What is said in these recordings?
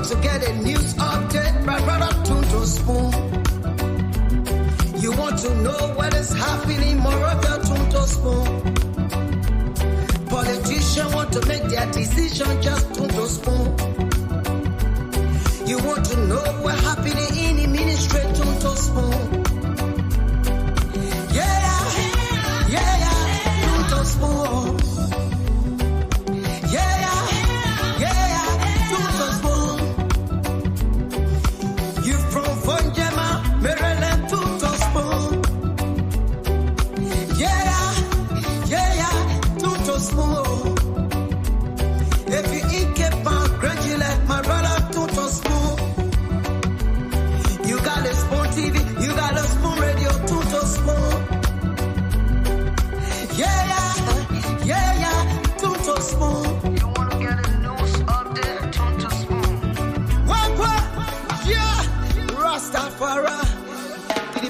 want to get a news update, my brother, tune to Spoon. You want to know what is happening, Moravia, tune to Spoon. Politicians want to make their decision, just tune to Spoon. You want to know what's happening in the ministry, tune to Spoon. Yeah, tune to Spoon.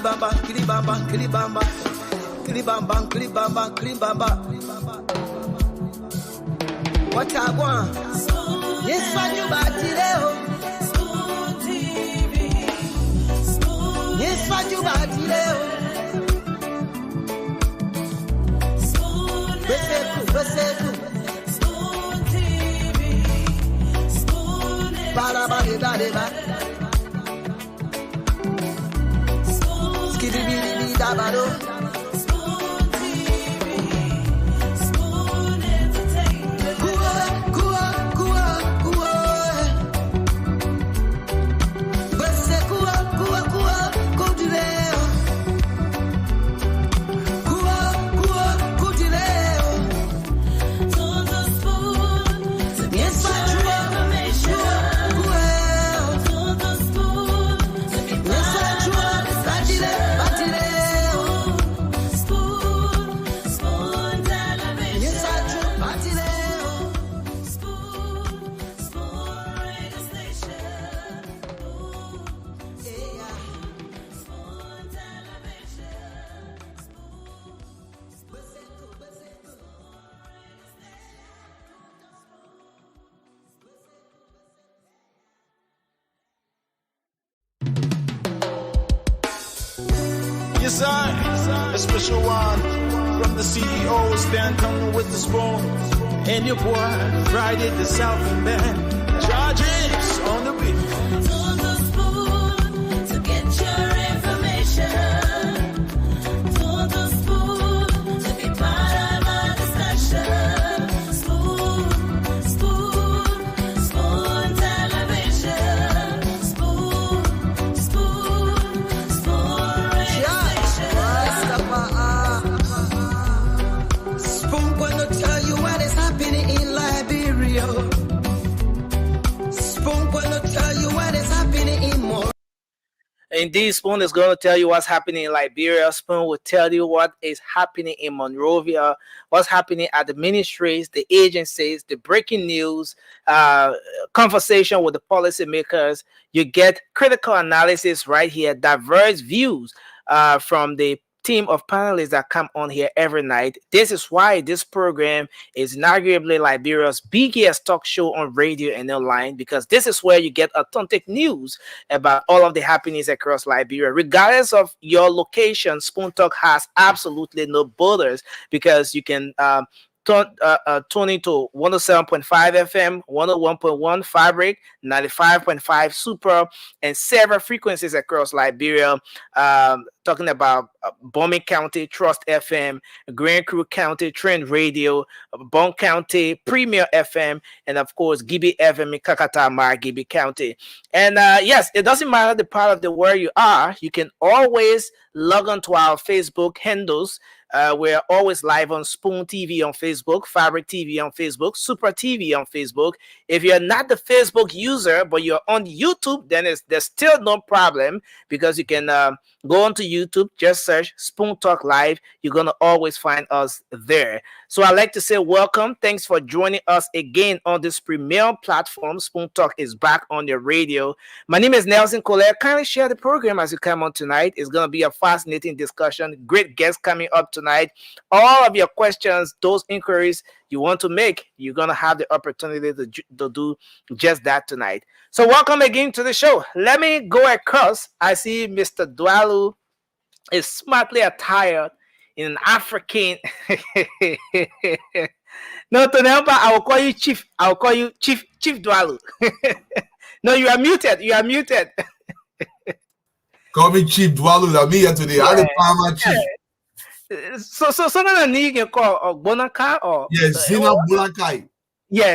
Kilibamba, kilibamba, kilibamba, kilibamba, kilibamba. What I want? Yes, what you got today? Spoon TV. Yes, what you got today? Spoon TV. Spoon. Bada bada bada bada. Spoon TV, Spoon Entertainment. Kua. Bese kua, kudileo. Kudileo. Tons of Spoon to get your information. Tons of Spoon to be Yes, I, a special one from the CEO, stand coming with the spoon. And your boy, Friday the Southern Band, charges on the beat. To the Spoon to get your information. To the Spoon to be part of our discussion. Spoon television. Spoon radio station. Spoon gonna tell you what is happening in Liberia. Spoon gonna tell you what is happening in Moravia. Indeed, Spoon is going to tell you what's happening in Liberia. Spoon will tell you what is happening in Monrovia, what's happening at the ministries, the agencies, the breaking news, conversation with the policymakers. You get critical analysis right here, diverse views from the team of panelists that come on here every night. This is why this program is arguably Liberia's biggest talk show on radio and online, because this is where you get authentic news about all of the happenings across Liberia. Regardless of your location, Spoon Talk has absolutely no borders, because you can tune into 107.5 FM, 101.1 Fabric, 95.5 Super, and several frequencies across Liberia. Talking about Bombing County, Trust FM, Grand Crew County, Trend Radio, Bon County, Premier FM, and of course, Gibi FM in Kakata, Gibi County. And yes, it doesn't matter the part of the world you are, you can always log on to our Facebook handles. We're always live on Spoon TV on Facebook, Fabric TV on Facebook, Super TV on Facebook. If you're not the Facebook user, but you're on YouTube, then there's still no problem, because you can go onto YouTube, just search Spoon Talk Live. You're going to always find us there. So I'd like to say welcome. Thanks for joining us again on this premier platform. Spoon Talk is back on the radio. My name is Nelson Colette. Kindly share the program as you come on tonight. It's going to be a fascinating discussion. Great guests coming up tonight. All of your questions, those inquiries you want to make, you're going to have the opportunity to do just that tonight. So welcome again to the show. Let me go across. I see Mr. Dwalu is smartly attired in an African. No, Tonelpa, I will call you Chief. I will call you Chief Dwalu. No, you are muted. You are muted. Call me Chief Dwalu. I'm here today. I didn't find my chief. So now you can call Bonaka or Zina Bulakai.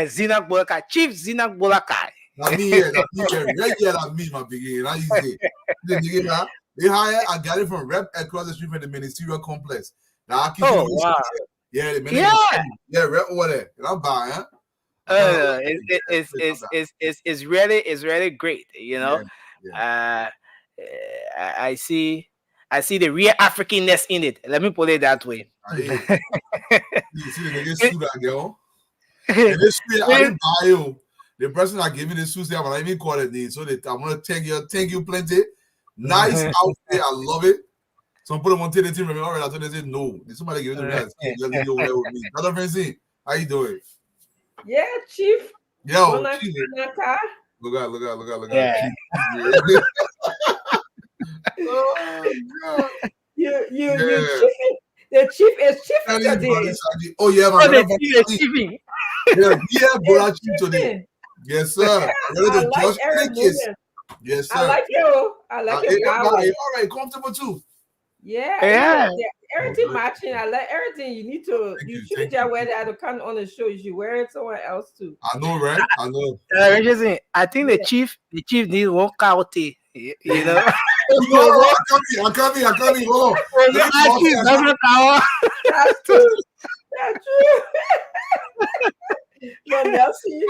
Zina Bolakai. Chief Zina Bolakai. I'm here. Regular me, my beginning. How you say? They hire. I got it from Rep across the street from the ministerial complex. Now I keep wow. Yeah, the ministerial. Yeah, Rep over there. And I'm buying. It's really great. You know. Yeah. I see the real Africanness in it. Let me put it that way. You see the nigga suit I go. And this suit I didn't buy you. The person that gave me the suit, I'm not even call it name. So I'm gonna thank you plenty. Nice outfit, I love it. Some people want to take the team. Remember, I told them, they said no. Somebody give it to me. Just leave over there with me. Other friends, how you doing? Yeah, Chief. Yo, Chief. Look out. Yeah. Oh God. You chiefing. The chief is chiefing today. Oh yeah, man. The chief is chiefing. Yeah, Bola Chief today. Yes, sir. I like every yes, sir. I like you. I like your power. All right, comfortable too. Yeah. Everything matching. I like everything. You need to. You shouldn't just wear that to come on the show. You should wear it somewhere else too. I know, right? I know. I think the chief needs one county. You know. I'm coming. Hold on. That's true. No, Nelson,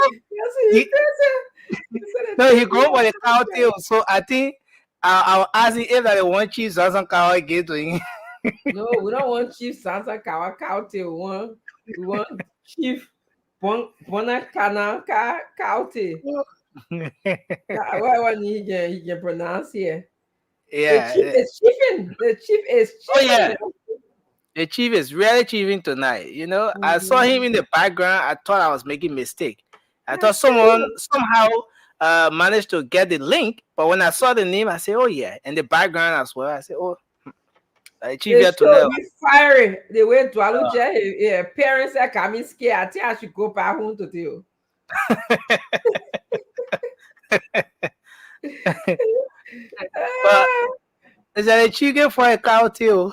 no, he go for the county. So I think I'll ask him if they want chief doesn't cow again to him. No, we don't want Chief Santa Kawa County. We want Chief Bonacana County. What he can pronounce here? Yeah. The chief is chiefing. Oh yeah. The chief is really chiefing tonight. You know, I saw him in the background. I thought I was making a mistake. I thought someone somehow managed to get the link, but when I saw the name, I said, "Oh yeah," and the background as well. I said, "Oh." Chief here to fiery. They went to Aluja. Parents are coming scared. I think I should go back home to do. But is that a chicken for a cow too?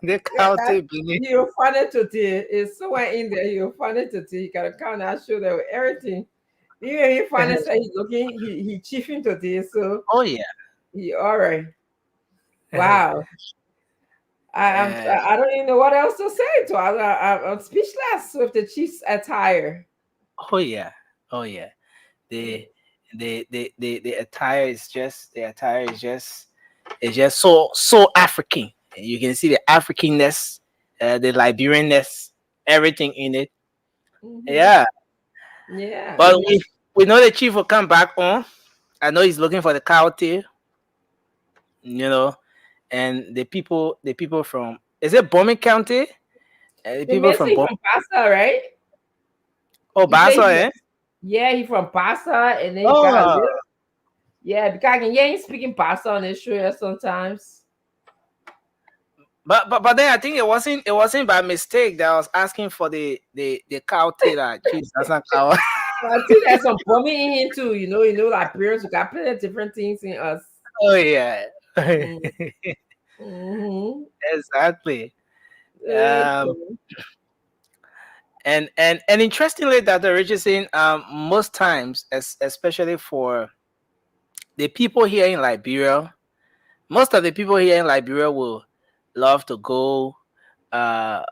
The cow too. You'll find it today. It's somewhere in there. You'll find it today. You gotta count that show there with everything. Even he find it, he's looking. He chiefing today. So oh yeah. He all right. Wow. I don't even know what else to say to. I'm speechless with the Chiefs attire. Oh yeah. The attire is just it's just so African. You can see the Africanness, the Liberianness, everything in it. Mm-hmm. Yeah. But yeah. we know the chief will come back on. I know he's looking for the county. You know, and the people from, is it Bombing County? The people from Bassa, right? Oh, Bassa, eh? Yeah, he's from Bassa, and then because I can hear him speaking Bassa on the show sometimes. But then I think it wasn't by mistake that I was asking for the county that chief doesn't cow. I think there's some bombing in him too. You know, like parents who got plenty of different things in us. Oh yeah. Mm-hmm. Exactly. And interestingly, that the Richardson, most times, especially for the people here in Liberia, most of the people here in Liberia will love to go, do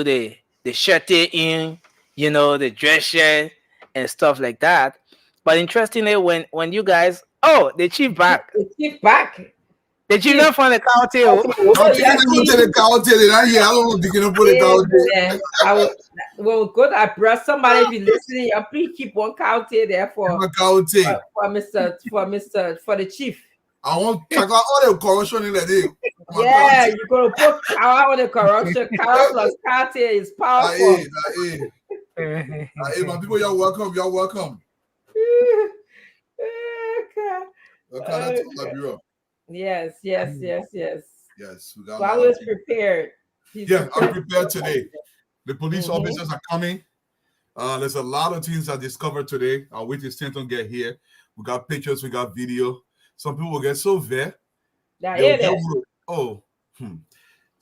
the shirting in, the dress shirt and stuff like that. But interestingly, when you guys, the chief back. The chief back. The chief not from the cow tail. I'm taking them to the cow tail. I don't want to begin to put the cow tail. I will go to address somebody if you're listening. Please keep one cow tail there for the chief. I want to tackle all the corruption in the day. Yeah, you're gonna put cow on the corruption. Cow plus cow tail is powerful. Hey, my people, you're welcome. You're welcome. Yes. Yes, we got. So I was prepared. I'm prepared today. The police officers are coming. There's a lot of things I discovered today. I'll wait till Stanton get here. We got pictures, we got video. Some people will get so very. So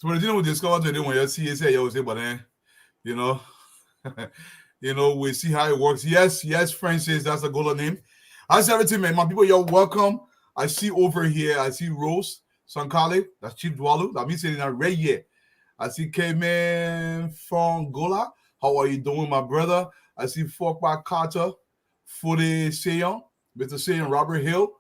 what did we discover today when you see it, say, but then, you know, we see how it works. Yes, Francis, that's a good name. How's everything, man? My people, you're welcome. I see over here, I see Rose Sankale, that's Chief Dwalu. That means it's in a red year. I see K-Man from Gola. How are you doing, my brother? I see Forkback Carter, Fode Seyon, Mr. Seyon, Robert Hill.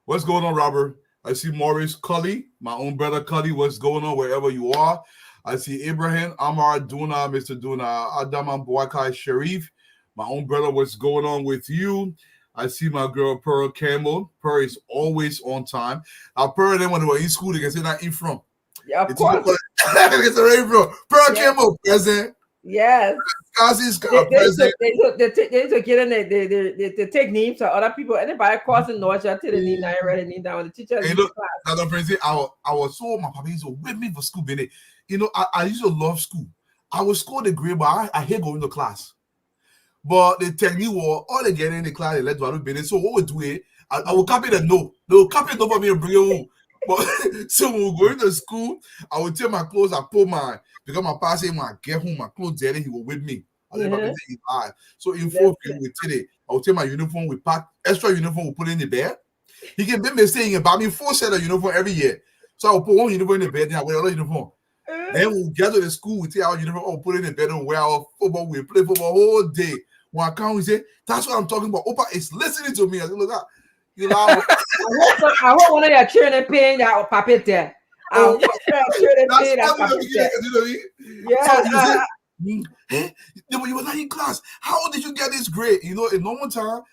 What's going on, Robert? I see Maurice Cully, my own brother Cully. What's going on wherever you are? I see Abraham, Amar Duna, Mr. Duna, Adama Boakai Sharif, my own brother. What's going on with you? I see my girl Pearl Campbell. Pearl is always on time. Now, Pearl, then when they were in school, they can say that in from. Yeah, of course. It's already from. Pearl Campbell, present. Yes. Present. They get in they take names of other people. Anybody causing noise, I tell the name, I already need that when the teacher is in class. I was so, my papa used to whip me for school, baby. You know, I used to love school. I would score the grade, but I hate going to class. But the technique was all they get in the class, they let do it. So what we do it, I will copy the note. They will copy it over me and bring it home. But so when we go into school, I would take my clothes, I put my, because my papa said when I get home, my clothes there, he will with me. So in 4th grade, we did it. I would take my uniform, we pack extra uniform, we put it in the bed. He can make me staying and buy me 4 sets of uniform every year. So I will put one uniform in the bed, then I wear another uniform. Then we'll get to the school, we take our uniform, I'll put it in the bed and wear our football, we play football all day. When I come, we say, that's what I'm talking about. Opa is listening to me. I said, look at you know. I hope one of your children paying that puppet there. Yeah. You were not in class. How did you get this grade? You know, in normal time,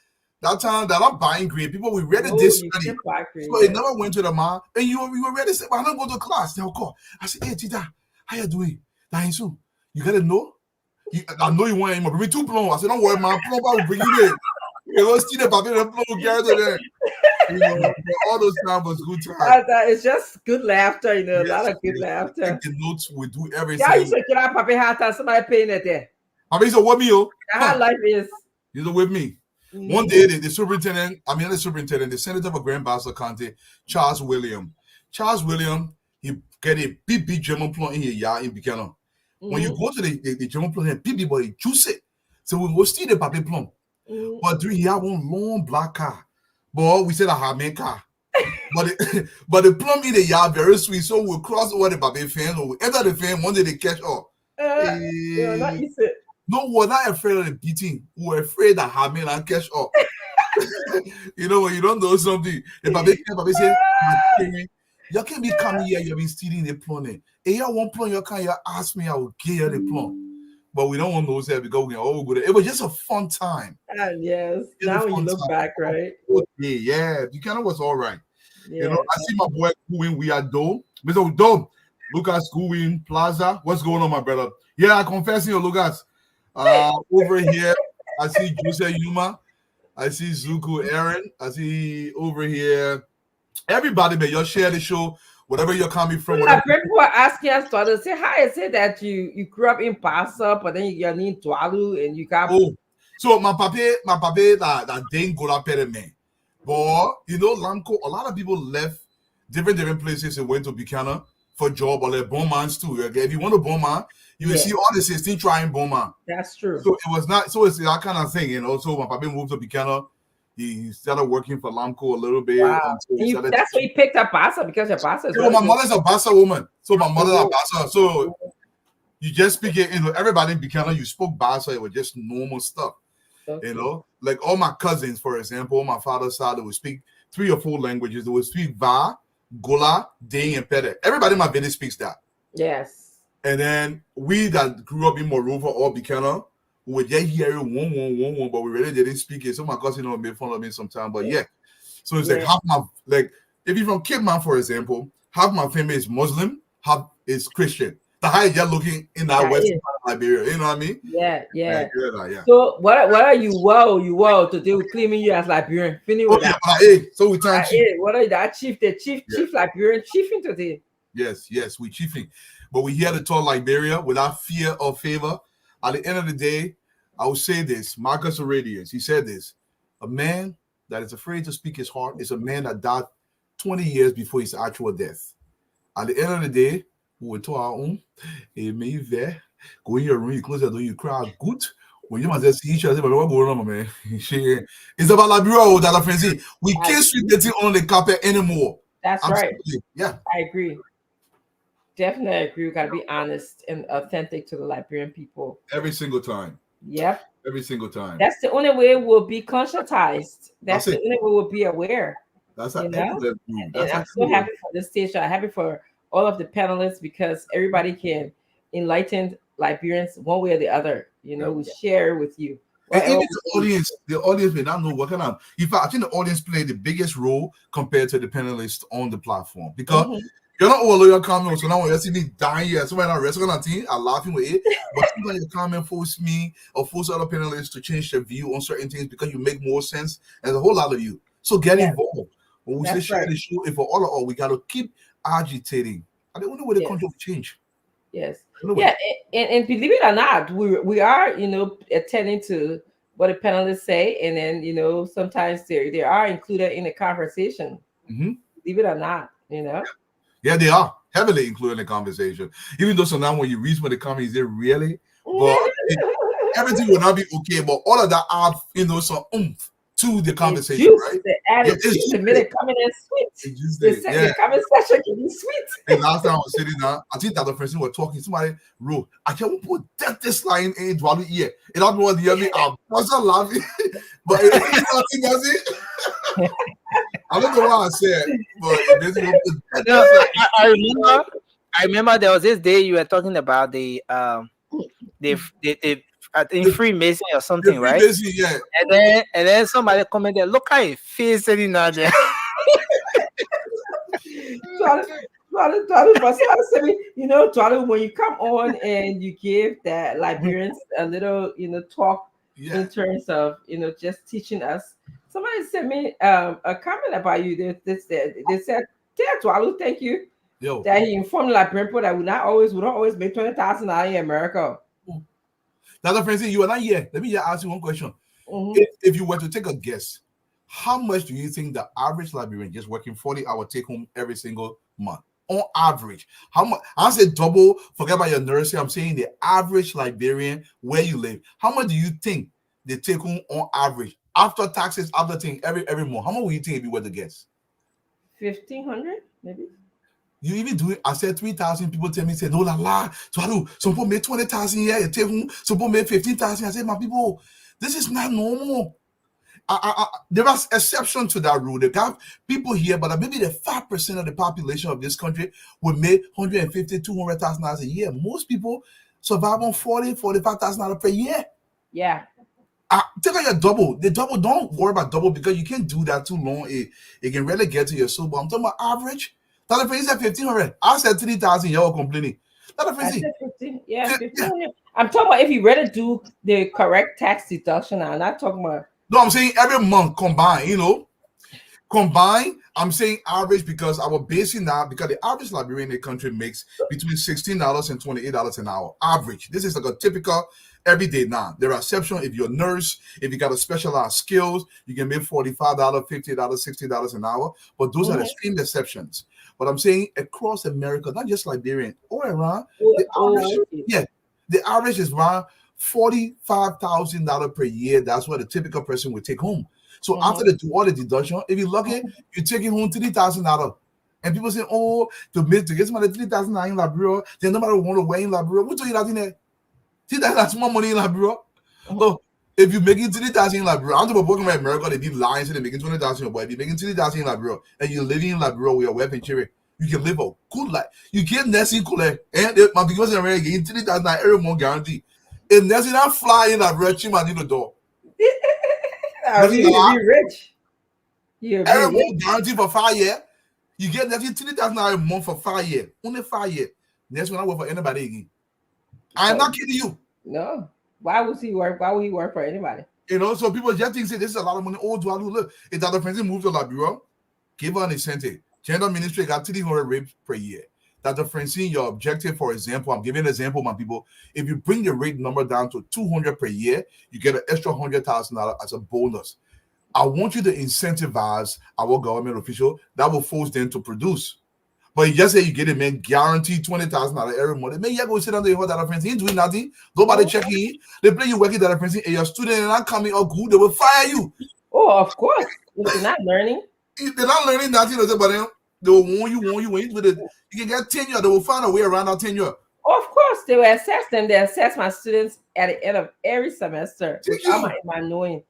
that I'm buying grade, people we read it this study. So it never went to the mom, and you were ready to say, well, I don't go to class. They'll call. I said, hey, Tita, how you doing? You gotta know. I know you want him, but bring me 2 plums. I said, don't worry, man. Plum will bring you there. You know, see the paper, the plum gather there. You know, all those times was good times. It's just good laughter, you know, a lot of good laughter. Take the notes, we do everything. Yeah, you should get out, Papi hat, somebody paying it there. Papi, so what me, yo? How life is. You're with me. One day, the senator for Grand Bassa County, Charles William, he get a big German plum in his yard in Buchanan. When you go to the German plum, people boy juice it. So we will steal the Papi plum. But he had one long black car. But we said a Harman car. but the plum in the yard very sweet. So we'll cross over the Papi fence or we enter the fence. One day they catch up. Not easy. No, we're not afraid of the beating. We're afraid that Harman and catch up. You know, when you don't know something, the Papi say, you can't be coming here, you've been stealing the plum. If you want plum, you can't ask me, I will give you the plum. But we don't want those there because we are all good. It was just a fun time. Yes. Now you look back, right? Yeah. Buchanan was all right. Yeah. You know, I see my boy Kuwin. We are Dome. Mr. Dome. Lucas Kuwin Plaza. What's going on, my brother? Yeah, I confess you, Lucas. Over here, I see Jose Yuma. I see Zuku Aaron. I see over here. Everybody, man, you share the show. Whatever you're coming from. People are asking us to say, how is it that you grew up in Passa, but then you're in Tualu and you got. Oh, so my papa that didn't go up there, man. But you know, Lamco, a lot of people left different places and went to Buchanan for job or like Beaumont too. If you want to Beaumont, you will see all the 16 trying Beaumont. That's true. So it was not. So it's that kind of thing, you know. So my papa moved to Buchanan. He started working for Lamco a little bit. Wow. That's why he picked up Bassa because your Bassa is my mother's a Bassa woman. So my mother's a Bassa. So you just speak it, you know, everybody in Buchanan, you spoke Bassa, it was just normal stuff. Okay. You know, like all my cousins, for example, on my father's side, they would speak 3 or 4 languages. They would speak Va, Gola, Dane, and Pede. Everybody in my village speaks that. Yes. And then we that grew up in Monrovia or Buchanan, we would just hear it one, but we really didn't speak it. So my cousin made fun of me sometimes. But yeah. So it's like half my, like, if you're from Cape Man, for example, half my family is Muslim, half is Christian. The high you're looking in that western part of Liberia, you know what I mean? Yeah. Yeah. So what are you? Wow, today we claiming you as Liberian. Finish with that. So we turn chief. What are that chief? The chief Liberian chiefing today. Yes, we chiefing. But we here to talk Liberia without fear or favor. At the end of the day, I will say this. Marcus Aurelius, he said this. A man that is afraid to speak his heart is a man that died 20 years before his actual death. At the end of the day, we will talk our own. May there go in your room, you close the door, you cry good. When you must just see each other, but what going on, man? It's about Liberia that friends. We can't sweep the thing on the carpet anymore. That's right. Yeah. I agree. Definitely agree. We gotta be honest and authentic to the Liberian people. Every single time. Yep. Every single time. That's the only way we'll be conscientized. That's the only way we'll be aware. That's and I'm so happy for this station. I'm happy for all of the panelists because everybody can enlighten Liberians one way or the other. You know, we share with you. And even the audience may not know what kind of. In fact, I think the audience played the biggest role compared to the panelists on the platform because you're not all your comments. So now when you see me dying here, somebody in a restaurant are laughing with it. But sometimes your comment force me or force other panelists to change their view on certain things because you make more sense. There's a whole lot of you. So get involved. When we say share the show, if for all of all, we got to keep agitating. And the only way the country will change. Yes. Yeah, and believe it or not, we are, you know, attending to what the panelists say, and then, you know, sometimes they are included in the conversation. Believe it or not, you know. Yeah, they are heavily included in the conversation. Even though sometimes when you read some of the comments, they really, but everything will not be okay. But all of that add, you know, some oomph to the conversation, right? The added juice to make it coming in sweet. The comment section can be sweet. And last time I was sitting down, I think that the person was talking. Somebody wrote, "I can't put this line in Dwalu ear." It not was the other. I wasn't laughing, but it does it. I don't know what I said, but I remember there was this day you were talking about the I think Freemason or something, right? Yeah. And then somebody commented, "Look at his face sitting out there." You know, when you come on and you give that Liberians a little, you know, talk in terms of, you know, just teaching us. Somebody sent me a comment about you. They said, Twalu, thank you. That he informed Liberian people that we don't always make $20,000 in America. Now, friends, you are not here. Let me just ask you one question. If you were to take a guess, how much do you think the average Liberian just working 40-hour take home every single month? On average, how much? I say double, forget about your nursery. I'm saying the average Liberian where you live. How much do you think they take home on average? After taxes, after thing, every month. How much would you think if you were to guess? 1,500, maybe. You even do it. I said 3,000. People tell me, say, no, some people made 20,000 here. You take home. Some people made 15,000. I said, my people, this is not normal. There was exception to that rule. They got people here, but maybe the 5% of the population of this country would make $150,000, $200,000 a year. Most people survive on $40,000, $45,000 per year. Yeah. Take out your double. The double, don't worry about double because you can't do that too long. It can really get to your soul. But I'm talking about average. That friend said 1,500. I said 3,000. You're complaining. I said 15. Yeah, 1,500. I'm talking about if you really do the correct tax deduction. I'm not talking about. No, I'm saying every month combined. You know, combined. I'm saying average because I was basing that because the average Liberian in the country makes between $16 and $28 an hour. Average. This is like a typical everyday now. There are exceptions. If you're a nurse, if you got a specialized skills, you can make $45, $50, $60 an hour. But those are extreme exceptions. But I'm saying across America, not just Liberian, all around, the average is around $45,000 per year. That's what a typical person would take home. So after they do all the deduction, if you're lucky, you're taking home $3,000. And people say, oh, to get somebody $3,000 in Liberia, then nobody want to wear in Liberia. Who told you that in there? See, that's more money in Liberia. So If you're making 20,000 in Liberia, I'm talking about America, they be lying, so they're making 20,000, but if you're making 20,000 in Liberia and you're living in Liberia with your wife and children, you can live a good life. You get nursing cool, and my because in America, getting 20,000 every month guarantee. And nursing that fly in Liberia, chima need the door. You'll be rich. You'll be Every rich. month guarantee for 5 years. You get nursing 20,000 a month for 5 years. Only 5 years. Next one I work for anybody again. I'm not kidding you. No. Why would he work? Why would he work for anybody? You know, so people just think, say, this is a lot of money. Oh, do I look? If that friend moves to Liberia, give her an incentive. Gender ministry got 300 rapes per year. Dr. Francine, your objective, for example, I'm giving an example, my people. If you bring the rate number down to 200 per year, you get an extra $100,000 as a bonus. I want you to incentivize our government official that will force them to produce. But you just say you get a man guaranteed $20,000 every month. Man, you go sit down there with that friend. He ain't doing nothing. Nobody checking in. They play you working that friend. And your student and not coming out good, they will fire you. Oh, of course. If they're not learning. If they're not learning nothing, but they will warn you with it. You can get tenure. They will find a way around that tenure. Oh, of course, they will assess them. They assess my students at the end of every semester. Am I knowing?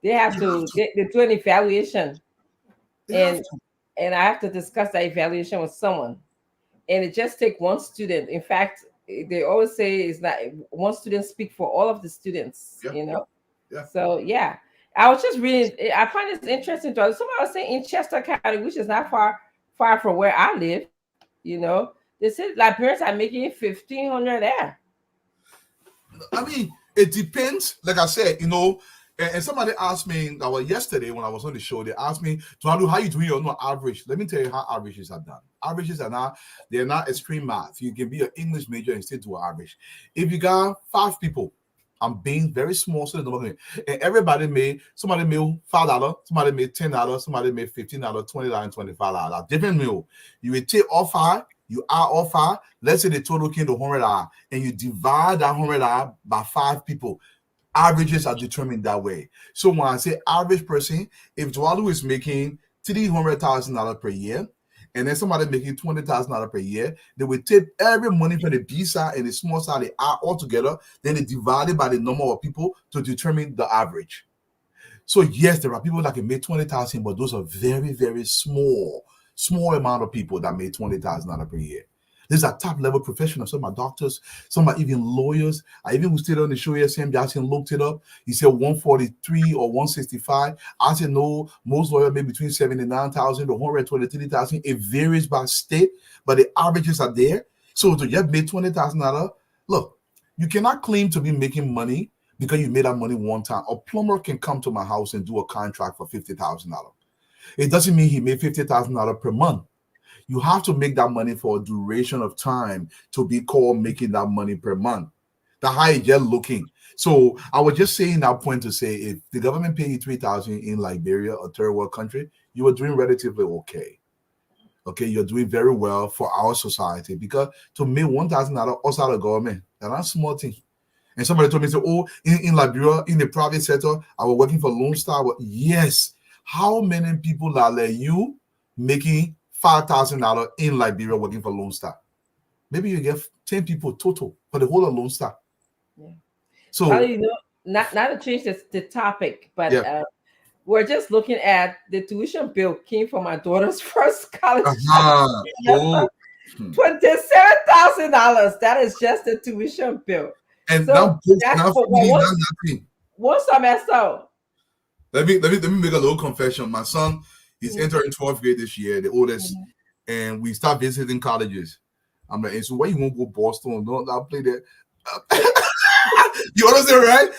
They have to. They do an evaluation, and I have to discuss that evaluation with someone. And it just takes one student. In fact, they always say it's not one student speak for all of the students. You know. Yeah. So yeah, I was just reading. I find this interesting. Somebody was saying in Chester County, which is not far from where I live. You know, they said Liberians are making $1,500 there. I mean, it depends. Like I said, you know, and somebody asked me yesterday when I was on the show, they asked me, Tuadu, how you doing your average? Let me tell you how averages are done. Averages are not, they're not extreme math. You can be an English major and still do an average. If you got 5 people, I'm being very small, so and everybody somebody made $5, somebody made $10, somebody made $15, $20, and $25. Different meal. You will take all 5, you add all 5. Let's say the total came to $100, and you divide that $100 by 5 people. Averages are determined that way. So when I say average person, if Dwalu is making $300,000 per year, and then somebody making $20,000 per year, they will take every money from the B side and the small side, they add all together, then they divide it by the number of people to determine the average. So yes, there are people that can make $20,000, but those are very, very small amount of people that make $20,000 per year. These are top level professionals. Some are doctors, some are even lawyers. I even stayed on the show here, Sam Jackson looked it up. He said 143 or 165. I said no, most lawyers make between 79,000 to 123,000. It varies by state, but the averages are there. So to just make $20,000, look, you cannot claim to be making money because you made that money one time. A plumber can come to my house and do a contract for $50,000. It doesn't mean he made $50,000 per month. You have to make that money for a duration of time to be called making that money per month. The high you're looking. So I was just saying that point to say, if the government paid you $3,000 in Liberia, a third world country, you are doing relatively okay. Okay, you're doing very well for our society, because to make $1,000 outside of government, that's not a small thing. And somebody told me, say, oh, in Liberia, in the private sector, I was working for Lone Star. Yes. How many people are like you making $5,000 in Liberia working for Lone Star? Maybe you get 10 people total for the whole of Lone Star. Yeah. So, well, you know, not to change the topic, but we're just looking at the tuition bill came for my daughter's first college. $27,000. That is just the tuition bill. And so now one semester. Let me make a little confession. My son, he's entering 12th grade this year, the oldest, and we start visiting colleges. I'm like, so why you won't go Boston? Don't I play that? You understand, right?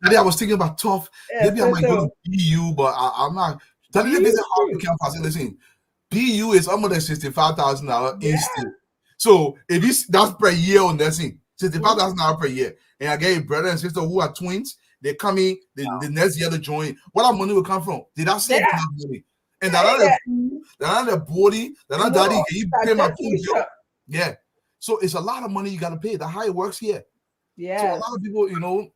Daddy, I was thinking about tough. Maybe I might go to BU, but I'm not. Daddy, visit Harvard campus. Listen, BU is almost $65,000 instant. So if that's per year on nursing, $65,000 per year, and I get a brother and sister who are twins. They come in the next year to join. Where that money will come from? Did I save money? And that other body, that other daddy, can you pay my bill? Yeah. So it's a lot of money you got to pay. That's how it works here. Yeah. So a lot of people, you know.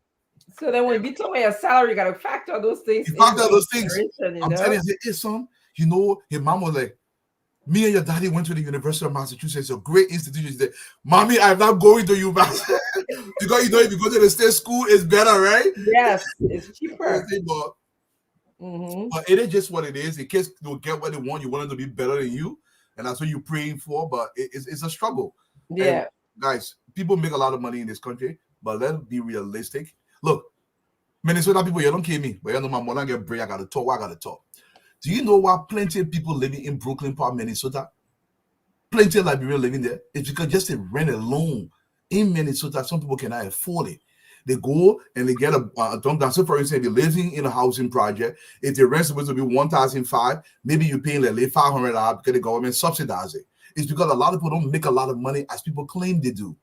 So then when you tell me your salary, you got to factor those things. You factor those things. I'm telling you, hey, son, you know, his mom was like, Me and your daddy went to the University of Massachusetts, a great institution. She said, Mommy, I'm not going to you, because you know if you go to the state school, it's better, right? Yes, it's cheaper. But it is just what it is. In case they'll get what they want, you want them to be better than you, and that's what you're praying for. But it's a struggle. Yeah. And guys, people make a lot of money in this country, but let's be realistic. Look, Minnesota people, you don't kill me, but you know my mother get break. I gotta talk. Do you know why plenty of people living in Brooklyn Park, Minnesota? Plenty of Liberians living there. It's because just the rent alone in Minnesota, some people cannot afford it. They go and they get a dump down. So, for instance, if you're living in a housing project, if the rent is supposed to be $1,500, maybe you're paying like $500 because the government subsidizes it. It's because a lot of people don't make a lot of money as people claim they do.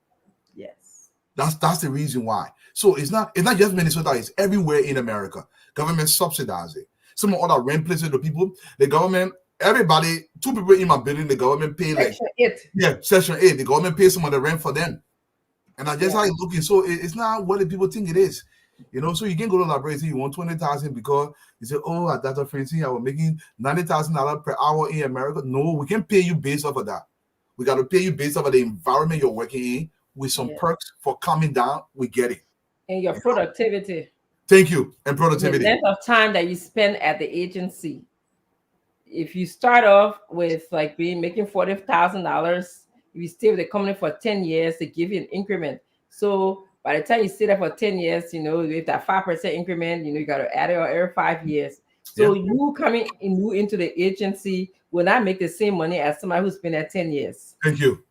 Yes. That's the reason why. So it's not just Minnesota, it's everywhere in America. Government subsidizes it. Some other rent places, the people, the government, everybody, 2 people in my building, the government pay Section 8. Yeah, Section 8. The government pays some of the rent for them. And I just how it's looking. So it's not what the people think it is. You know, so you can go to the library, you want 20,000 because you say, oh, at Dr. Francine, I was making $90,000 per hour in America. No, we can pay you based off of that. We got to pay you based off of the environment you're working in with some perks for coming down. We get it. And your productivity. Thank you. And productivity. The length of time that you spend at the agency. If you start off with like making $40,000, if you stay with the company for 10 years, they give you an increment. So by the time you stay there for 10 years, you know, with that 5% increment, you know, you got to add it every 5 years. So you coming into the agency will not make the same money as somebody who's been there 10 years. Thank you.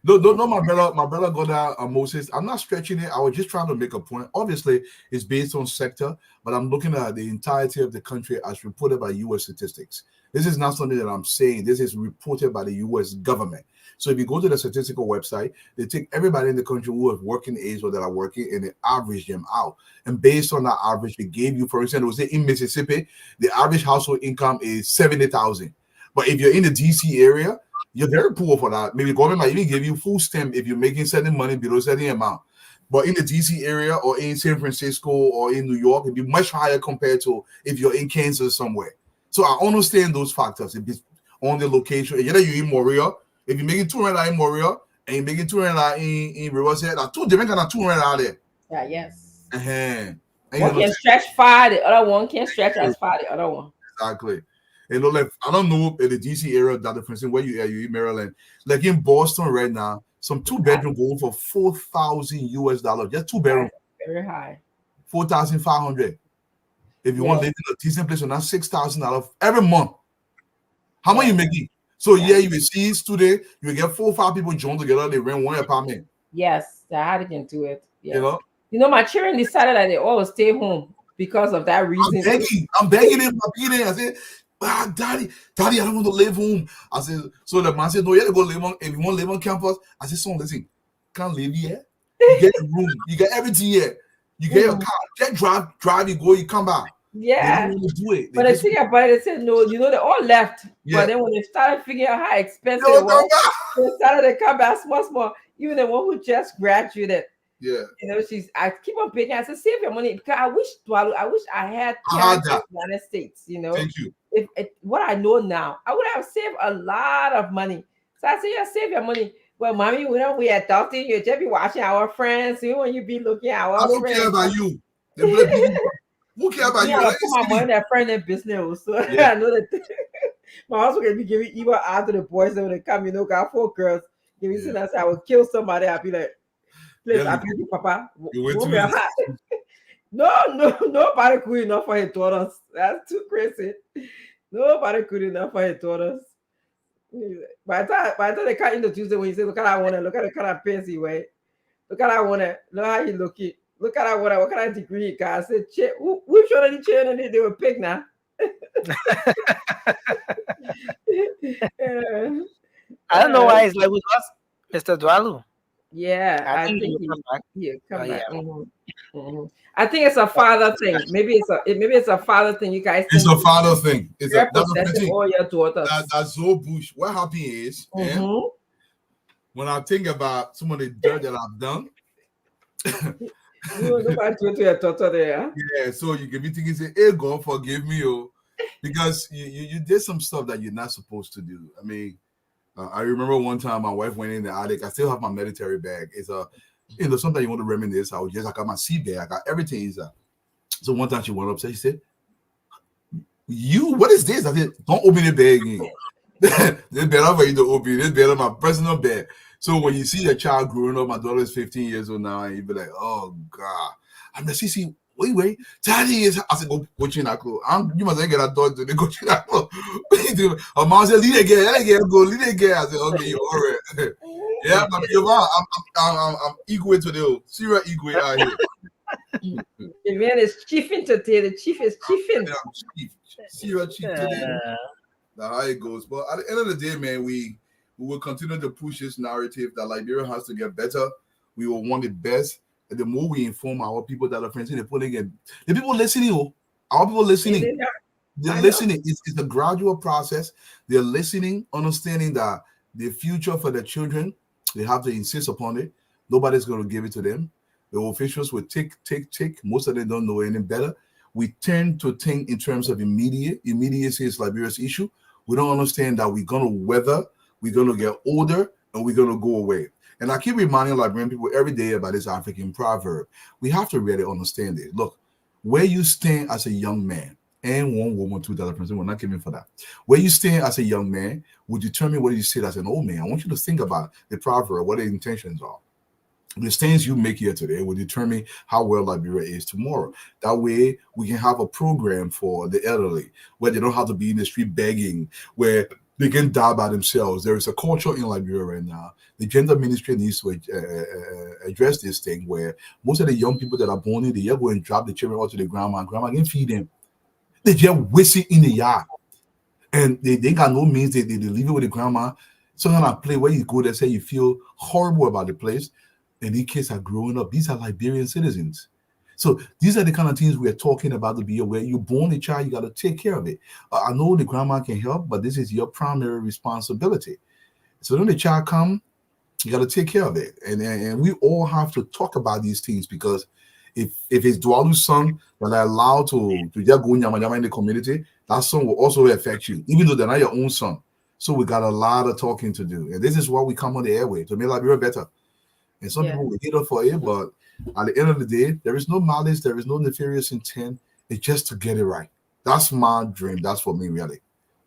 No, my brother got that, Moses. I'm not stretching it. I was just trying to make a point. Obviously, it's based on sector, but I'm looking at the entirety of the country as reported by U.S. statistics. This is not something that I'm saying. This is reported by the U.S. government. So if you go to the statistical website, they take everybody in the country who have working age or that are working and they average them out. And based on that average, they gave you, for instance, in Mississippi, the average household income is $70,000. But if you're in the D.C. area, you're very poor for that. Maybe the government might even give you full stamp if you're making certain money below certain amount. But in the DC area or in San Francisco or in New York, it'd be much higher compared to if you're in Kansas somewhere. So I understand those factors. It be on the location. You're in Moria. If you're making $200 in Moria and you're making $200 in Riverside, that's two different kind of $200 there. Yeah, yes. One can stretch far, the other one can't stretch as far, the other one. Exactly. You know, like I don't know in the DC area, Dr. Francine, where you are, you in Maryland. Like in Boston right now, some 2-bedroom going for $4,000 US. Just 2-bedroom. Very high. 4,500. If you want to live in a decent place, so that's $6,000 every month. How much you making? So you will see student, you will get 4 or 5 people join together, they rent one apartment. Yes, that's how they can do it. Yes. You know, my children decided that they all stay home because of that reason. I'm begging them. I said, Daddy, I don't want to live home. I said, so the man said, no, you have to go live on. If you want to live on campus, I said, son, listen, can't live here. You get a room, you get everything here. You get your car, just drive, you go, you come back. Yeah, they do it. But the thing about it, they said no. You know, they all left. Yeah. But then when they started figuring out how expensive it was, they started to come back small. Even the one who just graduated. Yeah, you know, I keep on picking. I said, save your money because I wish I had parents in the United States. You know, thank you. If what I know now, I would have saved a lot of money. So I said, yeah, save your money. Well, mommy, we adopting you. Just be watching our friends. You when you be looking at our friends. I don't care about you. Who care about you? I put my money in that friend in business. So I know that my husband can be giving evil out to the boys when they come. You know, got 4 girls. Give me I say I would kill somebody. I'll be like, please, I beg you, Papa. No, nobody could enough for his daughters. That's too crazy. Nobody could enough for his daughters. By the time they come in the Tuesday when you say, look at I want it, look at the kind of pants he wear. Look at I want it. Look how he looking. Look at what kind of degree he got. I said, which one of the children they were pick now? I don't know why it's like with us, Mr. Dwalu. Yeah, I think he'll come back. Mm-hmm. Mm-hmm. I think it's a father thing. Maybe it's a father thing. You guys. It's a father thing. It's all your daughters. That's so bush. What happened is, when I think about some of the dirt that I've done. You look at your daughter there. Yeah, so you can be thinking, say, hey, God, forgive me, because you did some stuff that you're not supposed to do. I mean, I remember one time my wife went in the attic. I still have my military bag. It's sometimes you want to reminisce. I got my sea bag. I got everything inside. So one time she went upstairs. She said, what is this? I said, don't open the bag again. This better for you to open. This better my personal bag. So when you see your child growing up, my daughter is 15 years old now, and you be like, oh God. I'm like, see, wait. Daddy is. I said, go change that clothes. You must get that dog to go change that clothes. Her mom said, leave it again, leave it again. I said, okay, you're all right. Yeah, I'm equal to the serial equal out here. The man is chiefing today. The chief is chiefing. Yeah, serial chief today. That's how it goes. But at the end of the day, man, we will continue to push this narrative that Liberia has to get better. We will want the best. And the more we inform our people that are friends, the people listening, our people listening, they're listening. It's a gradual process. They're listening, understanding that the future for the children, they have to insist upon it. Nobody's going to give it to them. The officials will take. Most of them don't know any better. We tend to think in terms of immediacy is Liberia's issue. We don't understand that we're going to weather, we're going to get older, and we're going to go away. And I keep reminding Liberian people every day about this African proverb. We have to really understand it. Look, where you stand as a young man, and one woman, 2,000%, we're not giving for that. Where you stand as a young man will determine whether you sit as an old man. I want you to think about the proverb, what the intentions are. The stands you make here today will determine how well Liberia is tomorrow. That way, we can have a program for the elderly where they don't have to be in the street begging, where they can die by themselves. There is a culture in Liberia right now. The gender ministry needs to address this thing where most of the young people that are born in the year go and drop the children out to the grandma, and grandma can feed them. They just whistling in the yard. And they got no means. They leave it with the grandma. Sometimes I play where you go, they say you feel horrible about the place. And these kids are growing up. These are Liberian citizens. So these are the kind of things we're talking about to be aware. You're born a child, you got to take care of it. I know the grandma can help, but this is your primary responsibility. So when the child comes, you got to take care of it. And we all have to talk about these things, because if it's Dwalu's son that are allowed to just go in the community, that son will also affect you, even though they're not your own son. So we got a lot of talking to do. And this is why we come on the airway, to make Liberia better. And some people will hate us for it, but at the end of the day, there is no malice, there is no nefarious intent. It's just to get it right. That's my dream. That's for me, really.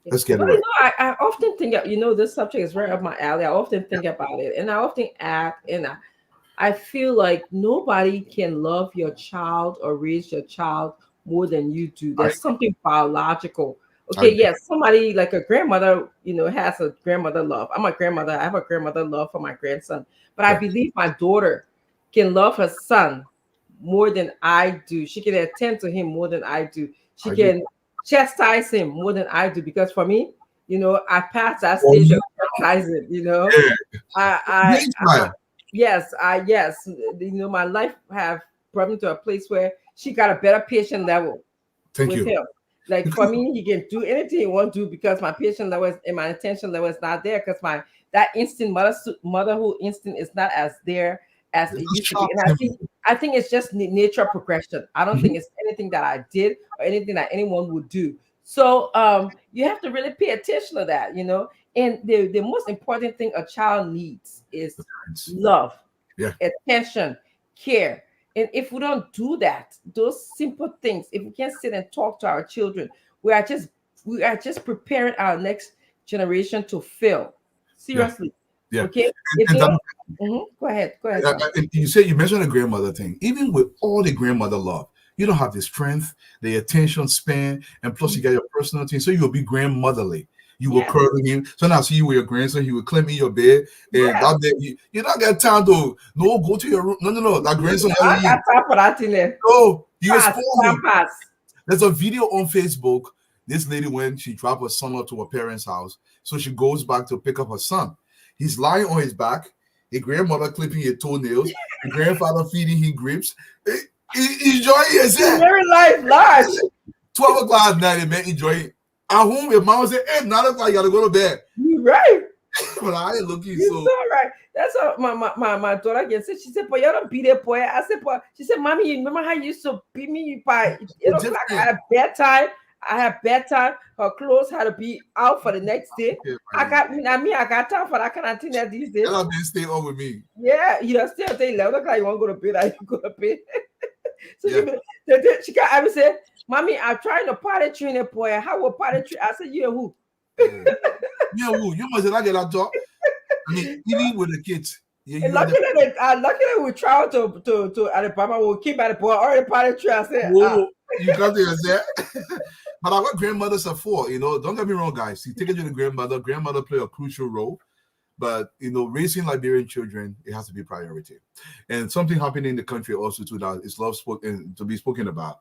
Let's get it right. I often think, this subject is right up my alley. I often think about it, and I often act, and I feel like nobody can love your child or raise your child more than you do. There's something biological. Okay, yes, somebody like a grandmother, has a grandmother love. I'm a grandmother. I have a grandmother love for my grandson. But I believe my daughter can love her son more than I do. She can attend to him more than I do. She can chastise him more than I do. Because for me, I passed that stage of chastising, Yes. My life have brought me to a place where she got a better patient level with him. Like for me, he can do anything he want to do, because my patient level and my attention level is not there, because that instinct motherhood instinct is not as there as it used to be. And I think it's just nature progression. I don't think it's anything that I did or anything that anyone would do. So you have to really pay attention to that, And the most important thing a child needs is love, attention, care. And if we don't do that, those simple things, if we can't sit and talk to our children, we are just preparing our next generation to fail. Seriously. Yeah. Okay. Go ahead. You mentioned the grandmother thing. Even with all the grandmother love, you don't have the strength, the attention span, and plus you got your personal thing. So you'll be grandmotherly. You will curl him. So now I see you with your grandson. He will climb in your bed, and that bed, you not got time to go to your room. No. That grandson. I got time for that in there. No, you expose him. There's a video on Facebook. This lady, when she dropped her son up to her parents' house, so she goes back to pick up her son. He's lying on his back. His grandmother clipping his toenails. The grandfather feeding him grapes. Enjoying yourself. Very large. 12 o'clock at night, man, enjoying. At home, your mom said, "Hey, 9 o'clock, you gotta go to bed." You're right. But I ain't looking You're so right. That's what my daughter again said. She said, "Boy, you don't beat it, boy." I said, "Boy," she said, "Mommy, you remember how you used to beat me by 8 o'clock at bedtime?" I have bedtime. Her clothes had to be out for the next day. I got time for that kind of thing that these days. I'll be stay on with me. Yeah, you know, still say 11 o'clock, you want to go to bed, I go to bed. So Yeah. she got I would say, Mommy, I'm trying to potty train a boy. How will potty train? I said, you and who? Yeah, who? You must not get that job. I mean, even with the kids. Yeah, And lucky that we travel to Alabama, we'll keep at the boy or the potty train. I said, whoa, you can't do that. But I got grandmothers are for, you know, don't get me wrong, guys. You take it to the grandmother play a crucial role. But you know, raising Liberian children, it has to be a priority. And something happening in the country also too that is to be spoken about.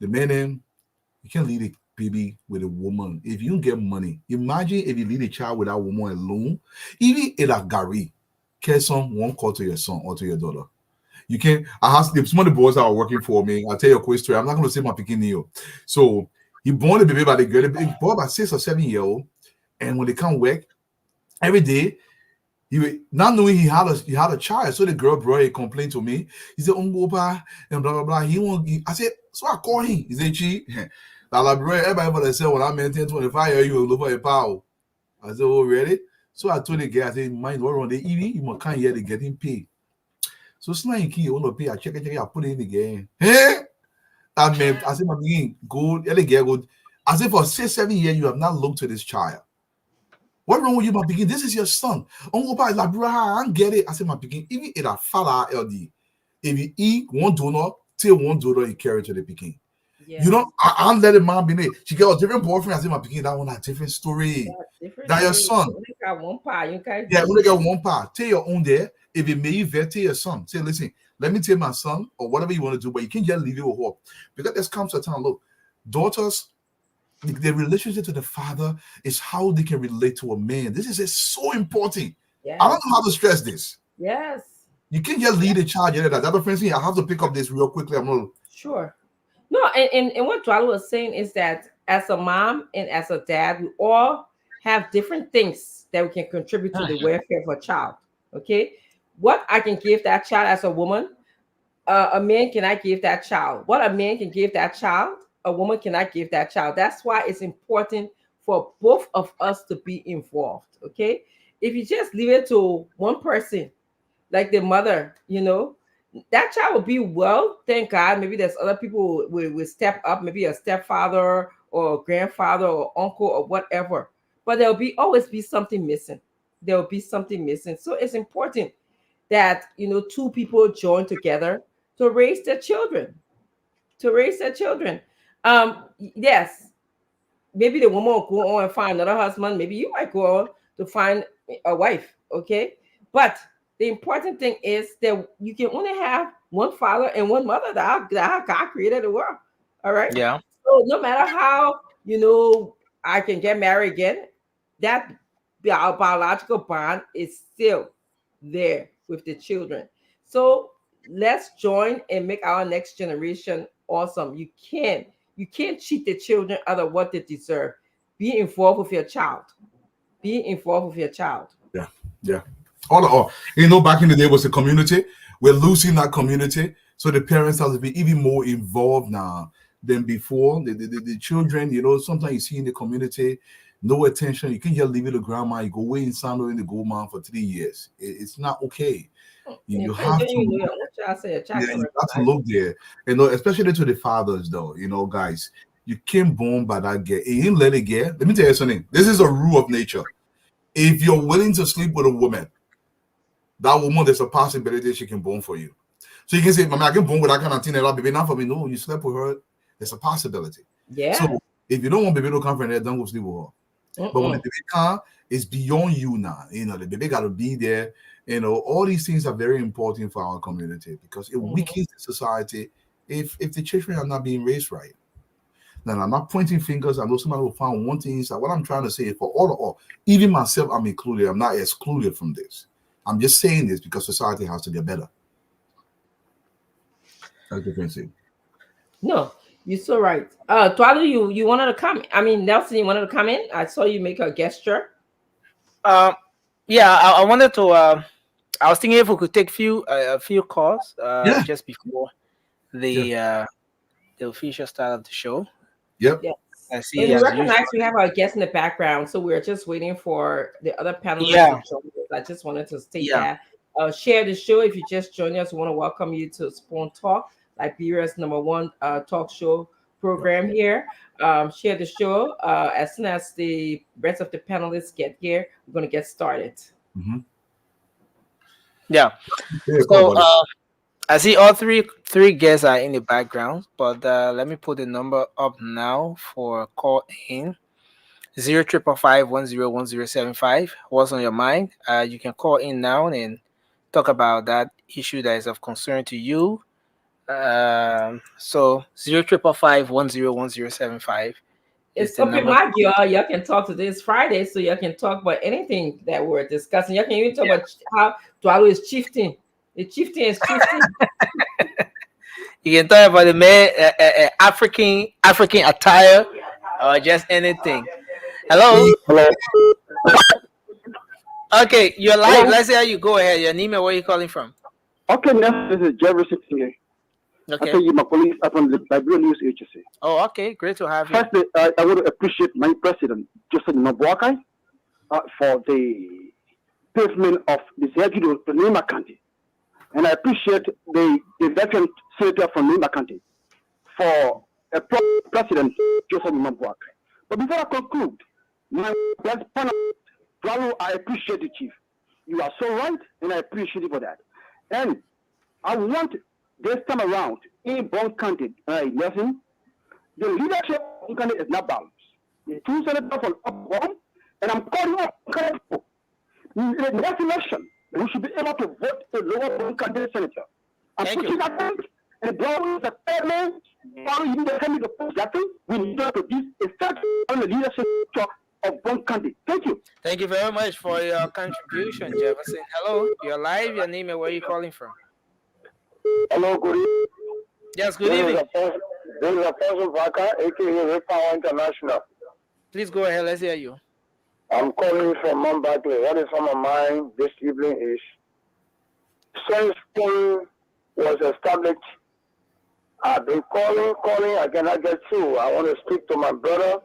The men, you can't lead a baby with a woman. If you don't get money, imagine if you lead a child with that woman alone, even in a Gary, son won't call to your son or to your daughter. You can't. I asked some of the boys that are working for me. I'll tell you a quick story. I'm not going to say my picking you. So he born the baby by the girl, born about 6 or 7 years old, and when they come work every day, he not knowing he had a child. So the girl brought a complaint to me. He said, and blah blah blah. He won't. I said, so I call him. He said, "Chi, everybody said when I maintain 25 years, you will look for a power." I said, "Oh, really?" So I told the guy, I said, "Mind what wrong? They even you can't hear they getting paid." So it's not key. You want to pay? I check. I put it in the game. Hey, that meant I said, "My being good. Good." I said, for 6-7 years, you have not looked to this child. What wrong with you, my begin? This is your son. I get it. I said, my begin. Even in a fella LD, if you eat one donut, till one donut, you carry to the picking. Yeah. You don't. I'm letting mom be made. She got a different boyfriend. I said, my picking. That one a different story. That your son. You got one part. You can't. Yeah, only got one part. Take your own there. If it may you vet to your son, say, listen, let me take my son or whatever you want to do, but you can't just leave it with hope because there's comes a time. Look, daughters. The relationship to the father is how they can relate to a man. This is so important. Yes. I don't know how to stress this. Yes. You can't just lead a child. The other friend thing, I have to pick up this real quickly. I'm not sure. No, and what Dwala was saying is that as a mom and as a dad, we all have different things that we can contribute to the welfare of a child. Okay. What I can give that child as a woman, a man cannot give that child. What a man can give that child, a woman cannot give that child. That's why it's important for both of us to be involved. Okay. If you just leave it to one person, like the mother, you know, that child will be well, thank God. Maybe there's other people will step up, maybe a stepfather or a grandfather or uncle or whatever. But there'll always be something missing. There will be something missing. So it's important that, you know, two people join together to raise their children. Yes, maybe the woman will go on and find another husband. Maybe you might go on to find a wife. Okay. But the important thing is that you can only have one father and one mother that God created the world. All right. Yeah. So no matter how, you know, I can get married again, that our biological bond is still there with the children. So let's join and make our next generation awesome. You can't cheat the children out of what they deserve. Be involved with your child. Yeah. All you know, back in the day was a community. We're losing that community, so the parents have to be even more involved now than before. The children, you know, sometimes you see in the community, no attention. You can just leave it to grandma. You go away in Sando in the gold mine for 3 years. It's not okay. You have to look there, you know, especially to the fathers, though. You know, guys, you can't born by that girl. You didn't let it get. Let me tell you something. This is a rule of nature. If you're willing to sleep with a woman, that woman, there's a possibility she can born for you. So you can say, "Mama, I can born with that kind of thing." That baby, not for me. No, you slept with her. There's a possibility. Yeah. So if you don't want baby to come from there, don't go sleep with her. But when the baby come, it's beyond you now. You know, the baby got to be there. You know, all these things are very important for our community because it weakens the society if the children are not being raised right. Now, I'm not pointing fingers. I know somebody will find one thing. So what I'm trying to say is for all, even myself, I'm included. I'm not excluded from this. I'm just saying this because society has to get better. That's the difference. No, you're so right. Twali, you wanted to come. I mean, Nelson, you wanted to come in. I saw you make a gesture. Yeah, I wanted to. I was thinking if we could take a few calls just before the official start of the show. Yep. Yes. I And see you as usual. recognize we have our guests in the background, so we're just waiting for the other panelists Yeah, to join us. I just wanted to state yeah, that. Share the show if you just joined us. We want to welcome you to Spoon Talk, Liberia's #1 talk show program here. Share the show. As soon as the rest of the panelists get here, we're going to get started. yeah. Yeah, come So on, buddy. I see all three guests are in the background, but let me put the number up now for call in 055510175. What's on your mind? You can call in now and talk about that issue that is of concern to you. So 055510175 is It's the open number. mic, y'all. Y'all can talk today. It's Friday, so y'all can talk about anything that we're discussing. Y'all can even talk about how Dwalo is chieftain. The chieftain is chieftain. You can talk about the man, African attire, or just anything. Hello. Okay, you're live. Hello? Let's hear you. Go ahead. Your name and where you calling from. Okay, now this is Jefferson here. I Okay. tell you, my police up on the Liberian News Agency. Oh, okay. Great to have you. Firstly, I want to appreciate my president, Joseph Mabwakai, for the pavement of the Zergido to Nima County. And I appreciate the veteran senator from Nima County for a president, Joseph Mabwakai. But before I conclude, my best panel, I appreciate you, Chief. You are so right, and I appreciate you for that. And I want this time around in Bon County, Nelson, the leadership of Bon County is not balanced. The two senators from up home, and I'm calling up in the next election, we should be able to vote a lower Bon County senator. I'm Thank pushing you. that point, and Brown is a third man. Brown, you need to send me the post that thing. We need to produce a third on the leadership of Bon County. Thank you. Thank you very much for your contribution, Jefferson. Hello. You're live. Your name and where you calling from. Hello, good evening. Yes. Good evening. This is a person Vaka, aka Power International. Please go ahead. Let's hear you. I'm calling from Mount Barclay. What is on my mind this evening is since Spoon was established, I've been calling, I cannot get through. I want to speak to my brother,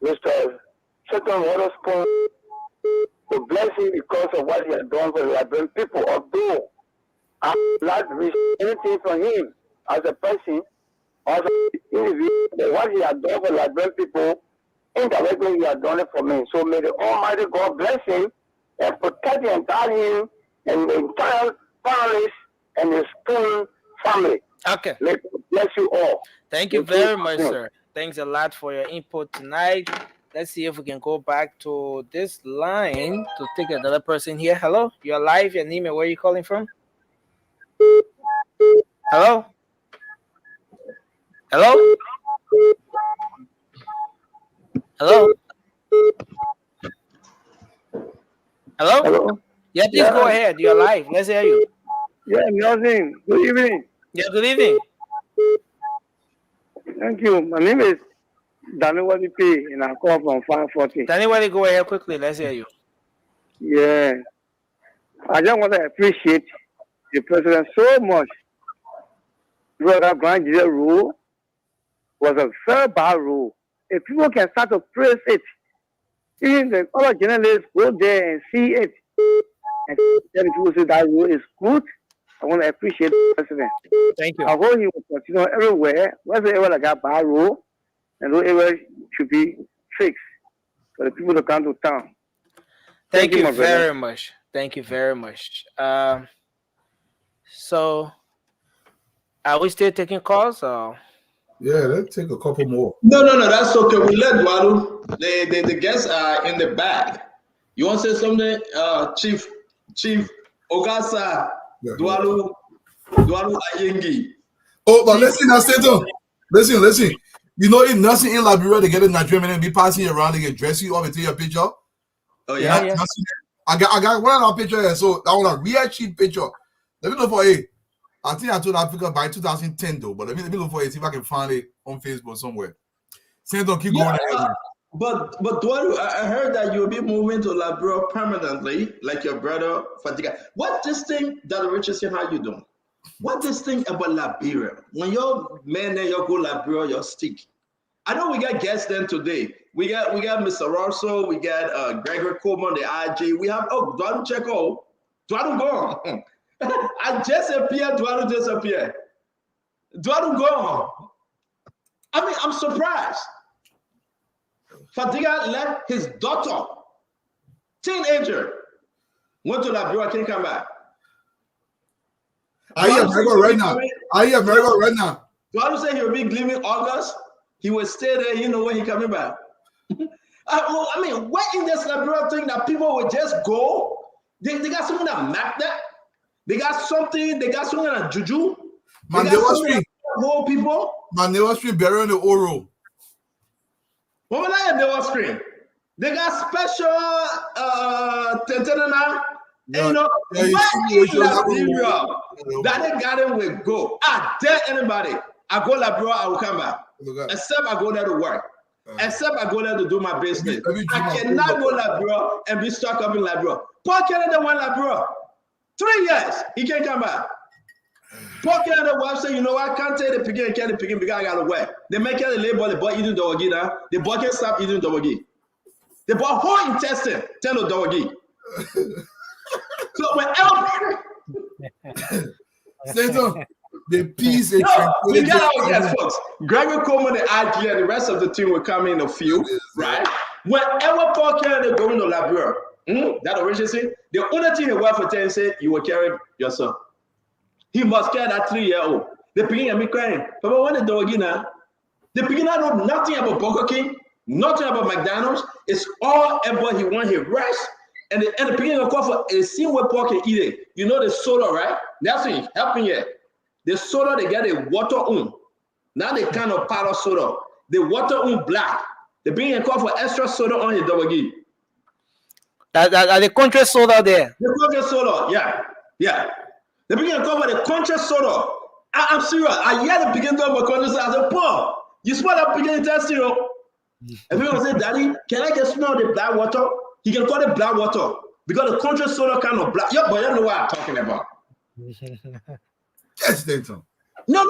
Mr. Sutton Waterspoon, to bless him because of what he has done for the Liberian people. Although I have not received anything from him as a person, as an individual, but what he has done for the Liberian people, indirectly he has done it for me. So may the Almighty God bless him and protect the entire him and the entire families and his Spoon family. Okay. May God bless you all. Thank you very much, sir. Thanks a lot for your input tonight. Let's see if we can go back to this line to take another person here. Hello. You're live. Your name and where you calling from. Hello. Hello. Hello. Hello. Hello? Yeah, please go ahead. You're live. Let's hear you. Yeah, nothing. Good evening. Yeah, good evening. Thank you. My name is Daniel P. and I call from 540. Anybody go ahead quickly. Let's hear you. Yeah. I just want to appreciate the president so much. Brother Grand rule was a very bad rule. If people can start to praise it, even the other journalists go there and see it, and tell people say that rule is good, I want to appreciate the president. Thank you. I hope he will continue everywhere, wherever like a bad rule, and those areas should be fixed for the people to come to town. Thank you my brother. very much. Thank you very much. So, are we still taking calls? Or? Yeah, let's take a couple more. No, that's okay. We let Dwalu. The guests are in the back. You want to say something, Chief Ogasa Dwalu Ayengi? Oh, but listen, I said though. Listen. You know, if nothing in Liberia, they get a Nigerian and be passing around, they get dress you up and take your picture. Oh yeah. I got one of our picture here, so that was a real cheap picture. Let me look for it. I think I told Africa by 2010 though, but let me look for it, see if I can find it on Facebook somewhere. Senator, keep going ahead. But Dwalu, I heard that you'll be moving to Liberia permanently, like your brother Fadiga. What this thing that Richardson, how you doing? What this thing about Liberia? When your man there, you go Liberia, your stick. I know we got guests then today. We got Mr. Russell, we got Gregory Coleman, the IG. We have Duadu Cheko. Duadu go. I just appeared, Duadu just appeared. Duadu go. I mean, I'm surprised. Fadiga left his daughter, teenager, went to Liberia, can't come back. I hear America right now. I hear America right now. Duadu said he'll be leaving August. He will stay there, you know, when he coming back. Well, I mean, what in this Liberia thing that people will just go? They got something that map that. They got something that juju. Man, they was free. Whole people. Man, they was free better in the oral. What they was free? They got special tentenana. You know, where in Liberia that they got him will go. I dare anybody. I go Liberia, I will come back. Except I go there to work. Except I go there to do my business. I cannot go Liberia and be stuck up in Liberia. Paul Kennedy went Liberia. 3 years, he can't come back. Paul Kennedy wife said, you know what, I can't take the picking and carry the picking because I got to work. They make the label, the boy eating doggy now. The boy can't stop eating doggy. The boy whole intestine, tell the doggy. So whenever the peace and we got our guests, folks. Gregory Coleman, the IG, and the rest of the team will come in a few, right? Whenever Paul Kennedy going to Liberia, that originally say, the only thing he worked for 10 said, you will carry your son. He must carry that 3-year-old. The beginning of me crying. But when the dog in now, the beginning know nothing about Burger King, nothing about McDonald's. It's all about he want his rest. And the beginning of coffee, it seems where Paul can eat it. You know the soda, right? That's what helping here. The soda, they get a water on. Now they kind of powder soda. The water on black. They bring a call for extra soda on your double G. That the country soda there. The country soda, yeah. They bring a call for the country soda. I'm serious. I hear the beginning of my country soda. I said, Paul, you smell that beginning test, you know? And people say, Daddy, can I just smell the black water? He can call it black water because the country soda kind of black. Yeah, but you know what I'm talking about. Yes, Dayton. No.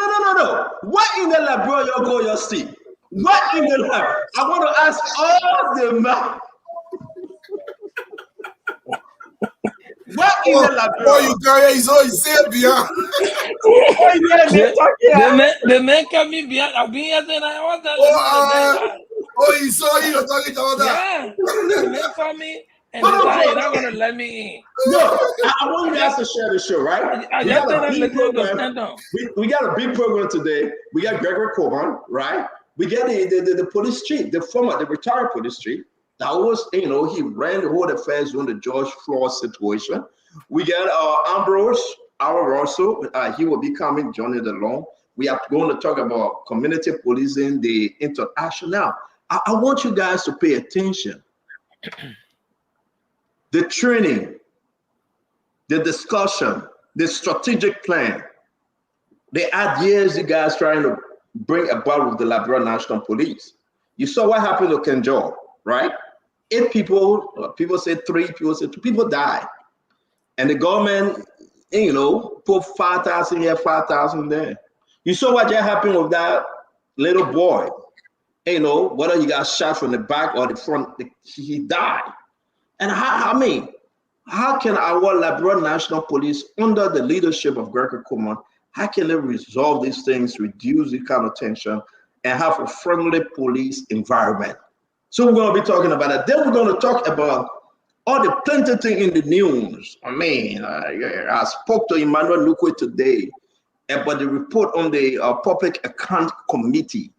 What in the Liberia you go your see? What in the lab? I want to ask all the men. What in the Liberia? Oh, you guys is always saying beyond. The man can be beyond. I've been here then I want that. You saw you talking about that. Yeah, the man saw me. And you're not going to let me in. No, I want you guys to share the show, right? We got a big program today. We got Gregory Coleman, right? We got the police chief, the retired police chief. That was, he ran the whole affairs on the George Floyd situation. We got Ambrose, our Russell. He will be coming, joining along. We are going to talk about community policing, the interaction. Now, I want you guys to pay attention. The training, the discussion, the strategic plan, the ideas you guys trying to bring about with the Liberian National Police. You saw what happened to Kenjo, right? 8 people, people say 3, people say 2, people died. And the government, put 5,000 here, 5,000 there. You saw what just happened with that little boy. Whether he got shot from the back or the front, he died. And how can our Liberian National Police, under the leadership of Gregory Coleman, how can they resolve these things, reduce the kind of tension, and have a friendly police environment? So we're going to be talking about that. Then we're going to talk about all the plenty thing in the news. I spoke to Emmanuel Lukwe today about the report on the Public Account Committee.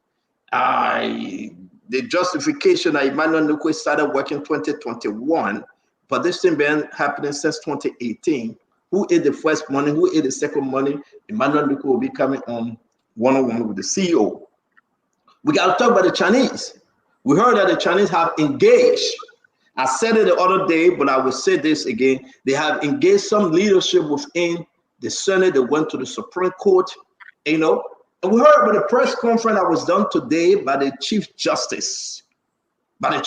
The justification that Emmanuel Lukwe started working 2021, but this thing been happening since 2018. Who ate the first money? Who ate the second money? Emmanuel Lukwe will be coming on one-on-one with the CEO. We got to talk about the Chinese. We heard that the Chinese have engaged. I said it the other day, but I will say this again. They have engaged some leadership within the Senate. They went to the Supreme Court, And we heard about the press conference that was done today by the Chief Justice. And the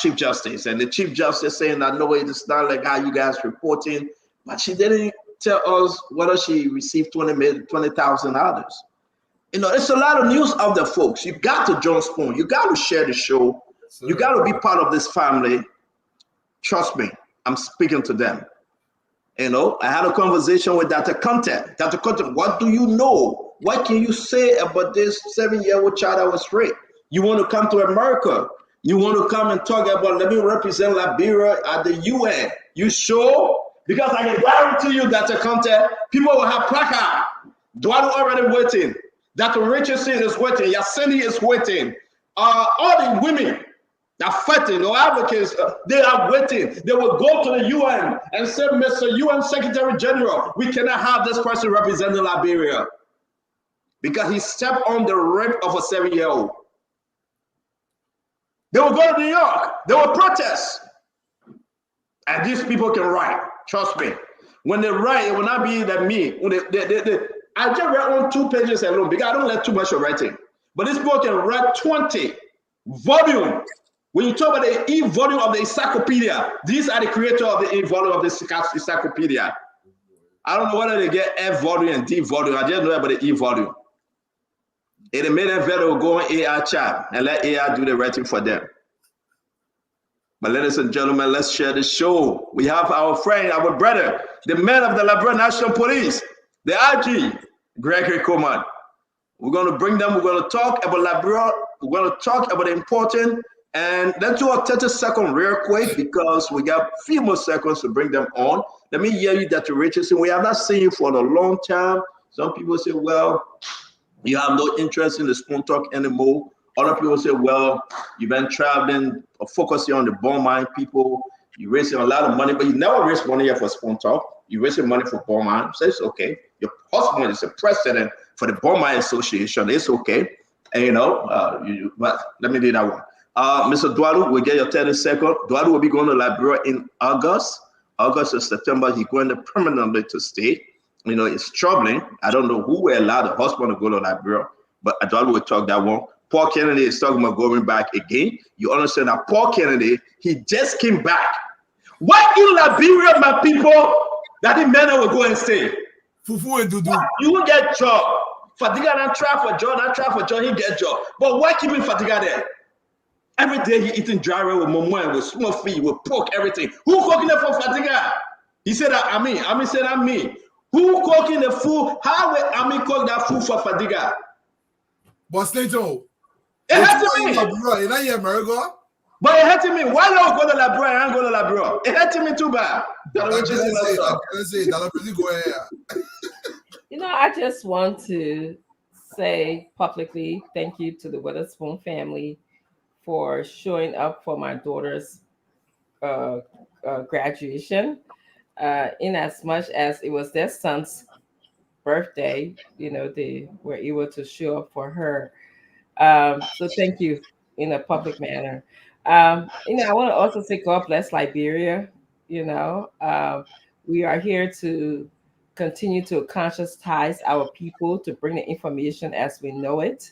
Chief Justice saying that no, it's not like how you guys reporting, but she didn't tell us whether she received $20,000. You know, it's a lot of news out there, folks. You got to join Spoon. You got to share the show. You got to be part of this family. Trust me, I'm speaking to them. You know, I had a conversation with Dr. Content. Dr. Content, what do you know? What can you say about this 7-year-old child that was raped? You want to come to America? You want to come and talk about, let me represent Liberia at the UN? You sure? Because I can guarantee you, Dr. Content, people will have placard. Dualu already waiting. Dr. Richardson is waiting. Yasini is waiting. All the women that fighting or advocates, they are waiting. They will go to the UN and say, Mr. UN Secretary General, we cannot have this person representing Liberia because he stepped on the rape of a 7-year-old. They will go to New York. They will protest. And these people can write. Trust me. When they write, it will not be that me. When I just read on 2 pages alone because I don't like too much of writing. But this book can write 20 volumes. When you talk about the e-volume of the encyclopedia, these are the creators of the e-volume of the encyclopedia. I don't know whether they get F volume and D volume. I just know about the e-volume. In a minute, they will go on AI chat and let AI do the writing for them. But ladies and gentlemen, let's share the show. We have our friend, our brother, the man of the Liberian National Police, the IG, Gregory Coleman. We're going to bring them. We're going to talk about Liberia. We're going to talk about the important. And let's do a 30-second real quick because we got a few more seconds to bring them on. Let me hear you, Dr. Richardson. We have not seen you for a long time. Some people say, well, you have no interest in the Spoon Talk anymore. Other people say, well, you've been traveling, focusing on the bond mine people. You're raising a lot of money, but you never raised money here for Spoon Talk. You're raising money for bond mine. So it's okay. Your husband is the president for the Bond Mine Association. It's okay. And, you know, but let me do that one. Mr. Dualu, we get your 30 seconds. Dualu will be going to Liberia in August. August or September, he's going to permanently to stay. You know, it's troubling. I don't know who will allow the husband to go to Liberia, but Dualu will talk that one. Paul Kennedy is talking about going back again. You understand that Paul Kennedy, he just came back. Why in Liberia, my people, that the men will go and stay? Fufu and Dudu. You will get job. Fatiga don't try for job, he get job. But why keeping Fatiga there? Every day he eating dry rice with momo, with small feet, with pork, everything. Who cooking it for Fatiga? He said that Ami said that me. Who cooking the food? How will Ami cook that food for Fatiga? But Stato, it hurts me. But it hurts me. Why not go to Liberia and go to Liberia? It hurts me too bad. You know, I just want to say publicly thank you to the Witherspoon family for showing up for my daughter's graduation. In as much as it was their son's birthday, you know, they were able to show up for her. So thank you in a public manner. You know, I want to also say God bless Liberia. You know, we are here to continue to conscientize our people, to bring the information as we know it,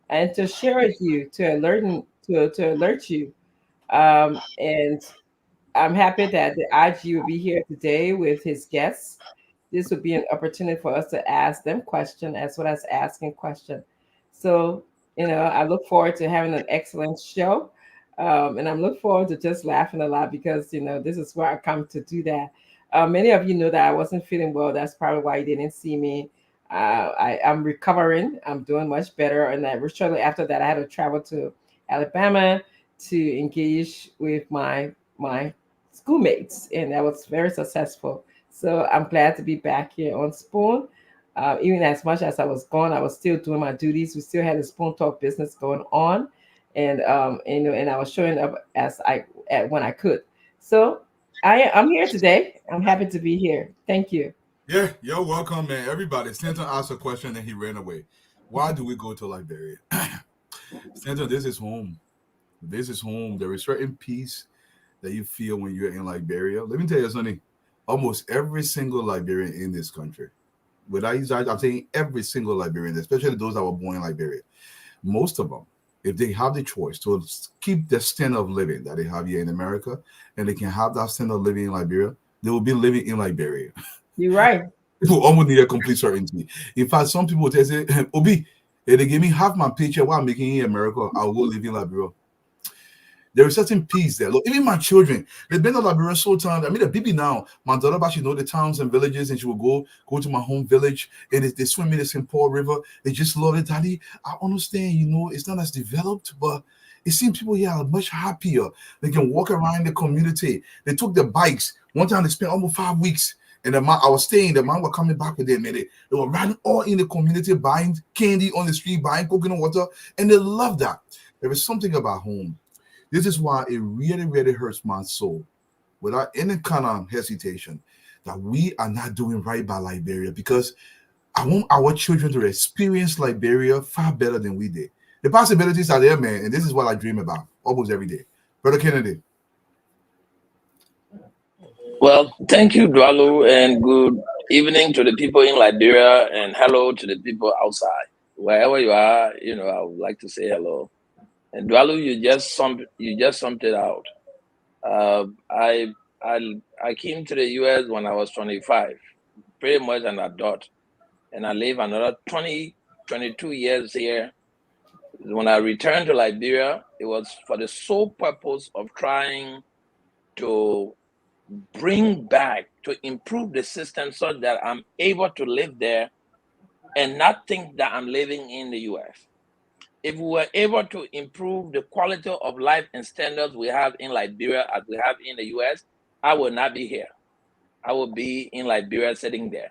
and to share with you, to alert you. And I'm happy that the IG will be here today with his guests. This would be an opportunity for us to ask them questions as well as asking questions. So, you know, I look forward to having an excellent show. And I'm looking forward to just laughing a lot because, you know, this is where I come to do that. Many of you know that I wasn't feeling well. That's probably why you didn't see me. I'm recovering. I'm doing much better. And then shortly after that, I had to travel to Alabama to engage with my schoolmates. And that was very successful. So I'm glad to be back here on Spoon. Even as much as I was gone, I was still doing my duties. We still had the Spoon Talk business going on. And I was showing up when I could. So I'm here today. I'm happy to be here. Thank you. Yeah, you're welcome, man. Everybody, Stanton asked a question and he ran away. Why do we go to Liberia? Stanton, this is home. This is home. There is certain peace that you feel when you're in Liberia. Let me tell you something. Almost every single Liberian in this country, I'm saying every single Liberian, especially those that were born in Liberia, most of them, if they have the choice to keep the standard of living that they have here in America, and they can have that standard of living in Liberia, they will be living in Liberia. You're right. People almost need a complete certainty. In fact, some people they say, Obi, If they give me half my paycheck while I'm making it in America, I will live in Liberia. There is certain peace there. Look, even my children, they've been to Liberia so times. I mean, the baby now, my daughter, but she know the towns and villages, and she will go to my home village, and they swim in the St. Paul River. They just love it, Daddy. I understand, it's not as developed, but it seems people here are much happier. They can walk around the community. They took their bikes. One time they spent almost 5 weeks. And I was staying, the man was coming back with them. And they were running all in the community, buying candy on the street, buying coconut water. And they love that. There is something about home. This is why it really, really hurts my soul, without any kind of hesitation, that we are not doing right by Liberia, because I want our children to experience Liberia far better than we did. The possibilities are there, man, and this is what I dream about almost every day. Brother Kennedy. Well, thank you, Dwalu, and good evening to the people in Liberia, and hello to the people outside. Wherever you are, I would like to say hello. And Dwalu, you just summed it out. I came to the US when I was 25, pretty much an adult, and I lived another 22 years here. When I returned to Liberia, it was for the sole purpose of trying to bring back, to improve the system so that I'm able to live there and not think that I'm living in the US. If we were able to improve the quality of life and standards we have in Liberia as we have in the US, I would not be here. I would be in Liberia sitting there.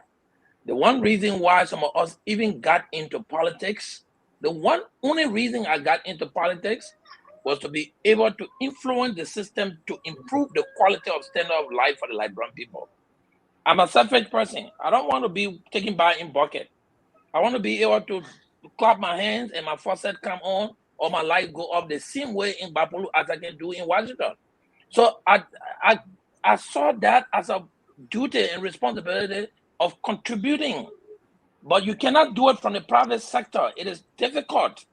The one reason why some of us even got into politics, only reason I got into politics was to be able to influence the system to improve the quality of standard of life for the Liberian people. I'm a selfish person. I don't want to be taken by in bucket. I want to be able to clap my hands and my faucet come on, or my light go up the same way in Bapolu as I can do in Washington. So I saw that as a duty and responsibility of contributing, but you cannot do it from the private sector. It is difficult.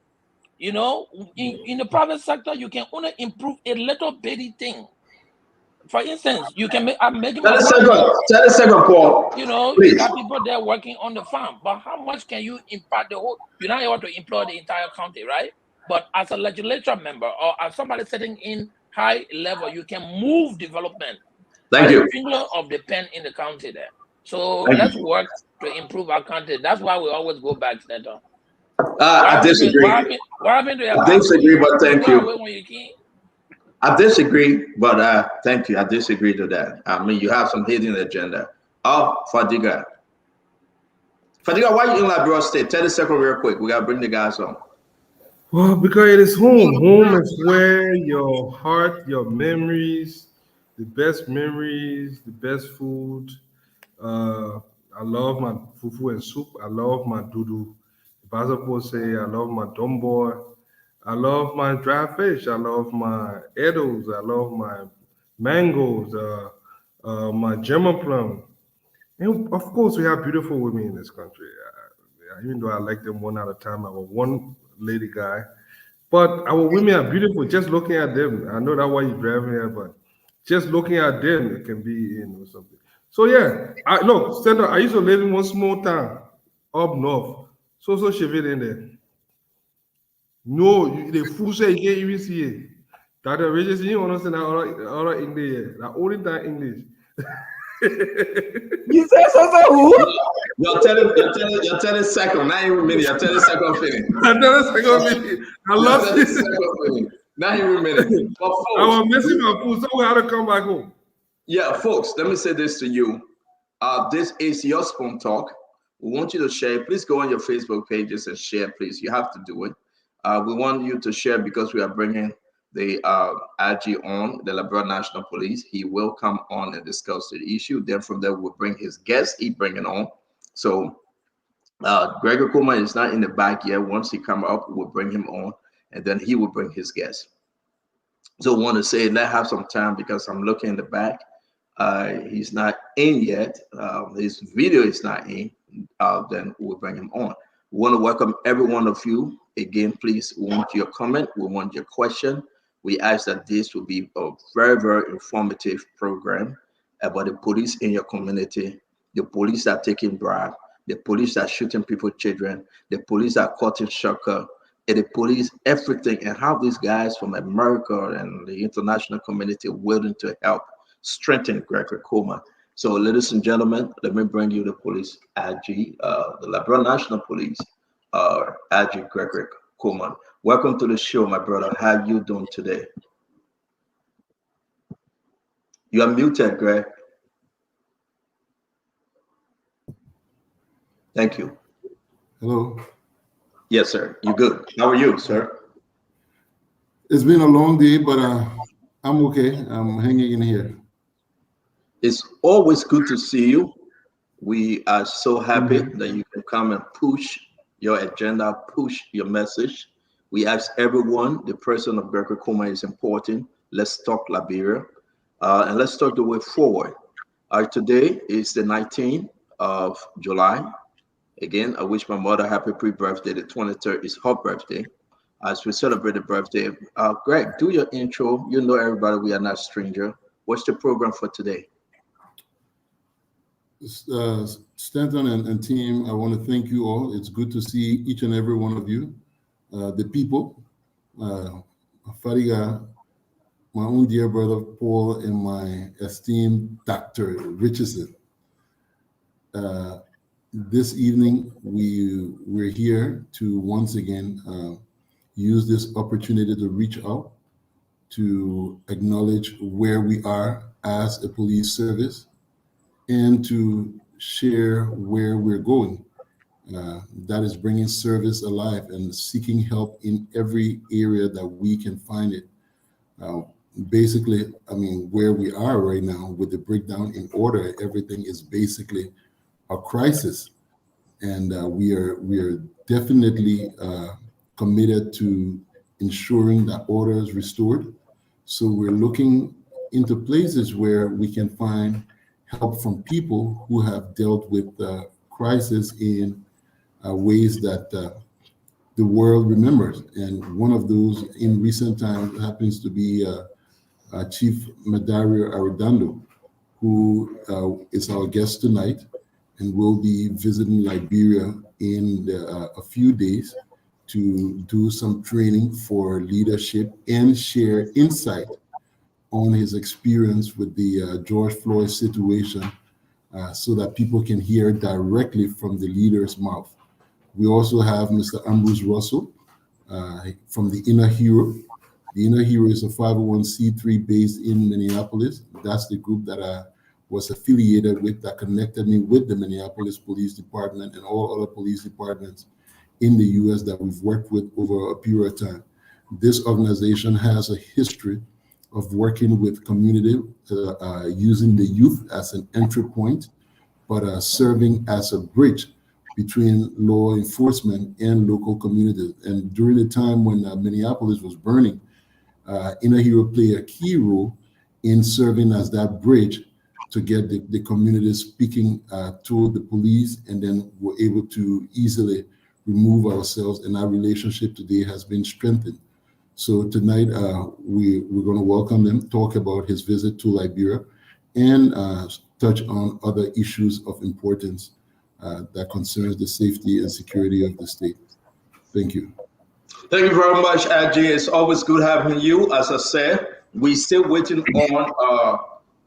In the private sector, you can only improve a little bitty thing. For instance, you can make. I'm making. Tell a second, Paul. You got people there working on the farm, but how much can you impact the whole? You're not able to employ the entire county, right? But as a legislature member or as somebody sitting in high level, you can move development. Thank you. The finger of the pen in the county there. So let's work to improve our county. That's why we always go back, Senator. I disagree. What happened to your I disagree, but thank you. When you came? I disagree, but thank you. I disagree to that. I mean, you have some hidden agenda. Fadiga. Fadiga, why are you in Liberia State? 30 seconds real quick. We got to bring the guys on. Well, because it is home. Home is where your heart, your memories, the best food. I love my fufu and soup. I love my dudu. Say I love my domboy. I love my dry fish. I love my edibles. I love my mangoes. My Gemma plum. And of course, we have beautiful women in this country. Even though I like them one at a time, I'm a one lady guy. But our women are beautiful. Just looking at them, I know that's why you're driving here, but just looking at them, it can be something. So yeah, Senator, I used to live in one small town up north. So she in there. No, the food say you can't even see it. That the religious, you understand all English. The only time English. You say so who? You're telling second, not even minute. You're telling second finish. I'm telling second minute. I love this. Not even minute. But folks, I was missing my food, so we had to come back home. Yeah, folks, let me say this to you. This is your Spoon Talk. We want you to share. Please go on your Facebook pages and share, please. You have to do it. We want you to share because we are bringing the IG on, the Liberian National Police. He will come on and discuss the issue. Then from there, we'll bring his guest. He bring it on. So Gregor Kuma is not in the back yet. Once he come up, we'll bring him on, and then he will bring his guest. So I want to say, let's have some time because I'm looking in the back. He's not in yet. His video is not in. Then we'll bring him on. We want to welcome every one of you. Again, please, we want your comment. We want your question. We ask that this will be a very, very informative program about the police in your community, the police that are taking bribe, the police are shooting people's children, the police are cutting sugar, and the police, everything, and how these guys from America and the international community are willing to help strengthen Gregory Coleman. So, ladies and gentlemen, let me bring you the police IG, the Liberian National Police, IG Gregory Coleman. Welcome to the show, my brother. How you doing today? You are muted, Greg. Thank you. Hello. Yes, sir. You good? How are you, sir? It's been a long day, but I'm okay. I'm hanging in here. It's always good to see you. We are so happy that you can come and push your agenda, push your message. We ask everyone, the person of Gregory Coleman is important. Let's talk Liberia, and let's talk the way forward. Today is the 19th of July. Again, I wish my mother happy pre-birthday. The 23rd is her birthday. As we celebrate the birthday, Greg, do your intro. You know everybody, we are not stranger. What's the program for today? Stanton and team, I want to thank you all. It's good to see each and every one of you. The people, Fariga, my own dear brother Paul, and my esteemed Dr. Richardson. This evening, we're here to once again use this opportunity to reach out, to acknowledge where we are as a police service, and to share where we're going. That is bringing service alive and seeking help in every area that we can find it. Basically, I mean, where we are right now with the breakdown in order, everything is basically a crisis, and we are definitely committed to ensuring that order is restored. So we're looking into places where we can find help from people who have dealt with crisis in ways that the world remembers. And one of those in recent times happens to be Chief Madario Arredondo, who is our guest tonight and will be visiting Liberia in a few days to do some training for leadership and share insight on his experience with the George Floyd situation, so that people can hear directly from the leader's mouth. We also have Mr. Ambrose Russell from the Inner Hero. The Inner Hero is a 501c3 based in Minneapolis. That's the group that I was affiliated with, that connected me with the Minneapolis Police Department and all other police departments in the U.S. that we've worked with over a period of time. This organization has a history of working with community, using the youth as an entry point, but serving as a bridge between law enforcement and local communities. And during the time when Minneapolis was burning, Inner Hero played a key role in serving as that bridge to get the community speaking to the police, and then we're able to easily remove ourselves, and our relationship today has been strengthened. So tonight, we're going to welcome him, talk about his visit to Liberia, and touch on other issues of importance that concerns the safety and security of the state. Thank you. Thank you very much, Adji. It's always good having you. As I said, we're still waiting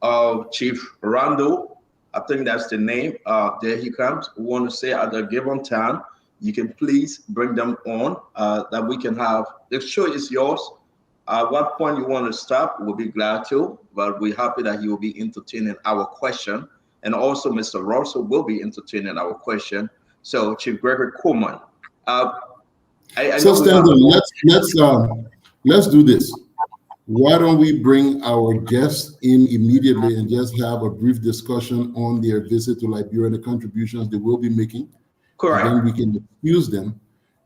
on Chief Rando. I think that's the name. There he comes. We want to say at a given time, you can please bring them on, that we can have, the show is yours. At what point you want to stop, we'll be glad to, but we're happy that you will be entertaining our question. And also Mr. Russell will be entertaining our question. So Chief Gregory Coleman. So Stanton, let's do this. Why don't we bring our guests in immediately and just have a brief discussion on their visit to Liberia and the contributions they will be making? Correct. And then we can excuse them.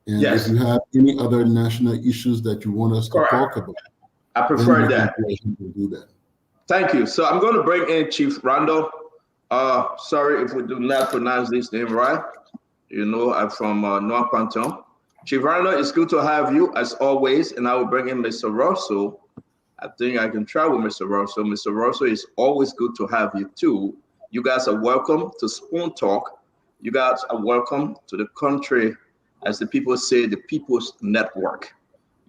And yes. If you have any other national issues that you want us to talk about, I prefer that. Do that. Thank you. So I'm going to bring in Chief Rando. Sorry if we do not pronounce this name right. You know, I'm from North Panton. Chief Rando, it's good to have you as always. And I will bring in Mr. Russell. I think I can try with Mr. Russell. Mr. Russell, it's always good to have you too. You guys are welcome to Spoon Talk. You guys are welcome to the country, as the people say, the People's Network.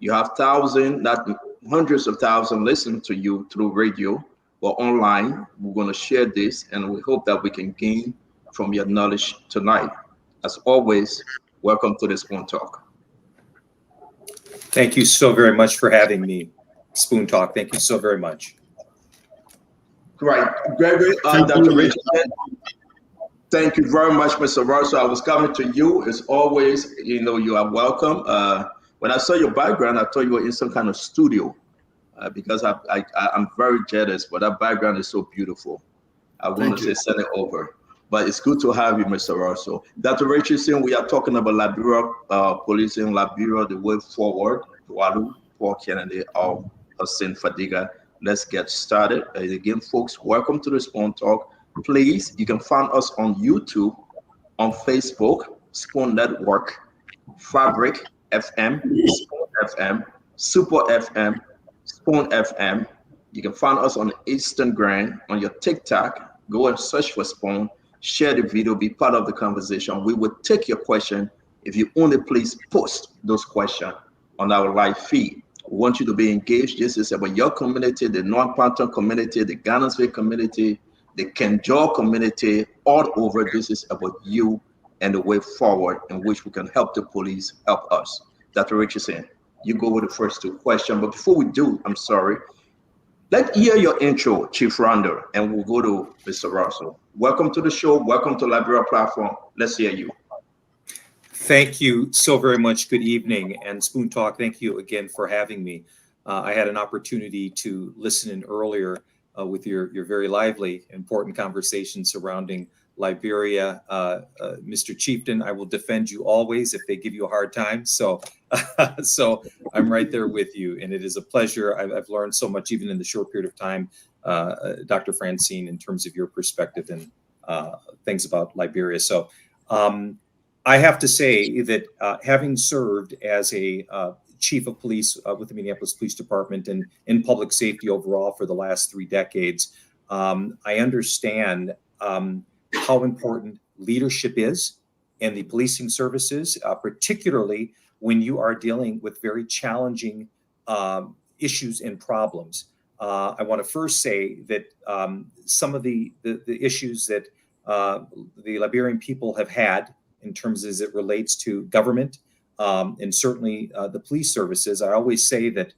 You have thousands, not hundreds of thousands, listening to you through radio or online. We're going to share this, and we hope that we can gain from your knowledge tonight. As always, welcome to the Spoon Talk. Thank you so very much for having me, Spoon Talk. Thank you so very much. Right, Gregory, Dr. Richardson. Thank you very much, Mr. Russell. I was coming to you. As always, you are welcome. When I saw your background, I thought you were in some kind of studio because I'm very jealous, but that background is so beautiful. I want to say send it over. But it's good to have you, Mr. Russell. Dr. Richardson, we are talking about Liberia, policing Liberia, the way forward. Dualu, Paul Kennedy, or Hussein Fadiga. Let's get started. And again, folks, welcome to the Spoon Talk. Please, you can find us on YouTube, on Facebook, Spoon Network, Fabric FM, Spoon FM, Super FM, Spoon FM. You can find us on Instagram, on your TikTok. Go and search for Spoon. Share the video, be part of the conversation. We will take your question if you only please post those questions on our live feed. We want you to be engaged. This is about your community, the non-Panton community, the Ghanansville community, the Kenjor community, all over. This is about you and the way forward in which we can help the police help us. Dr. Richardson, you go with the first two questions. But before we do, I'm sorry, let's hear your intro, Chief Randall, and we'll go to Mr. Russell. Welcome to the show. Welcome to Liberia Platform. Let's hear you. Thank you so very much. Good evening. And Spoon Talk, thank you again for having me. I had an opportunity to listen in earlier with your very lively, important conversation surrounding Liberia. Mr. Chieftain, I will defend you always if they give you a hard time. So I'm right there with you. And it is a pleasure. I've learned so much, even in the short period of time, Dr. Francine, in terms of your perspective and things about Liberia. So I have to say that having served as a chief of police with the Minneapolis Police Department and in public safety overall for the last 3 decades, I understand how important leadership is in the policing services, particularly when you are dealing with very challenging issues and problems. I want to first say that some of the issues that the Liberian people have had in terms as it relates to government and certainly the police services, I always say that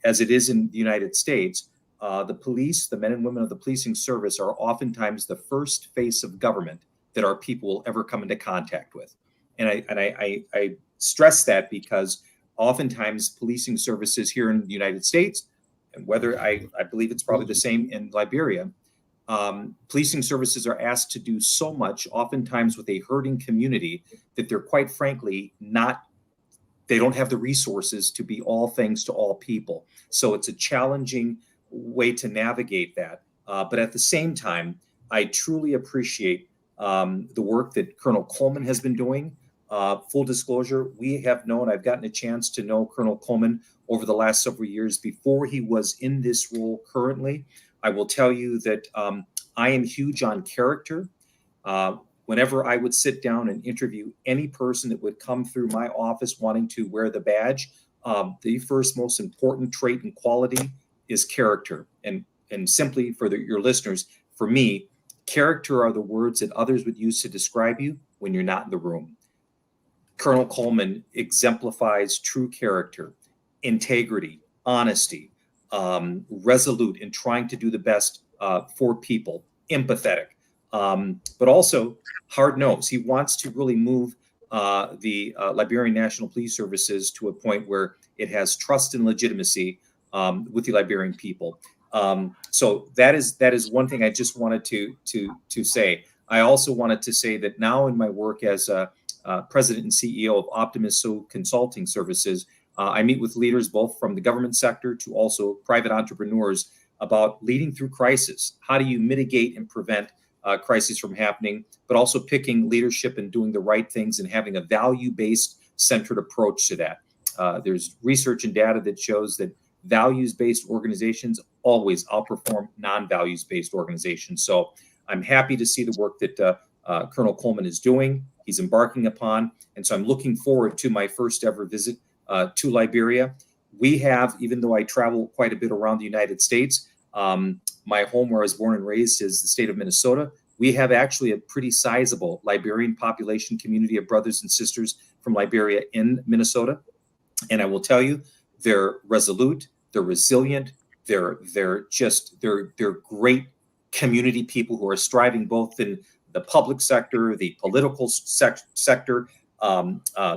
as it is in the United States, the police, the men and women of the policing service are oftentimes the first face of government that our people will ever come into contact with. And I stress that because oftentimes policing services here in the United States, and whether I believe it's probably the same in Liberia, policing services are asked to do so much, oftentimes with a hurting community, that they're quite frankly they don't have the resources to be all things to all people. So it's a challenging way to navigate that. But at the same time, I truly appreciate the work that Colonel Coleman has been doing. Full disclosure, I've gotten a chance to know Colonel Coleman over the last several years before he was in this role currently. I will tell you that I am huge on character. Whenever I would sit down and interview any person that would come through my office wanting to wear the badge, the first most important trait and quality is character. And simply for your listeners, for me, character are the words that others would use to describe you when you're not in the room. Colonel Coleman exemplifies true character, integrity, honesty, resolute in trying to do the best for people, empathetic, but also hard-nosed. He wants to really move the Liberian National Police Services to a point where it has trust and legitimacy with the Liberian people. So that is one thing I just wanted to say. I also wanted to say that now in my work as president and CEO of Optimus Consulting Services, I meet with leaders both from the government sector to also private entrepreneurs about leading through crisis. How do you mitigate and prevent crises from happening, but also picking leadership and doing the right things and having a value-based centered approach to that. There's research and data that shows that values-based organizations always outperform non-values-based organizations. So I'm happy to see the work that Colonel Coleman is doing, he's embarking upon. And so I'm looking forward to my first ever visit to Liberia. We have, even though I travel quite a bit around the United States, my home where I was born and raised is the state of Minnesota. We have actually a pretty sizable Liberian population community of brothers and sisters from Liberia in Minnesota. And I will tell you, they're resolute, they're resilient, they're great community people who are striving both in the public sector, the political sector,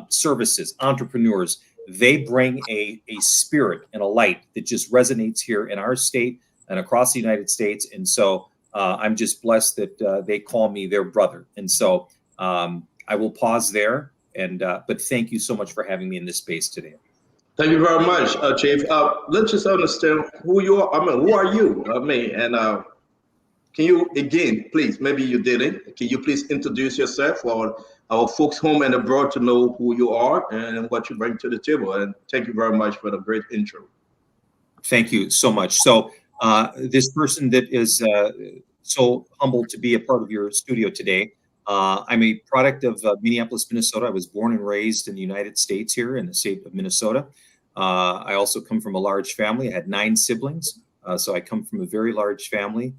services, entrepreneurs. They bring a spirit and a light that just resonates here in our state and across the United States. And so I'm just blessed that they call me their brother. And so I will pause there. And but thank you so much for having me in this space today. Thank you very much, Chief. Let's just understand who you are. I mean, who are you? I mean, and can you again, please? Maybe you didn't. Can you please introduce yourself for our folks home and abroad to know who you are and what you bring to the table? And thank you very much for the great intro. Thank you so much. So this person that is so humbled to be a part of your studio today. I'm a product of Minneapolis, Minnesota. I was born and raised in the United States here in the state of Minnesota. I also come from a large family. I had 9 siblings. So I come from a very large family.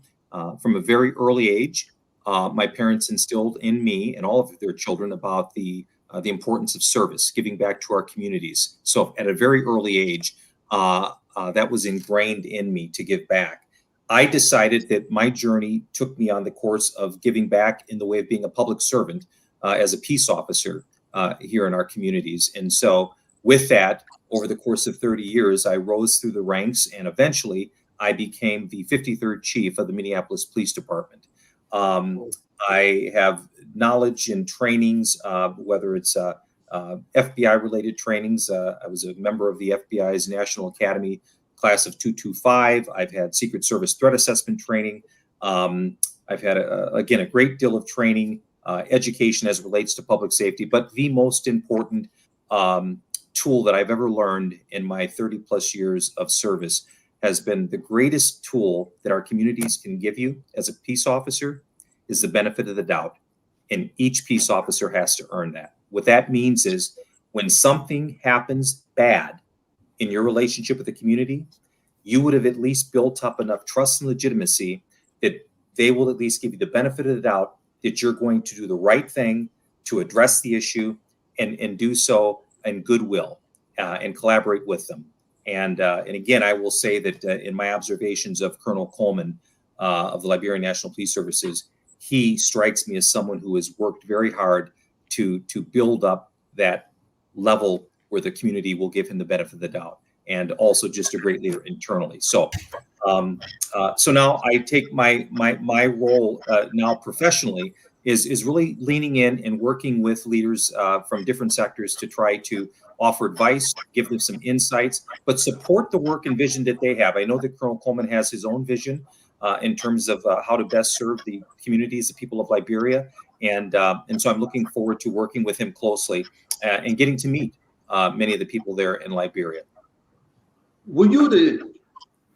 From a very early age, my parents instilled in me and all of their children about the importance of service, giving back to our communities. So at a very early age, that was ingrained in me to give back. I decided that my journey took me on the course of giving back in the way of being a public servant as a peace officer here in our communities. And so with that, over the course of 30 years, I rose through the ranks and eventually I became the 53rd chief of the Minneapolis Police Department. I have knowledge and trainings, whether it's FBI related trainings. I was a member of the FBI's National Academy class of 225. I've had Secret Service threat assessment training. I've had, again, a great deal of training, education as it relates to public safety. But the most important tool that I've ever learned in my 30 plus years of service has been the greatest tool that our communities can give you as a peace officer is the benefit of the doubt. And each peace officer has to earn that. What that means is when something happens bad in your relationship with the community, you would have at least built up enough trust and legitimacy that they will at least give you the benefit of the doubt that you're going to do the right thing to address the issue and do so in goodwill and collaborate with them. And again, I will say that in my observations of Colonel Coleman of the Liberian National Police Services, he strikes me as someone who has worked very hard to build up that level where the community will give him the benefit of the doubt, and also just a great leader internally. So, so now I take my role now professionally is really leaning in and working with leaders from different sectors to try to offer advice, give them some insights, but support the work and vision that they have. I know that Colonel Coleman has his own vision in terms of how to best serve the communities, the people of Liberia, and so I'm looking forward to working with him closely and getting to meet many of the people there in Liberia. Were you the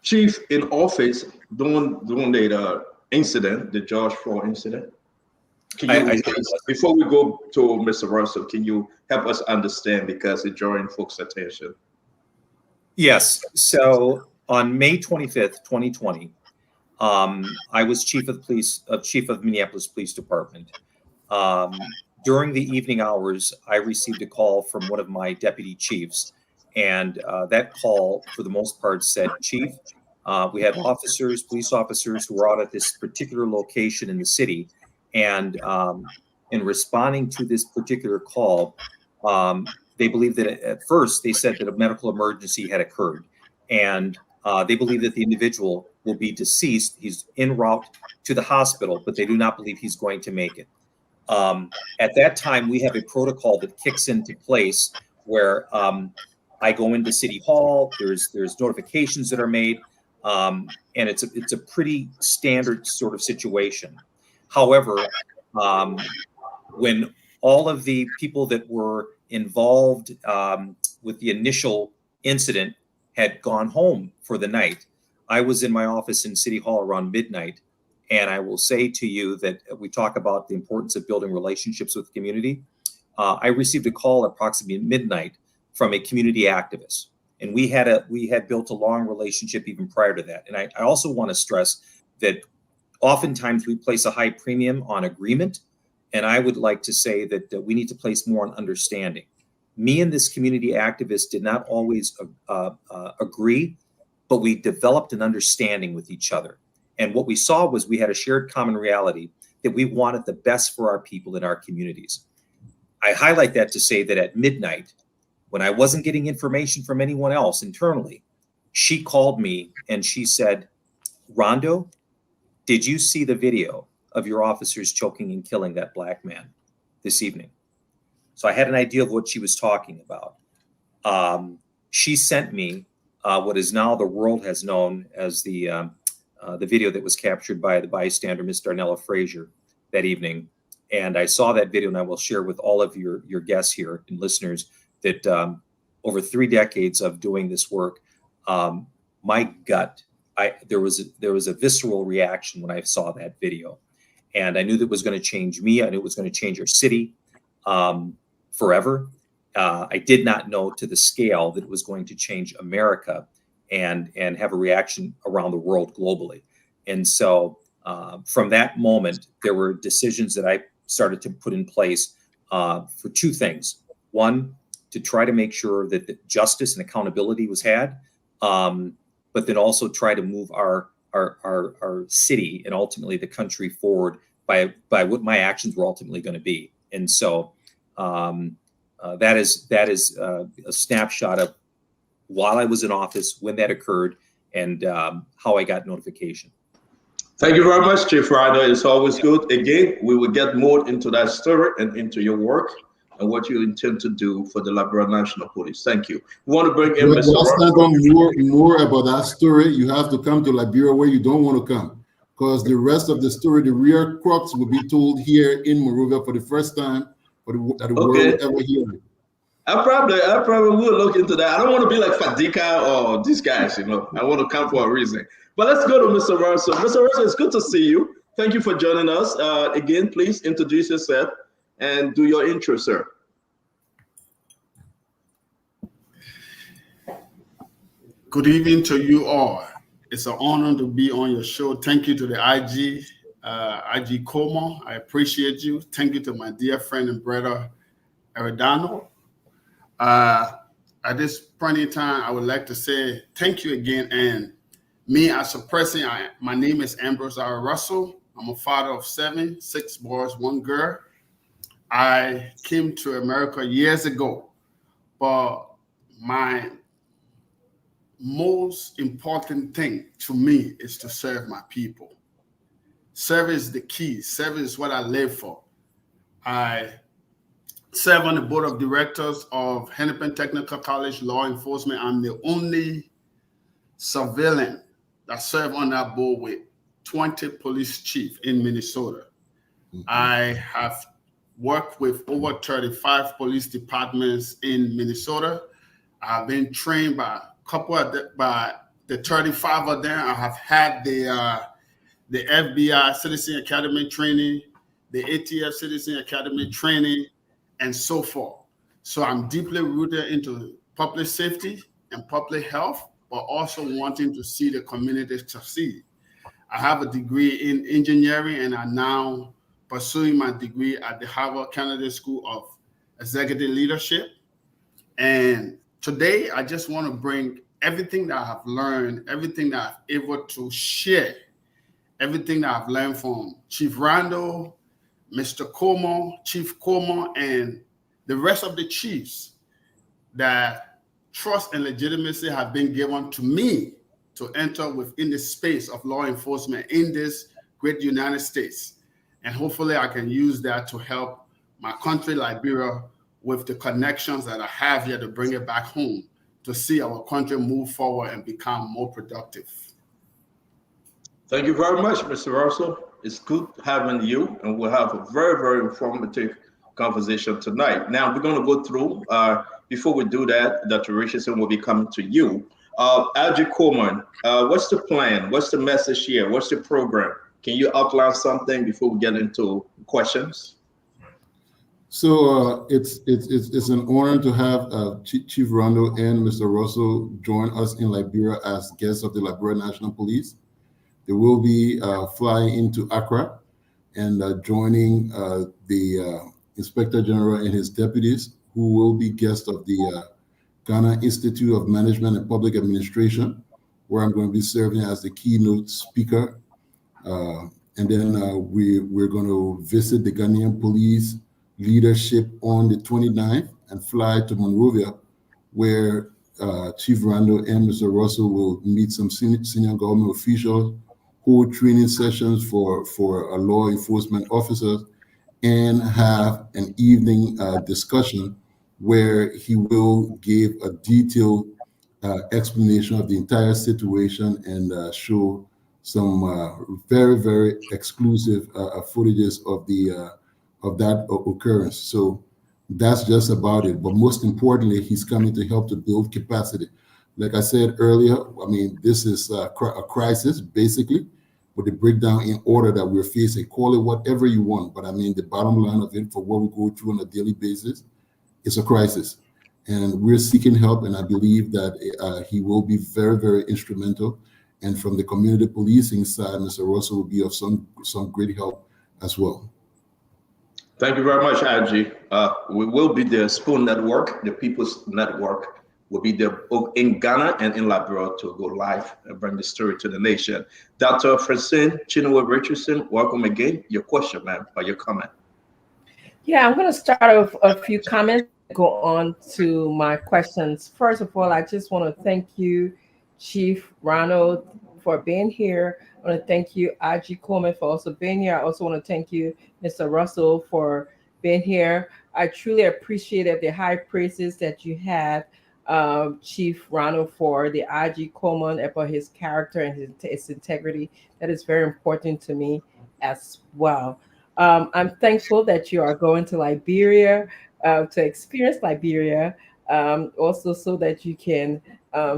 chief in office during the incident, the George Floyd incident? Can you, before we go to Mr. Russell, can you help us understand, because it's drawing folks' attention? Yes. So on May 25th, 2020, I was chief of Minneapolis Police Department. During the evening hours, I received a call from one of my deputy chiefs, and that call, for the most part, said, "Chief, we had police officers who were out at this particular location in the city, and in responding to this particular call, they believe that at first they said that a medical emergency had occurred, and they believe that the individual will be deceased. He's en route to the hospital, but they do not believe he's going to make it." At that time, we have a protocol that kicks into place where I go into City Hall. There's notifications that are made, and it's a pretty standard sort of situation. However, when all of the people that were involved with the initial incident had gone home for the night, I was in my office in City Hall around midnight And I will say to you that we talk about the importance of building relationships with the community. I received a call approximately midnight from a community activist, and we had built a long relationship even prior to that. And I also want to stress that oftentimes we place a high premium on agreement, and I would like to say that we need to place more on understanding. Me and this community activist did not always agree, but we developed an understanding with each other. And what we saw was we had a shared common reality that we wanted the best for our people in our communities. I highlight that to say that at midnight, when I wasn't getting information from anyone else internally, she called me and she said, Rondo, did you see the video of your officers choking and killing that black man this evening? So I had an idea of what she was talking about. She sent me what is now the world has known as the video that was captured by the bystander, Ms. Darnella Frazier, that evening. And I saw that video, and I will share with all of your guests here and listeners that over 3 decades of doing this work, my gut, there was a visceral reaction when I saw that video. And I knew that it was going to change me. I knew it was going to change our city forever. I did not know to the scale that it was going to change America and have a reaction around the world globally. And so from that moment, there were decisions that I started to put in place for 2 things. One, to try to make sure that the justice and accountability was had, but then also try to move our city and ultimately the country forward by what my actions were ultimately going to be. And so that is a snapshot of while I was in office, when that occurred, and how I got notification. Thank you very much, Chief Ryder. It's always good. Again, we will get more into that story and into your work and what you intend to do for the Liberia National Police. Thank you. We want to bring in Mr. more about that story. You have to come to Liberia where you don't want to come, because the rest of the story, the real crux, will be told here in Monrovia for the first time that the world will ever hear it. I probably will look into that. I don't want to be like Fadika or these guys, you know. I want to come for a reason. But let's go to Mr. Russell. Mr. Russell, it's good to see you. Thank you for joining us. Again, please introduce yourself and do your intro, sir. Good evening to you all. It's an honor to be on your show. Thank you to the IG Como. I appreciate you. Thank you to my dear friend and brother, Eridano. At this point in time, I would like to say thank you again. And me as a person, my name is Ambrose R. Russell. I'm a father of 7, 6 boys, 1 girl. I came to America years ago, but my most important thing to me is to serve my people. Service is the key. Service is what I live for. I serve on the board of directors of Hennepin Technical College Law Enforcement. I'm the only civilian that serve on that board with 20 police chiefs in Minnesota. I have worked with over 35 police departments in Minnesota. I've been trained by a couple of by the 35 of them. I have had the FBI Citizen Academy training, the ATF Citizen Academy training, and so forth. So I'm deeply rooted into public safety and public health, but also wanting to see the community succeed. I have a degree in engineering, and I'm now pursuing my degree at the Harvard Kennedy School of Executive Leadership. And today, I just want to bring everything that I have learned, everything that I've able to share, everything that I've learned from Chief Randall, Mr. Como, Chief Como, and the rest of the chiefs, that trust and legitimacy have been given to me to enter within the space of law enforcement in this great United States. And hopefully I can use that to help my country, Liberia, with the connections that I have here to bring it back home, to see our country move forward and become more productive. Thank you very much, Mr. Russell. It's good having you, and we'll have a very, very informative conversation tonight. Now, we're going to go through, before we do that, Dr. Richardson will be coming to you. Algie Coleman, what's the plan? What's the message here? What's the program Can you outline something before we get into questions? So it's an honor to have Chief Rondo and Mr. Russell join us in Liberia as guests of the Liberia National Police. They will be flying into Accra and joining the Inspector General and his deputies, who will be guests of the Ghana Institute of Management and Public Administration, where I'm going to be serving as the keynote speaker. And then we're going to visit the Ghanaian police leadership on the 29th and fly to Monrovia, where Chief Rando and Mr. Russell will meet some senior government officials, hold training sessions for law enforcement officers, and have an evening discussion where he will give a detailed explanation of the entire situation and show some very, very exclusive footages of that occurrence. So that's just about it. But most importantly, he's coming to help to build capacity. Like I said earlier, I mean, this is a crisis, basically, with the breakdown in order that we're facing. Call it whatever you want. But I mean, the bottom line of it, for what we go through on a daily basis, is a crisis. And we're seeking help. And I believe that he will be very, very instrumental. And from the community policing side, Mr. Russell will be of some great help as well. Thank you very much, IG. We will be the Spoon Network, the People's Network, will be there in Ghana and in Liberia to go live and bring the story to the nation. Dr. Francine Chinua Richardson, welcome again. Your question, ma'am, or your comment? Yeah, I'm going to start with a few comments, go on to my questions. First of all, I just want to thank you, Chief Ronald, for being here. I want to thank you, IG Coleman, for also being here. I also want to thank you, Mr. Russell, for being here. I truly appreciated the high praises that you had, Chief Ronald, for the IG Coleman, about his character and his integrity. That is very important to me as well. I'm thankful that you are going to Liberia to experience Liberia, also so that you can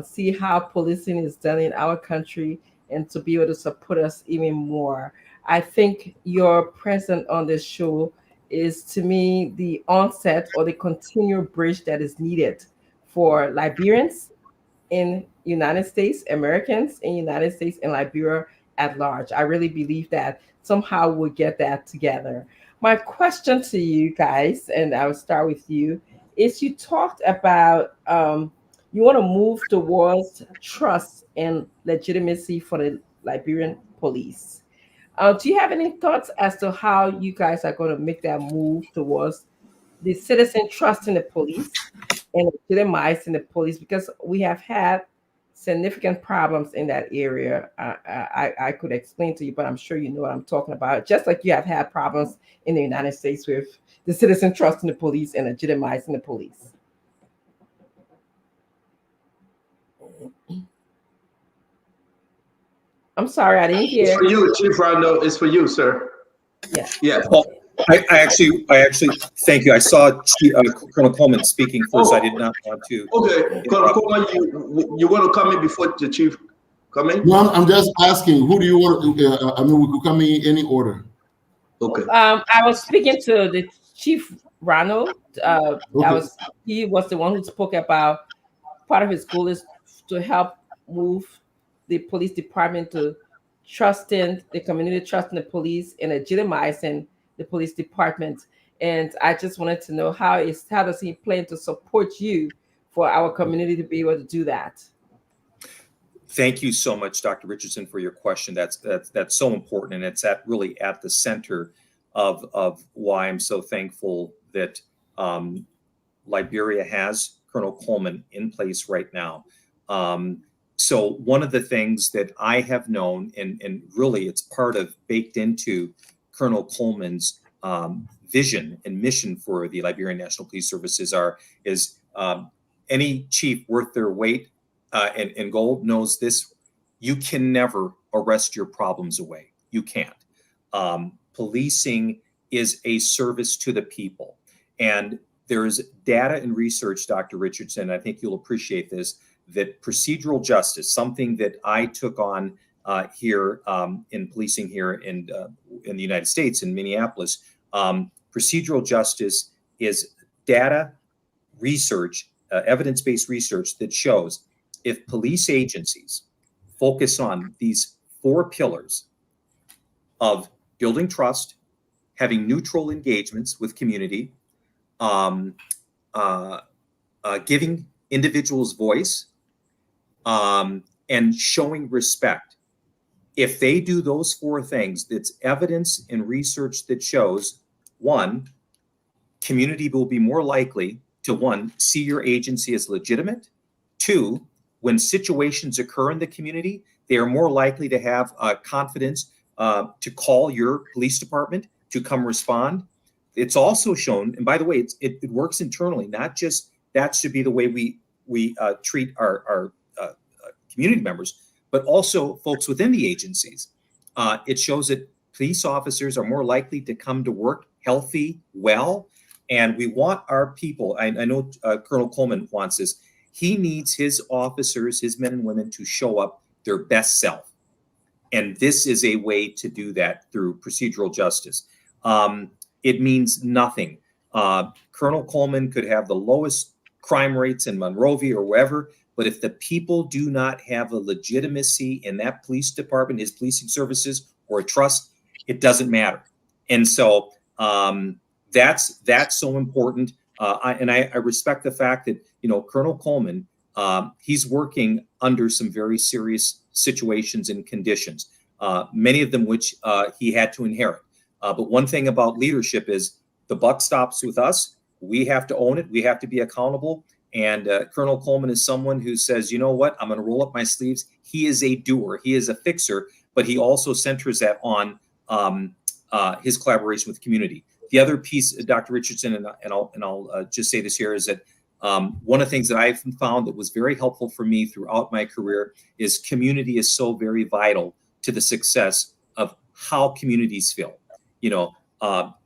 see how policing is done in our country and to be able to support us even more. I think your presence on this show is, to me, the onset or the continual bridge that is needed for Liberians in United States, Americans in United States, and Liberia at large. I really believe that somehow we'll get that together. My question to you guys, and I will start with you, is you talked about you want to move towards trust and legitimacy for the Liberian police. Do you have any thoughts as to how you guys are going to make that move towards the citizen trust in the police and legitimizing the police? Because we have had significant problems in that area. I could explain to you, but I'm sure you know what I'm talking about. Just like you have had problems in the United States with the citizen trust in the police and legitimizing the police. I'm sorry, I didn't hear. It's for you, Chief Rondo. It's for you, sir. Yeah. Yeah. Well, I actually thank you. I saw Colonel Coleman speaking first. I did not want to. Okay, Colonel Coleman, you want to come in before the chief come in? No, I'm just asking, who do you want to, I mean, we could come in any order. Okay. I was speaking to the Chief Ronald. Okay. He was the one who spoke about part of his goal is to help move the police department to trusting the community, trusting the police, and legitimizing the police department. And I just wanted to know how does he plan to support you for our community to be able to do that? Thank you so much, Dr. Richardson, for your question. That's so important, and it's really at the center of why I'm so thankful that Liberia has Colonel Coleman in place right now. So one of the things that I have known, and really it's part of baked into Colonel Coleman's vision and mission for the Liberian National Police Services is any chief worth their weight in gold knows this: you can never arrest your problems away. You can't. Policing is a service to the people. And there's data and research, Dr. Richardson, I think you'll appreciate this, that procedural justice, something that I took on here in policing here in the United States, in Minneapolis. Procedural justice is data research, evidence-based research that shows if police agencies focus on these 4 pillars of building trust, having neutral engagements with community, giving individuals voice, and showing respect. If they do those 4 things, that's evidence and research that shows, 1, community will be more likely to, 1, see your agency as legitimate. 2, when situations occur in the community, they are more likely to have confidence to call your police department to come respond. It's also shown, and by the way, it works internally, not just that should be the way we treat our community members, but also folks within the agencies. It shows that police officers are more likely to come to work healthy, well, and we want our people, I know Colonel Coleman wants this, he needs his officers, his men and women to show up their best self. And this is a way to do that through procedural justice. It means nothing. Colonel Coleman could have the lowest crime rates in Monrovia or wherever, but if the people do not have a legitimacy in that police department, his policing services, or a trust, it doesn't matter. And so that's so important. I respect the fact that, Colonel Coleman, he's working under some very serious situations and conditions, many of them which he had to inherit. But one thing about leadership is the buck stops with us. We have to own it. We have to be accountable. And Colonel Coleman is someone who says, you know what, I'm going to roll up my sleeves. He is a doer. He is a fixer, but he also centers that on his collaboration with the community. The other piece, Dr. Richardson, and I'll just say this here, is that one of the things that I've found that was very helpful for me throughout my career is community is so very vital to the success of how communities feel.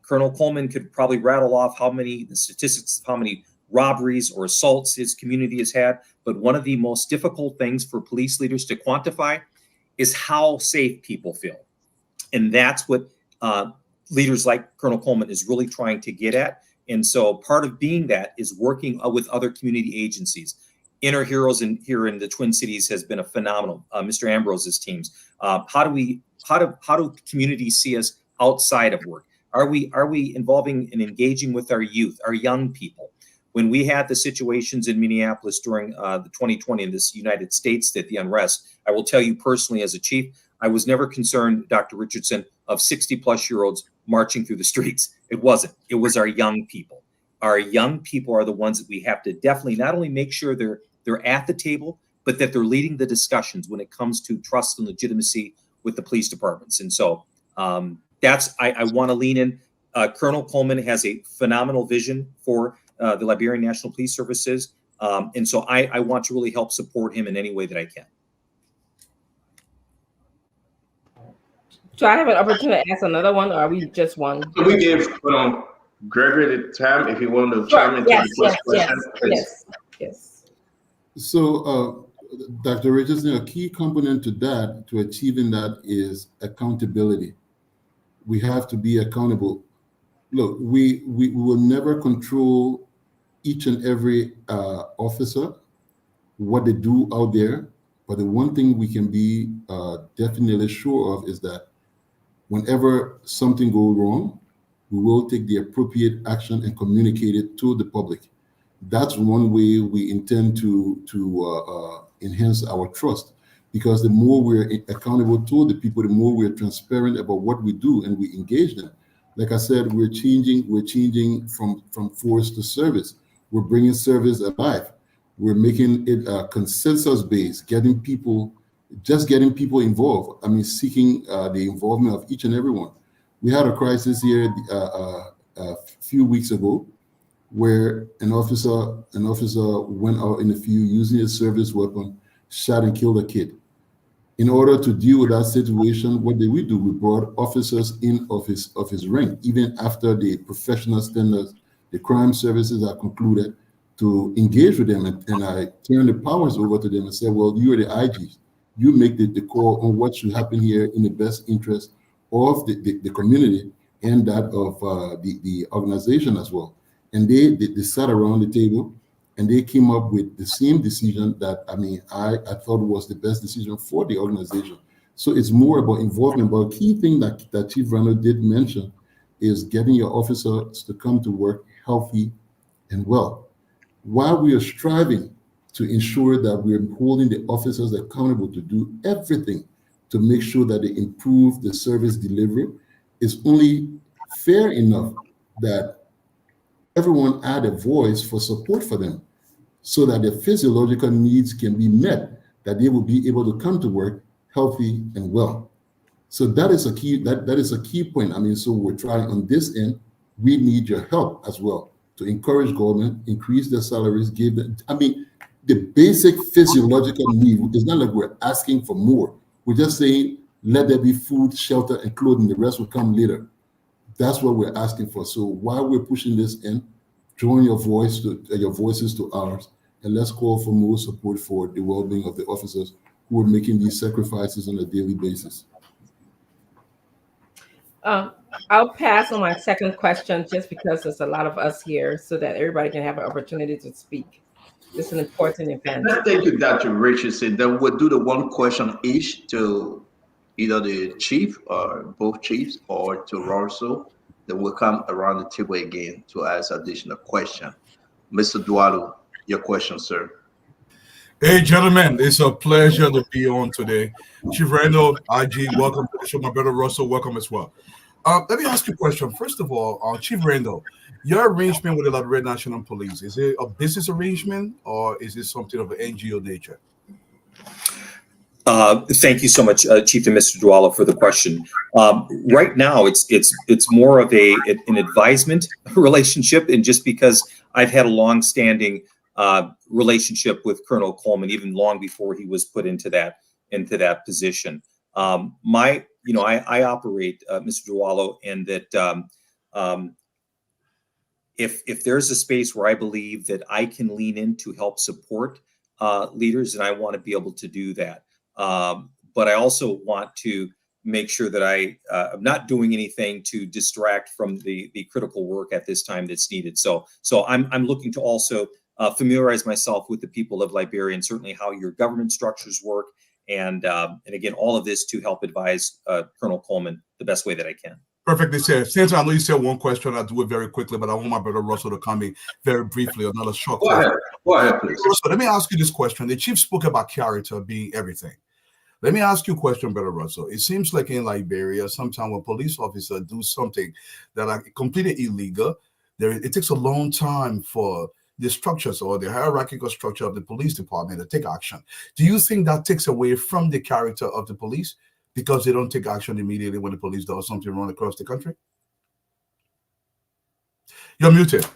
Colonel Coleman could probably rattle off the statistics of how many robberies or assaults his community has had. But one of the most difficult things for police leaders to quantify is how safe people feel. And that's what leaders like Colonel Coleman is really trying to get at. And so part of being that is working with other community agencies. Inner Heroes here in the Twin Cities has been a phenomenal. Mr. Ambrose's teams. How do communities see us outside of work? Are we involving and engaging with our youth, our young people? When we had the situations in Minneapolis during the 2020 in this United States, the unrest, I will tell you personally as a chief, I was never concerned, Dr. Richardson, of 60-plus-year-olds marching through the streets. It wasn't. It was our young people. Our young people are the ones that we have to definitely not only make sure they're at the table, but that they're leading the discussions when it comes to trust and legitimacy with the police departments. And so I want to lean in. Colonel Coleman has a phenomenal vision for the Liberian National Police Services. And so I want to really help support him in any way that I can. So I have an opportunity to ask another one, or are we just one? So we give Gregory the time if you want to chime into the first question. Yes. So, Dr. Richardson, a key component to achieving that is accountability. We have to be accountable. Look, we will never control each and every officer, what they do out there. But the one thing we can be definitely sure of is that whenever something goes wrong, we will take the appropriate action and communicate it to the public. That's one way we intend to enhance our trust, because the more we're accountable to the people, the more we're transparent about what we do and we engage them. Like I said, we're changing from force to service. We're bringing service alive. We're making it consensus-based, getting people involved. I mean, seeking the involvement of each and everyone. We had a crisis here a few weeks ago where an officer went out in the field using a service weapon, shot and killed a kid. In order to deal with that situation, what did we do? We brought officers in of his rank, even after the professional standards, the crime services are concluded, to engage with them. And I turned the powers over to them and said, well, you are the IGs. You make the call on what should happen here in the best interest of the community and that of the organization as well. And they sat around the table and they came up with the same decision that, I thought was the best decision for the organization. So it's more about involvement. But a key thing that Chief Randall did mention is getting your officers to come to work healthy and well. While we are striving to ensure that we're holding the officers accountable to do everything to make sure that they improve the service delivery, it's only fair enough that everyone add a voice for support for them so that their physiological needs can be met, that they will be able to come to work healthy and well. So that is a key, that is a key point. So we're trying on this end, we need your help as well to encourage government, increase their salaries, give them, the basic physiological need. It's not like we're asking for more. We're just saying, let there be food, shelter, and clothing. The rest will come later. That's what we're asking for. So while we're pushing this in, join your voices to ours, and let's call for more support for the well-being of the officers who are making these sacrifices on a daily basis. I'll pass on my second question just because there's a lot of us here so that everybody can have an opportunity to speak. This is an important event. Thank you, Dr. Richardson. Then we'll do the one question each to either the chief or both chiefs or to Russell. Then we'll come around the table again to ask additional question. Mr. Dualu, your question, sir. Hey, gentlemen, it's a pleasure to be on today. Chief Randall, IG, welcome to the show. My brother Russell, welcome as well. Let me ask you a question. First of all, Chief Randall, your arrangement with the Liberian National Police, is it a business arrangement or is it something of an NGO nature? Thank you so much, Chief and Mr. Dualu, for the question. Right now, it's more of an advisement relationship, and just because I've had a long-standing relationship with Colonel Coleman, even long before he was put into that position. I operate, Mr. Dualu, in that if there's a space where I believe that I can lean in to help support leaders, and I want to be able to do that. But I also want to make sure that I'm not doing anything to distract from the critical work at this time that's needed. So I'm looking to also familiarize myself with the people of Liberia and certainly how your government structures work. And again, all of this to help advise Colonel Coleman the best way that I can. Perfectly said. Since I know you said one question, I'll do it very quickly, but I want my brother Russell to come in very briefly, another short question. Go ahead, please. Russell, let me ask you this question. The chief spoke about character being everything. Let me ask you a question, brother Russell. It seems like in Liberia, sometimes when police officers do something that are completely illegal, it takes a long time for the structures or the hierarchical structure of the police department to take action. Do you think that takes away from the character of the police because they don't take action immediately when the police does something wrong across the country? You're muted.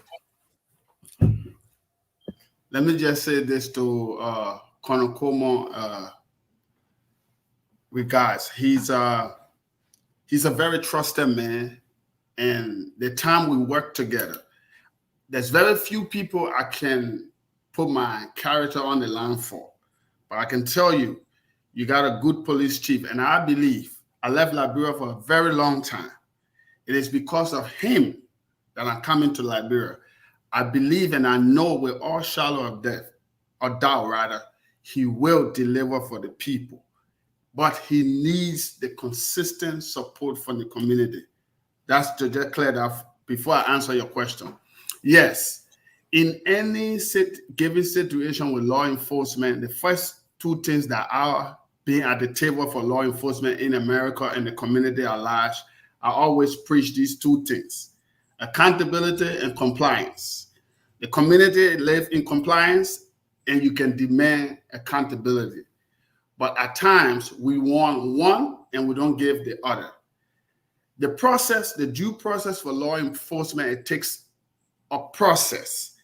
Let me just say this to Colonel Coleman. Regards, he's a very trusted man, and the time we work together, there's very few people I can put my character on the line for, but I can tell you, you got a good police chief, and I believe I left Liberia for a very long time. It is because of him that I'm coming to Liberia. I believe and I know with all shadow of doubt rather, he will deliver for the people. But he needs the consistent support from the community. That's to just clear that before I answer your question. Yes, in any given situation with law enforcement, the first two things that are being at the table for law enforcement in America and the community at large, I always preach these two things: accountability and compliance. The community lives in compliance and you can demand accountability. But at times we want one and we don't give the other. The process, the due process for law enforcement, it takes a process.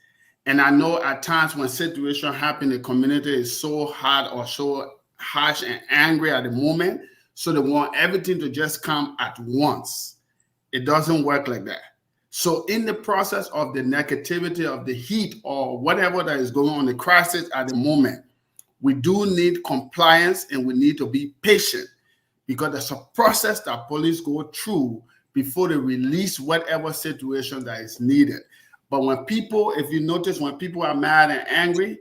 And I know at times when situations happen, the community is so hard or so harsh and angry at the moment, so they want everything to just come at once. It doesn't work like that. So in the process of the negativity of the heat or whatever that is going on, the crisis at the moment, We do need compliance, and we need to be patient, because there's a process that police go through before they release whatever situation that is needed. But when people, if you notice, when people are mad and angry,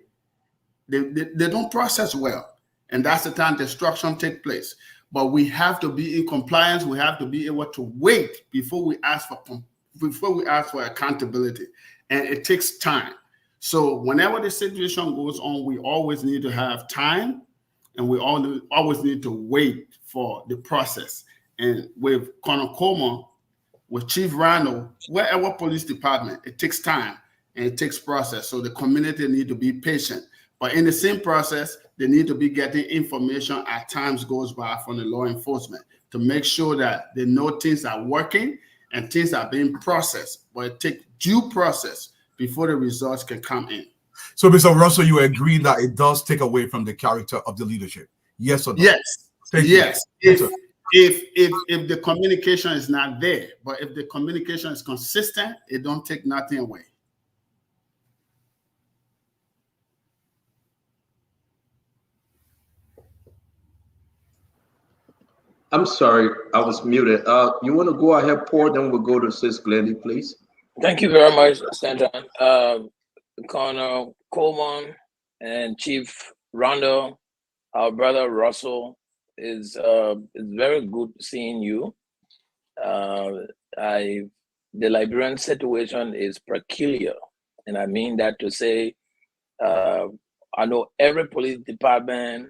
they don't process well. And that's the time destruction takes place. But we have to be in compliance. We have to be able to wait before we ask for accountability. And it takes time. So whenever the situation goes on, we always need to have time, and we always need to wait for the process. And with Conocoma, with Chief Randall, wherever police department, it takes time and it takes process. So the community need to be patient. But in the same process, they need to be getting information as times goes by from the law enforcement to make sure that they know things are working and things are being processed. But it takes due process before the results can come in. So, Mr. Russell, you agree that it does take away from the character of the leadership? Yes or no? Yes. Yes. If the communication is not there, but if the communication is consistent, it don't take nothing away. I'm sorry, I was muted. You want to go ahead, Paul, then we'll go to Sis Glendy, please. Thank you very much, Sandra. Colonel Coleman and Chief Randall, our brother Russell, is very good seeing you. The Liberian situation is peculiar, and I mean that to say, I know every police department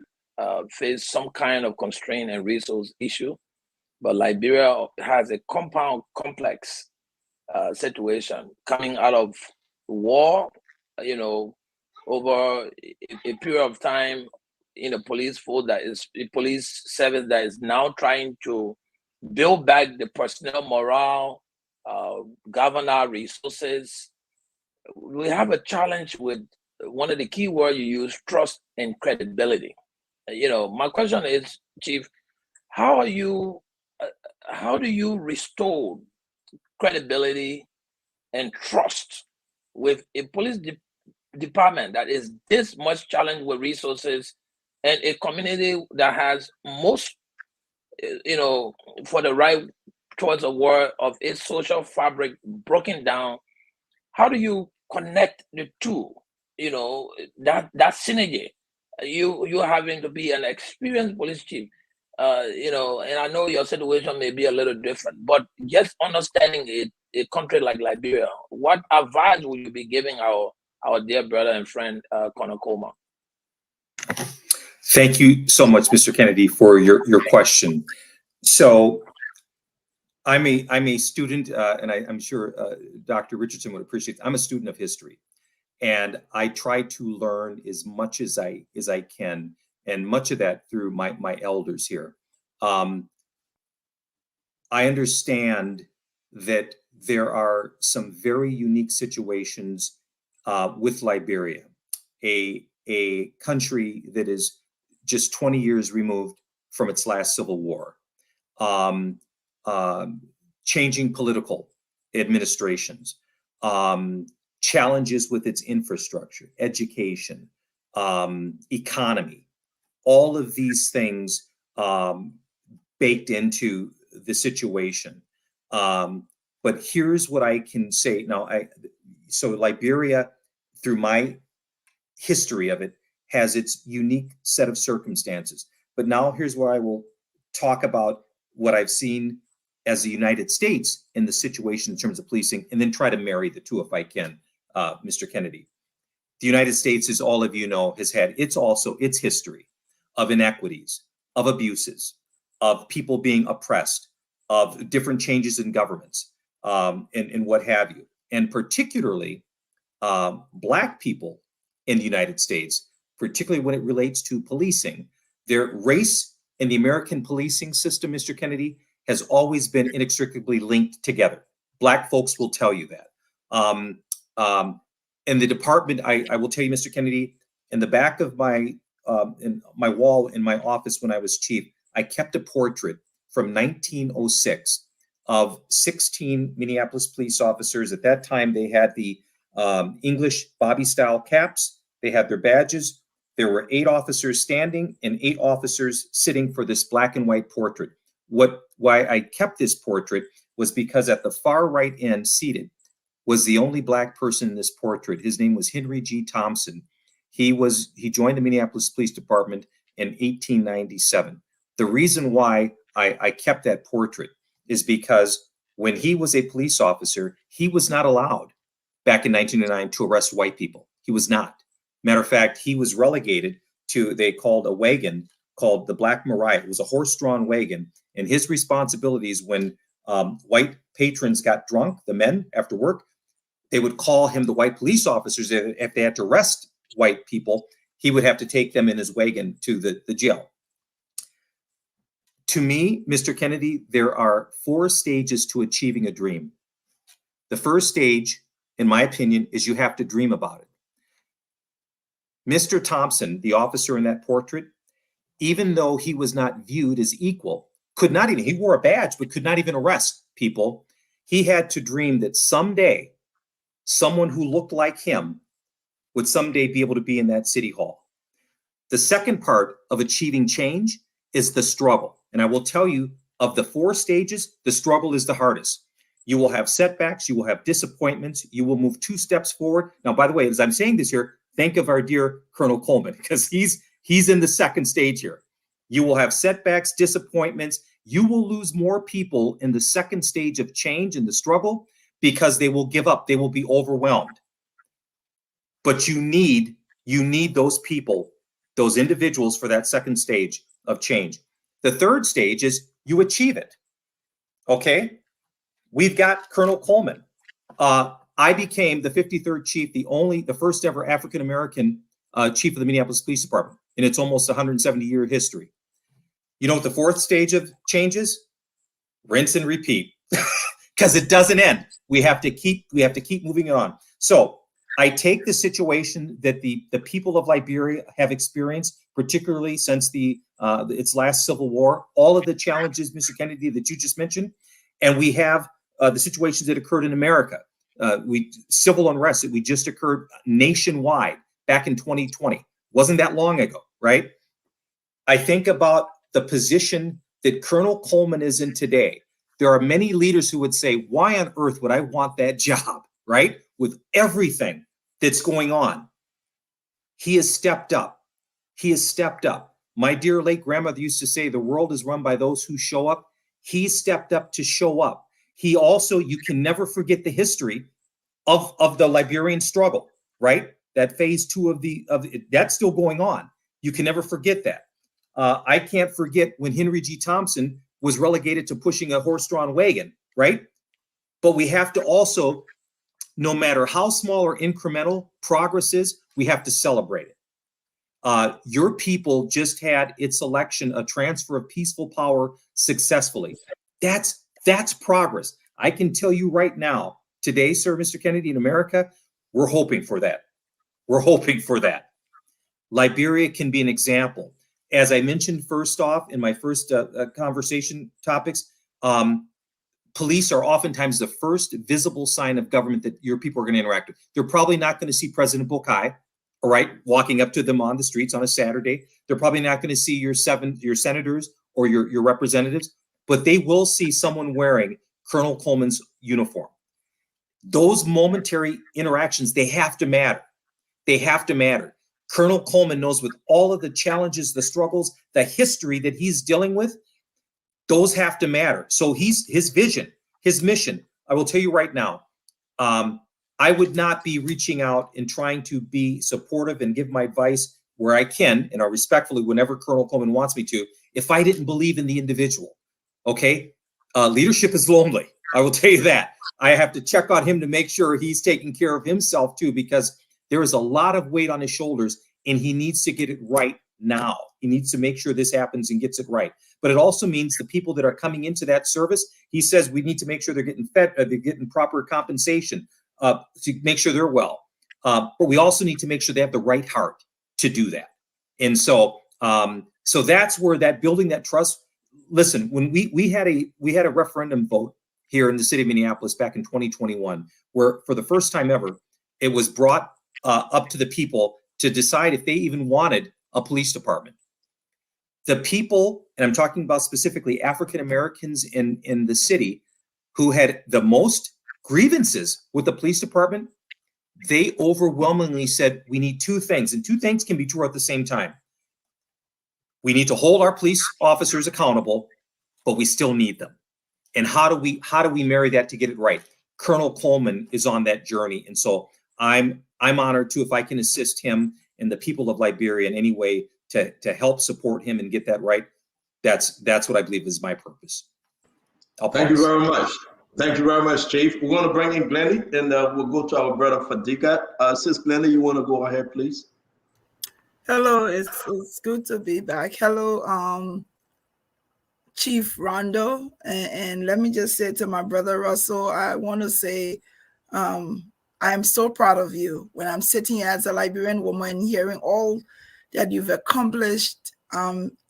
face some kind of constraint and resource issue, but Liberia has a compound complex situation coming out of war, over a period of time in a police force that is a police service that is now trying to build back the personnel morale, governor resources. We have a challenge with one of the key words you use, trust and credibility. My question is, Chief, how do you restore credibility and trust with a police department that is this much challenged with resources, and a community that has most, for the right towards a word of its social fabric broken down? How do you connect the two? That synergy. You having to be an experienced police chief, and I know your situation may be a little different, but just understanding a country like Liberia, what advice would you be giving our dear brother and friend, Conocoma? Thank you so much, Mr. Kennedy, for your question. So I'm a student, and I'm sure Dr. Richardson would appreciate it. I'm a student of history, and I try to learn as much as I can, and much of that through my elders here. I understand that there are some very unique situations with Liberia, a country that is just 20 years removed from its last civil war, changing political administrations, challenges with its infrastructure, education, economy, all of these things baked into the situation. But here's what I can say now. So Liberia, through my history of it, has its unique set of circumstances. But now here's where I will talk about what I've seen as the United States in the situation in terms of policing, and then try to marry the two if I can, Mr. Kennedy. The United States, as all of you know, has had its history of inequities, of abuses, of people being oppressed, of different changes in governments, and what have you. And particularly Black people in the United States, particularly when it relates to policing, their race in the American policing system, Mr. Kennedy, has always been inextricably linked together. Black folks will tell you that. In the department, I will tell you, Mr. Kennedy, in the back of my wall in my office when I was chief, I kept a portrait from 1906 of 16 Minneapolis police officers. At that time, they had the English Bobby style caps. They had their badges. There were 8 officers standing and 8 officers sitting for this black and white portrait. Why I kept this portrait was because at the far right end, seated, was the only black person in this portrait. His name was Henry G. Thompson. He joined the Minneapolis Police Department in 1897. The reason why I kept that portrait is because when he was a police officer, he was not allowed back in 1909 to arrest white people. He was not. Matter of fact, he was relegated to, they called a wagon called the Black Mariah. It was a horse-drawn wagon. And his responsibilities when white patrons got drunk, the men after work, they would call him the white police officers. If they had to arrest white people, he would have to take them in his wagon to the jail. To me, Mr. Kennedy, there are 4 stages to achieving a dream. The first stage, in my opinion, is you have to dream about it. Mr. Thompson, the officer in that portrait, even though he was not viewed as equal, could not even, he wore a badge, but could not even arrest people. He had to dream that someday someone who looked like him would someday be able to be in that city hall. The second part of achieving change is the struggle. And I will tell you, of the 4 stages, the struggle is the hardest. You will have setbacks, you will have disappointments, you will move 2 steps forward. Now, by the way, as I'm saying this here, think of our dear Colonel Coleman, because he's in the second stage here. You will have setbacks, disappointments. You will lose more people in the second stage of change in the struggle because they will give up. They will be overwhelmed. But you need those people, those individuals for that second stage of change. The third stage is you achieve it. Okay? We've got Colonel Coleman. I became the 53rd chief, the first ever African-American chief of the Minneapolis Police Department in its almost 170-year history. You know what the 4th stage of change is? Rinse and repeat, because it doesn't end. We have to keep moving it on. So I take the situation that the people of Liberia have experienced, particularly since its last civil war, all of the challenges, Mr. Kennedy, that you just mentioned, and we have the situations that occurred in America. Civil unrest that we just occurred nationwide back in 2020. Wasn't that long ago, right? I think about the position that Colonel Coleman is in today. There are many leaders who would say, why on earth would I want that job, right? With everything that's going on. He has stepped up. He has stepped up. My dear late grandmother used to say, the world is run by those who show up. He stepped up to show up. He also, you can never forget the history of the Liberian struggle, right? That phase 2 of that's still going on. You can never forget that. I can't forget when Henry G. Thompson was relegated to pushing a horse-drawn wagon, right? But we have to also, no matter how small or incremental progress is, we have to celebrate it. Your people just had its election, a transfer of peaceful power successfully. That's progress. I can tell you right now, today, sir, Mr. Kennedy, in America, we're hoping for that. We're hoping for that. Liberia can be an example. As I mentioned first off in my first conversation topics, police are oftentimes the first visible sign of government that your people are going to interact with. They're probably not going to see President Boakai, all right, walking up to them on the streets on a Saturday. They're probably not going to see your senators or your representatives, but they will see someone wearing Colonel Coleman's uniform. Those momentary interactions, they have to matter. They have to matter. Colonel Coleman knows with all of the challenges, the struggles, the history that he's dealing with, those have to matter. So his vision, his mission, I will tell you right now, I would not be reaching out and trying to be supportive and give my advice where I can, and I respectfully, whenever Colonel Coleman wants me to, if I didn't believe in the individual, okay? Leadership is lonely. I will tell you that. I have to check on him to make sure he's taking care of himself too, because there is a lot of weight on his shoulders and he needs to get it right now. He needs to make sure this happens and gets it right. But it also means the people that are coming into that service, he says we need to make sure they're getting fed, they're getting proper compensation to make sure they're well. But we also need to make sure they have the right heart to do that. And so that's where that building that trust. Listen, when we had a referendum vote here in the city of Minneapolis back in 2021, where for the first time ever, it was brought up to the people to decide if they even wanted a police department. The people, and I'm talking about specifically African Americans in the city, who had the most grievances with the police department, they overwhelmingly said, we need two things, and two things can be true at the same time. We need to hold our police officers accountable, but we still need them. And how do we marry that to get it right? Colonel Coleman is on that journey, and so I'm honored too if I can assist him and the people of Liberia in any way to help support him and get that right. That's what I believe is my purpose. Thank you very much. Thank you very much, Chief. We're going to bring in Glennie, and we'll go to our brother Fadika. Sis Glennie, you want to go ahead, please? Hello, it's good to be back. Hello, Chief Rondo, and let me just say to my brother Russell, I want to say I am so proud of you. When I'm sitting as a Liberian woman hearing all that you've accomplished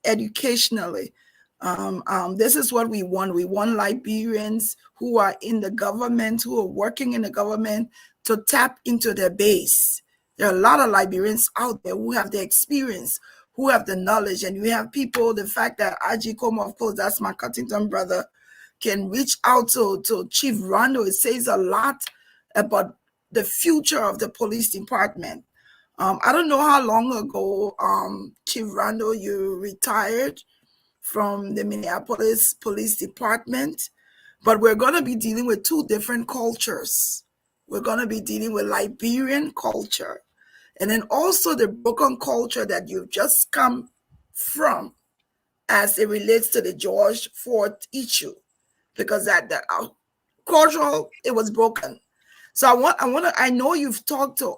educationally, this is what we want. We want Liberians who are in the government, who are working in the government, to tap into their base. There are a lot of Liberians out there who have the experience, who have the knowledge, and we have people, the fact that Aji Como, of course, that's my Cuttington brother, can reach out to Chief Rondo. It says a lot about the future of the police department. I don't know how long ago, Chief Rondo, you retired from the Minneapolis Police Department, but we're going to be dealing with two different cultures. We're going to be dealing with Liberian culture, and then also the broken culture that you've just come from as it relates to the George Ford issue, because that cultural, it was broken. So I know you've talked to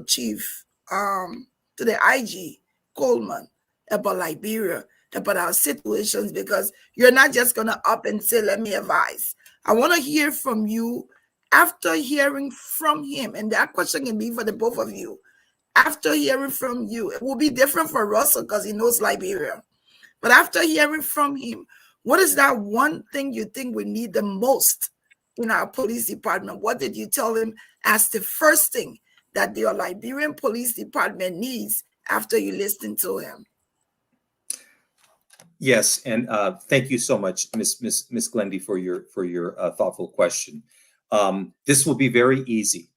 Chief, to the IG Coleman about Liberia, about our situations, because you're not just going to up and say, let me advise. I want to hear from you after hearing from him. And that question can be for the both of you. After hearing from you, it will be different for Russell because he knows Liberia. But after hearing from him, what is that one thing you think we need the most in our police department? What did you tell him as the first thing that the Liberian Police Department needs after you listened to him? Yes, and thank you so much, Miss Glendy, for your thoughtful question. This will be very easy,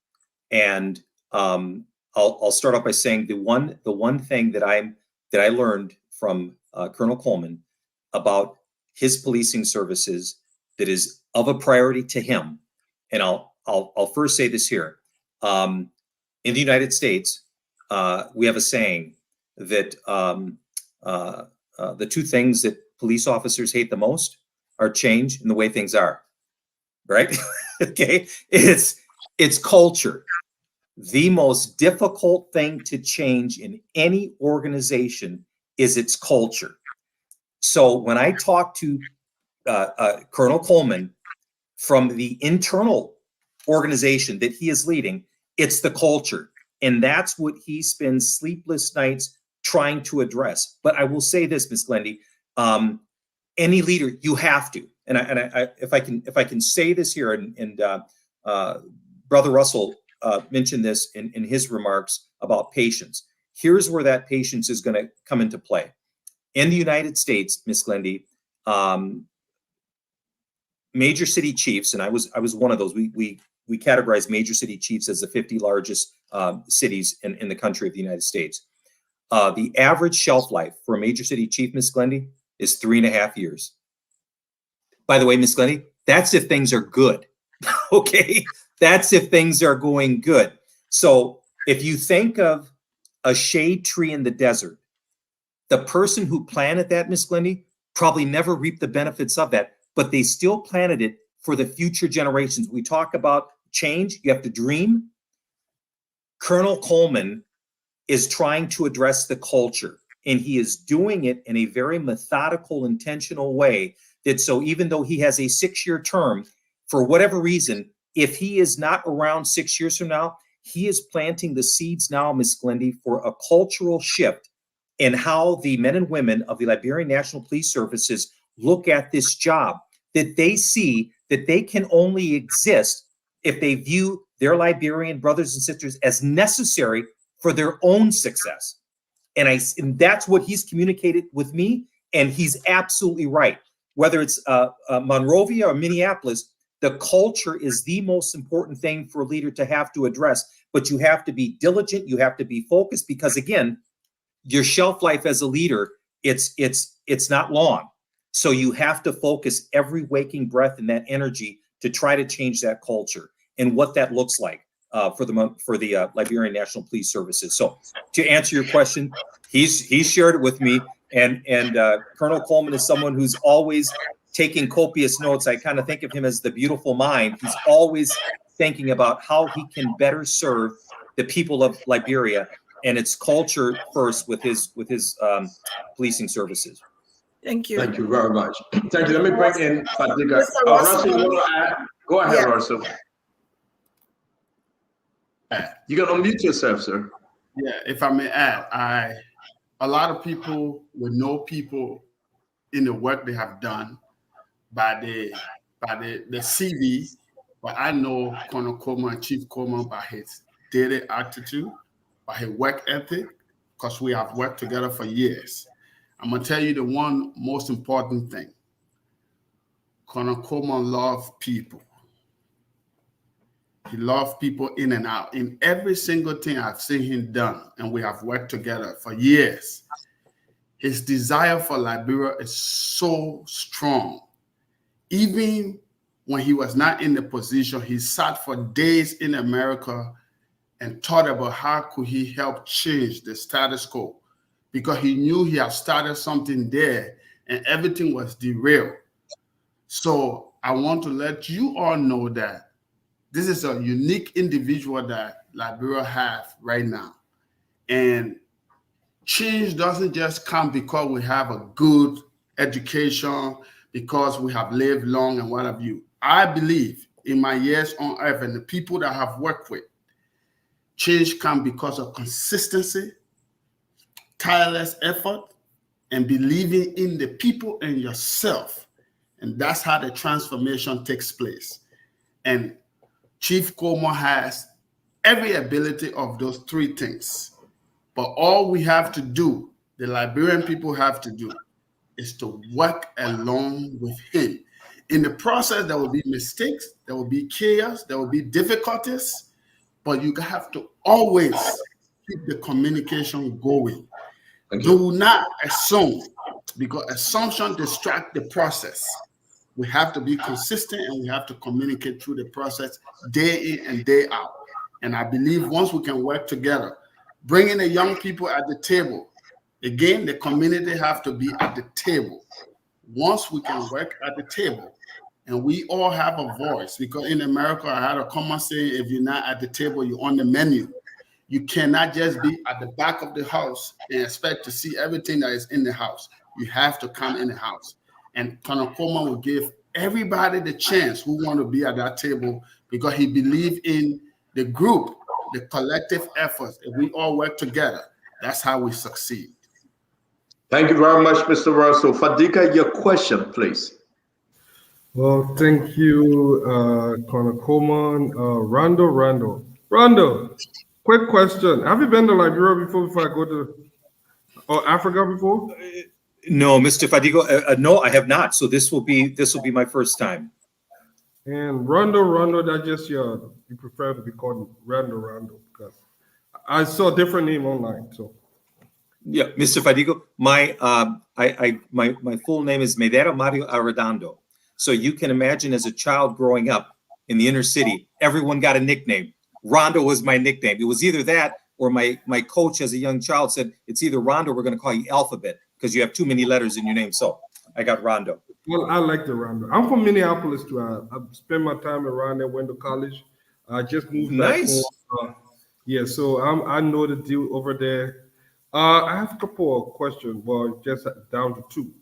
and I'll start off by saying the one thing that I learned from Colonel Coleman about his policing services that is of a priority to him, and I'll first say this here. In the United States, we have a saying that the two things that police officers hate the most are change and the way things are, right? Okay, it's culture. The most difficult thing to change in any organization is its culture. So when I talk to Colonel Coleman from the internal organization that he is leading, it's the culture. And that's what he spends sleepless nights trying to address. But I will say this, Ms. Glendy, any leader, you have to, and I if I can say this here, and Brother Russell mentioned this in his remarks about patience. Here's where that patience is going to come into play. In the United States, Ms. Glendy, major city chiefs, and I was one of those. We categorize major city chiefs as the 50 largest cities in the country of the United States. The average shelf life for a major city chief, Ms. Glendy, is 3.5 years. By the way, Ms. Glendy, that's if things are good. Okay, that's if things are going good. So if you think of a shade tree in the desert, the person who planted that, Ms. Glendy, probably never reaped the benefits of that, but they still planted it for the future generations. We talk about change, you have to dream. Colonel Coleman is trying to address the culture, and he is doing it in a very methodical, intentional way, that so even though he has a 6-year term, for whatever reason, if he is not around 6 years from now, he is planting the seeds now, Ms. Glendy, for a cultural shift in how the men and women of the Liberian National Police Services look at this job, that they see that they can only exist if they view their Liberian brothers and sisters as necessary for their own success. And that's what he's communicated with me. And he's absolutely right. Whether it's Monrovia or Minneapolis, the culture is the most important thing for a leader to have to address. But you have to be diligent. You have to be focused, because again, your shelf life as a leader, it's not long. So you have to focus every waking breath and that energy to try to change that culture and what that looks like for the Liberian National Police Services. So to answer your question, he's shared it with me, and Colonel Coleman is someone who's always taking copious notes. I kind of think of him as the beautiful mind. He's always thinking about how he can better serve the people of Liberia and its culture first with his policing services. Thank you. Thank you very much. Thank you. Let me bring in Fadika. Russell, you want to add? Go ahead, Russell. You can unmute yourself, sir. Yeah, if I may add, a lot of people will know people in the work they have done by the CV, but I know Colonel Coleman and Chief Coleman by his daily attitude, by his work ethic, because we have worked together for years. I'm gonna tell you the one most important thing. Colonel Coleman loved people. He loved people in and out. In every single thing I've seen him done, and we have worked together for years, his desire for Liberia is so strong. Even when he was not in the position, he sat for days in America and thought about how could he help change the status quo, because he knew he had started something there and everything was derailed. So I want to let you all know that this is a unique individual that Liberia have right now. And change doesn't just come because we have a good education, because we have lived long and what have you. I believe in my years on earth and the people that I have worked with, change comes because of consistency, tireless effort, and believing in the people and yourself. And that's how the transformation takes place. And Chief Coleman has every ability of those three things. But all we have to do, the Liberian people have to do, is to work along with him. In the process, there will be mistakes, there will be chaos, there will be difficulties, but you have to always keep the communication going. Do not assume, because assumption distracts the process. We have to be consistent and we have to communicate through the process day in and day out. And I believe once we can work together, bringing the young people at the table, again, the community have to be at the table. Once we can work at the table and we all have a voice, because in America, I had a common saying, if you're not at the table, you're on the menu. You cannot just be at the back of the house and expect to see everything that is in the house. You have to come in the house. And Colonel Coleman will give everybody the chance who want to be at that table, because he believes in the group, the collective efforts. If we all work together, that's how we succeed. Thank you very much, Mr. Russell. Fadika, your question, please. Well, thank you, Colonel Coleman. Rondo, quick question. Have you been to Liberia before I go to Africa before? No, Mr. Fadigo, no, I have not. So this will be my first time. And Rondo, that's just you prefer to be called Rondo, because I saw a different name online. So yeah, Mr. Fadigo, my full name is Medera Mario Arredondo. So you can imagine, as a child growing up in the inner city, everyone got a nickname. Rondo was my nickname. It was either that or my coach as a young child said, it's either Rondo or we're going to call you Alphabet, because you have too many letters in your name. So I got Rondo. Well, I like the Rondo. I'm from Minneapolis too. I spent my time around there, went to college. I just moved back home. Yeah, so I know the deal over there. I have a couple of questions. Well, just down to two.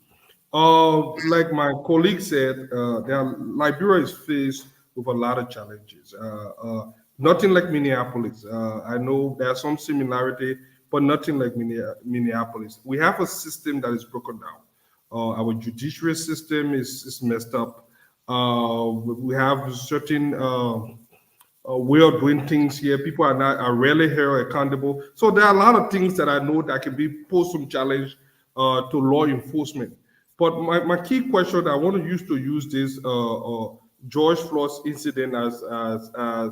Like my colleague said, Liberia is faced with a lot of challenges. Nothing like Minneapolis. I know there's some similarity, but nothing like Minneapolis. We have a system that is broken down. Our judiciary system is messed up. We have certain way of doing things here. People are rarely held accountable. So there are a lot of things that I know that can be pose some challenge to law enforcement. But my key question, I want to use this George Floyd's incident as a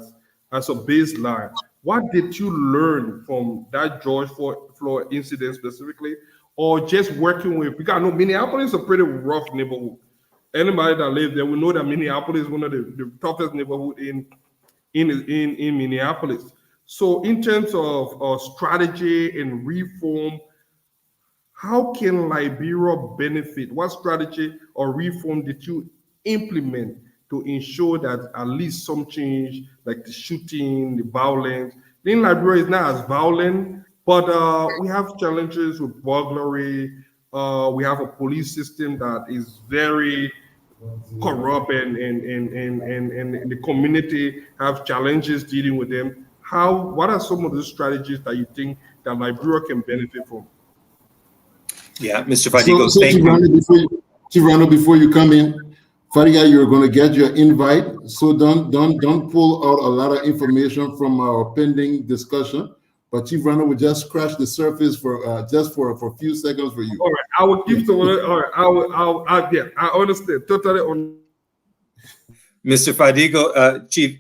baseline. What did you learn from that George Floyd incident specifically, or just working with? Because I know Minneapolis is a pretty rough neighborhood. Anybody that lives there, we know that Minneapolis is one of the toughest neighborhood in Minneapolis. So in terms of strategy and reform, how can Liberia benefit? What strategy or reform did you implement to ensure that at least some change, like the shooting, the violence? In Liberia is not as violent, but we have challenges with burglary. We have a police system that is very corrupt, and the community have challenges dealing with them. What are some of the strategies that you think that Liberia can benefit from? Yeah, Mr. Fadigo, so thank you. Chief Randall, before you come in, Fadiga, you're going to get your invite. So don't pull out a lot of information from our pending discussion. But Chief Randall will just scratch the surface for just for a few seconds for you. All right, I will give someone. All right, yeah, I understand totally. Mr. Fadigo, Chief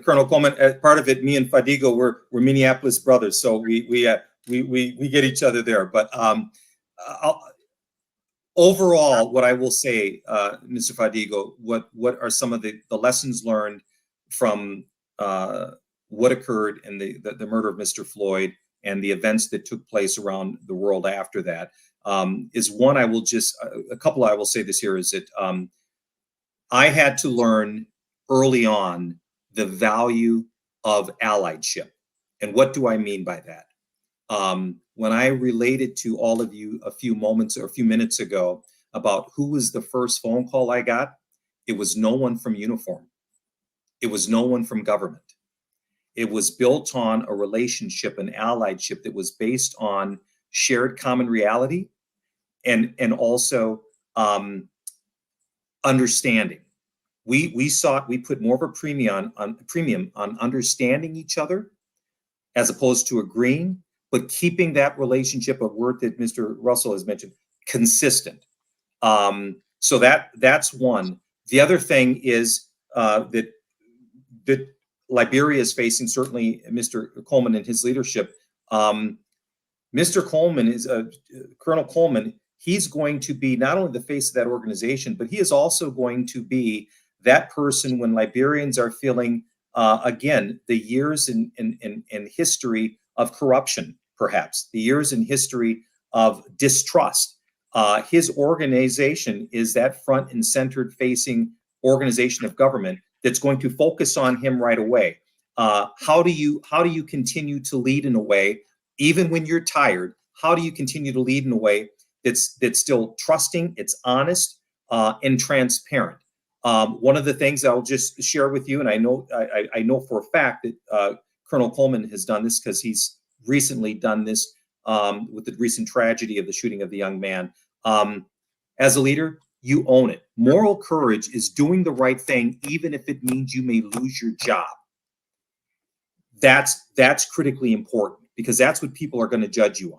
Colonel Coleman, part of it, me and Fadigo were Minneapolis brothers, so we get each other there. But overall, what I will say, Mr. Fadigo, what are some of the lessons learned from what occurred in the murder of Mr. Floyd and the events that took place around the world after that? Is one, I will just a couple. I will say this here is that I had to learn early on the value of allyship. And what do I mean by that? When I related to all of you a few minutes ago about who was the first phone call I got, it was no one from uniform. It was no one from government. It was built on a relationship, an allyship that was based on shared common reality and also understanding. We put more of a premium on understanding each other as opposed to agreeing, but keeping that relationship, a word that Mr. Russell has mentioned, consistent. So that's one. The other thing is that Liberia is facing, certainly Mr. Coleman and his leadership. Mr. Coleman is Colonel Coleman. He's going to be not only the face of that organization, but he is also going to be that person when Liberians are feeling, again, the years in history of corruption, perhaps, the years in history of distrust. His organization is that front and centered facing organization of government that's going to focus on him right away. How do you continue to lead in a way, even when you're tired? How do you continue to lead in a way that's still trusting, it's honest, and transparent? One of the things I'll just share with you, and I know for a fact that Colonel Coleman has done this because he's recently done this with the recent tragedy of the shooting of the young man. As a leader, you own it. Moral courage is doing the right thing, even if it means you may lose your job. That's critically important because that's what people are going to judge you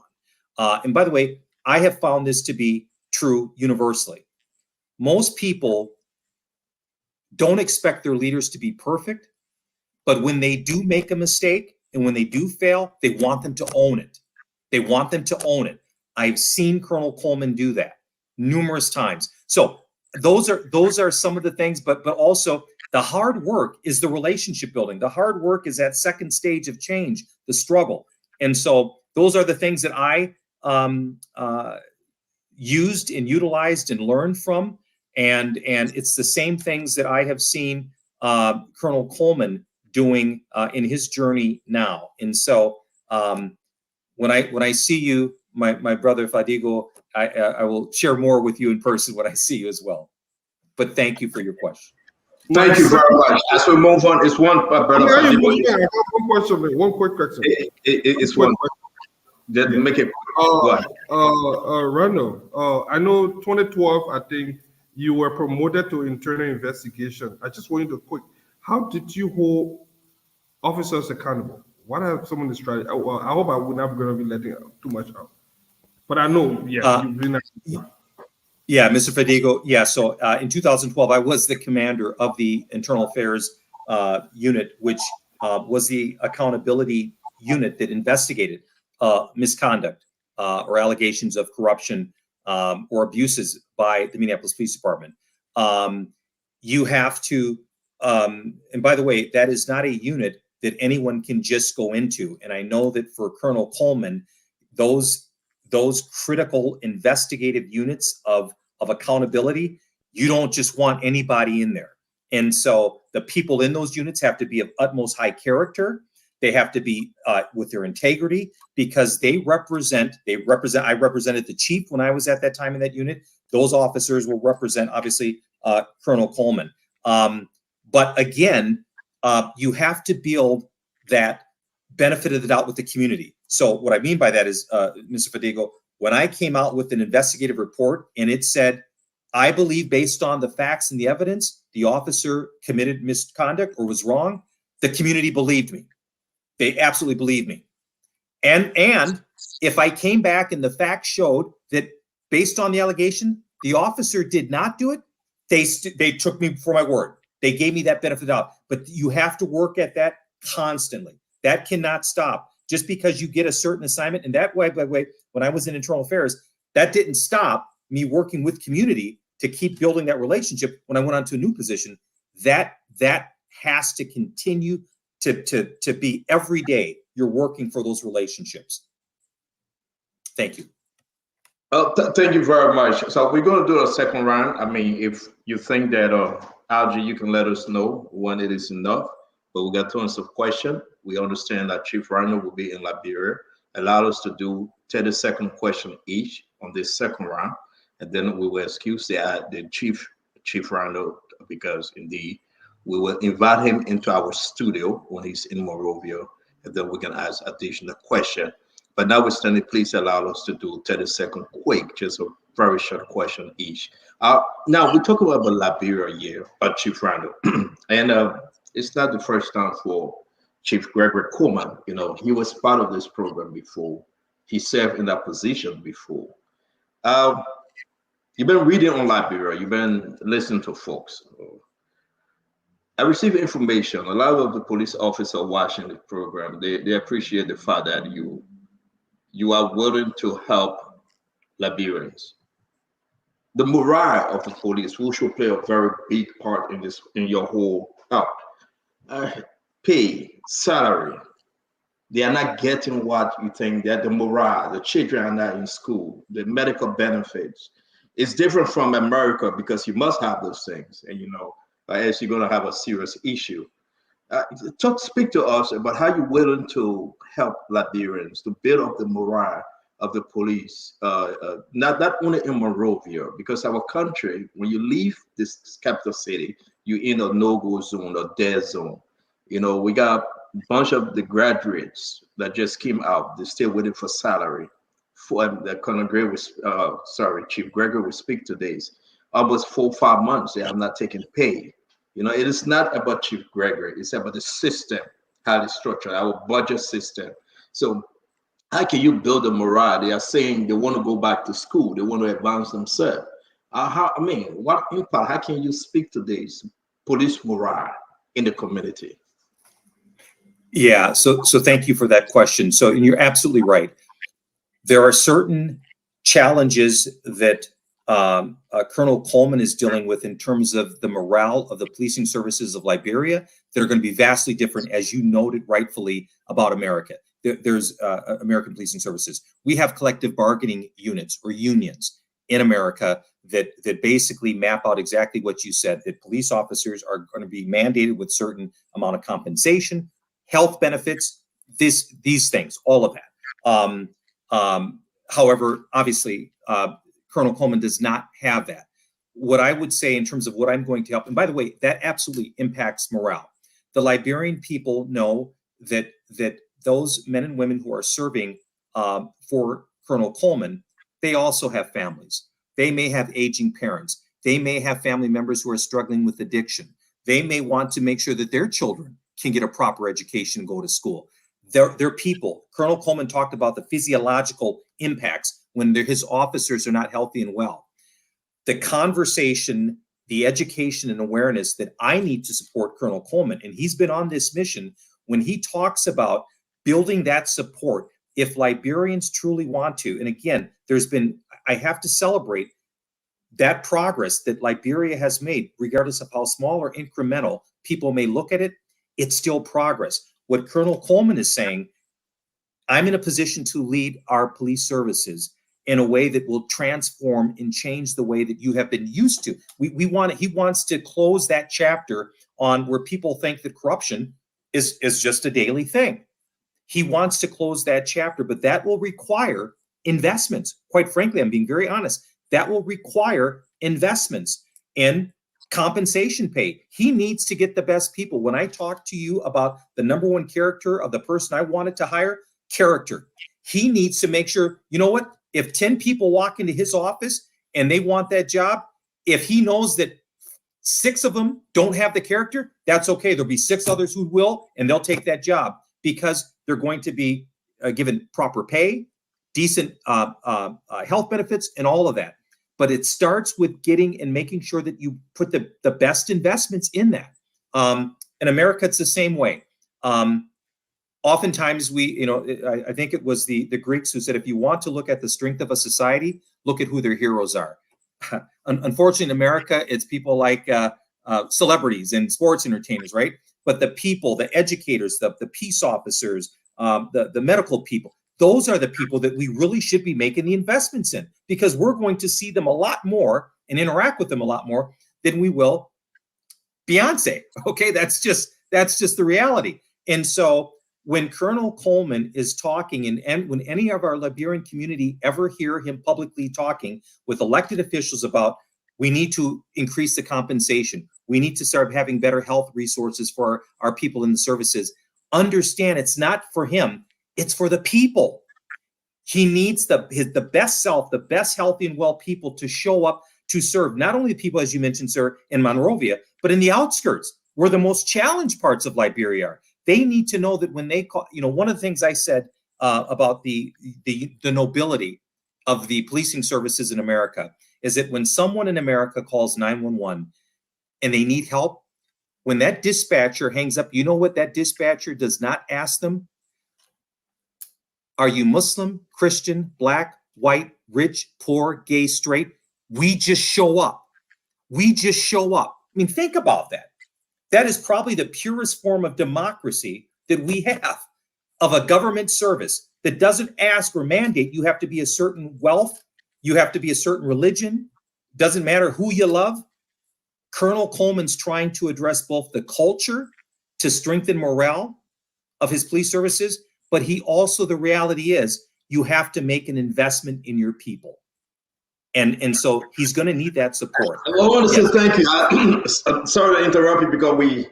on. And by the way, I have found this to be true universally. Most people don't expect their leaders to be perfect, but when they do make a mistake and when they do fail, they want them to own it. They want them to own it. I've seen Colonel Coleman do that numerous times. So those are some of the things, but also the hard work is the relationship building. The hard work is that second stage of change, the struggle. And so those are the things that I used and utilized and learned from. And it's the same things that I have seen Colonel Coleman doing in his journey now. And so when I see you, my brother Fadigo, I will share more with you in person when I see you as well. But thank you for your question. Thank you very much. As we move on, it's one brother. One quick question. It's one. Just make it. Randall, I know 2012, I think you were promoted to internal investigation. I just wanted to quick, how did you hold officers accountable. What are some of the strategies? Well, I hope we're not going to be letting too much out. But I know, you've been. Yeah, Mr. Fadigo. Yeah, so in 2012, I was the commander of the Internal Affairs unit, which was the accountability unit that investigated misconduct or allegations of corruption or abuses by the Minneapolis Police Department. You have to, and by the way, that is not a unit that anyone can just go into. And I know that for Colonel Coleman, those critical investigative units of accountability, you don't just want anybody in there. And so the people in those units have to be of utmost high character. They have to be with their integrity, because I represented the chief when I was at that time in that unit. Those officers will represent, obviously, Colonel Coleman. But again, you have to build that benefit of the doubt with the community. So what I mean by that is, Mr. Fadigo, when I came out with an investigative report and it said, I believe based on the facts and the evidence, the officer committed misconduct or was wrong, the community believed me. They absolutely believed me. And if I came back and the facts showed that based on the allegation, the officer did not do it, they took me for my word. They gave me that benefit of the doubt. But you have to work at that constantly. That cannot stop. Just because you get a certain assignment, and that way, by the way, when I was in Internal Affairs, that didn't stop me working with community to keep building that relationship when I went on to a new position. That has to continue to be every day you're working for those relationships. Thank you. Thank you very much. So we're going to do a second round. I mean, if you think that, Algie, you can let us know when it is enough. But we got tons of questions. We understand that Chief Rhino will be in Liberia. Allow us to do 30-second question each on this second round, and then we will excuse the Chief Rhino, because indeed we will invite him into our studio when he's in Monrovia, and then we can ask additional questions. But notwithstanding, please allow us to do 30-second quick, just a very short question each. Now we talk about Liberia here, Chief Rhino, and it's not the first time for Chief Gregory Coleman. You know, he was part of this program before. He served in that position before. You've been reading on Liberia. You've been listening to folks. I received information. A lot of the police officers watching the program, they appreciate the fact that you are willing to help Liberians. The morale of the police, which will play a very big part in your whole help. Pay, salary, they are not getting what you think. That the morale, the children are not in school, the medical benefits. It's different from America, because you must have those things, and else you're going to have a serious issue. Speak to us about how you're willing to help Liberians to build up the morale of the police, not only in Monrovia, because our country, when you leave this capital city, you're in a no-go zone or dead zone. We got a bunch of the graduates that just came out. They're still waiting for salary. Chief Gregory will speak today. Almost 4 or 5 months they have not taken pay. It is not about Chief Gregory. It's about the system, how it's structured, our budget system. So how can you build a morale? They are saying they want to go back to school. They want to advance themselves. What impact? How can you speak to this police morale in the community? Yeah, so thank you for that question. So, and you're absolutely right. There are certain challenges that Colonel Coleman is dealing with in terms of the morale of the policing services of Liberia that are going to be vastly different, as you noted rightfully, about America. There's American policing services. We have collective bargaining units or unions in America that basically map out exactly what you said, that police officers are going to be mandated with certain amount of compensation, health benefits, these things, all of that. However, obviously, Colonel Coleman does not have that. What I would say in terms of what I'm going to help, and by the way, that absolutely impacts morale. The Liberian people know that those men and women who are serving for Colonel Coleman, they also have families. They may have aging parents. They may have family members who are struggling with addiction. They may want to make sure that their children can get a proper education and go to school. They're people. Colonel Coleman talked about the physiological impacts when his officers are not healthy and well. The conversation, the education and awareness that I need to support Colonel Coleman, and he's been on this mission, when he talks about building that support, if Liberians truly want to, and again, I have to celebrate that progress that Liberia has made, regardless of how small or incremental people may look at it, it's still progress. What Colonel Coleman is saying, I'm in a position to lead our police services in a way that will transform and change the way that you have been used to. He wants to close that chapter on where people think that corruption is just a daily thing. He wants to close that chapter, but that will require investments. Quite frankly, I'm being very honest. That will require investments in compensation pay. He needs to get the best people. When I talk to you about the number one character of the person I wanted to hire, character. He needs to make sure, you know what? If 10 people walk into his office and they want that job, if he knows that 6 of them don't have the character, that's okay. There'll be 6 others who will, and they'll take that job because they're going to be given proper pay, decent health benefits, and all of that. But it starts with getting and making sure that you put the best investments in that. In America, it's the same way. Oftentimes I think it was the Greeks who said, if you want to look at the strength of a society, look at who their heroes are. Unfortunately, in America, it's people like celebrities and sports entertainers, right? But the people, the educators, the peace officers, the medical people, those are the people that we really should be making the investments in, because we're going to see them a lot more and interact with them a lot more than we will Beyonce. Okay, that's just the reality. And so when Colonel Coleman is talking, and when any of our Liberian community ever hear him publicly talking with elected officials about, we need to increase the compensation, we need to start having better health resources for our people in the services, understand it's not for him, it's for the people. He needs the best self, the best healthy and well people to show up to serve not only the people, as you mentioned, sir, in Monrovia, but in the outskirts, where the most challenged parts of Liberia are. They need to know that when they call, one of the things I said about the nobility of the policing services in America is that when someone in America calls 911 and they need help, when that dispatcher hangs up, you know what that dispatcher does not ask them? Are you Muslim, Christian, black, white, rich, poor, gay, straight? We just show up. We just show up. I mean, think about that. That is probably the purest form of democracy that we have, of a government service that doesn't ask or mandate you have to be a certain wealth, you have to be a certain religion, doesn't matter who you love. Colonel Coleman's trying to address both the culture to strengthen morale of his police services, but the reality is you have to make an investment in your people. And so he's going to need that support. I want to say thank you. I'm sorry to interrupt you, because we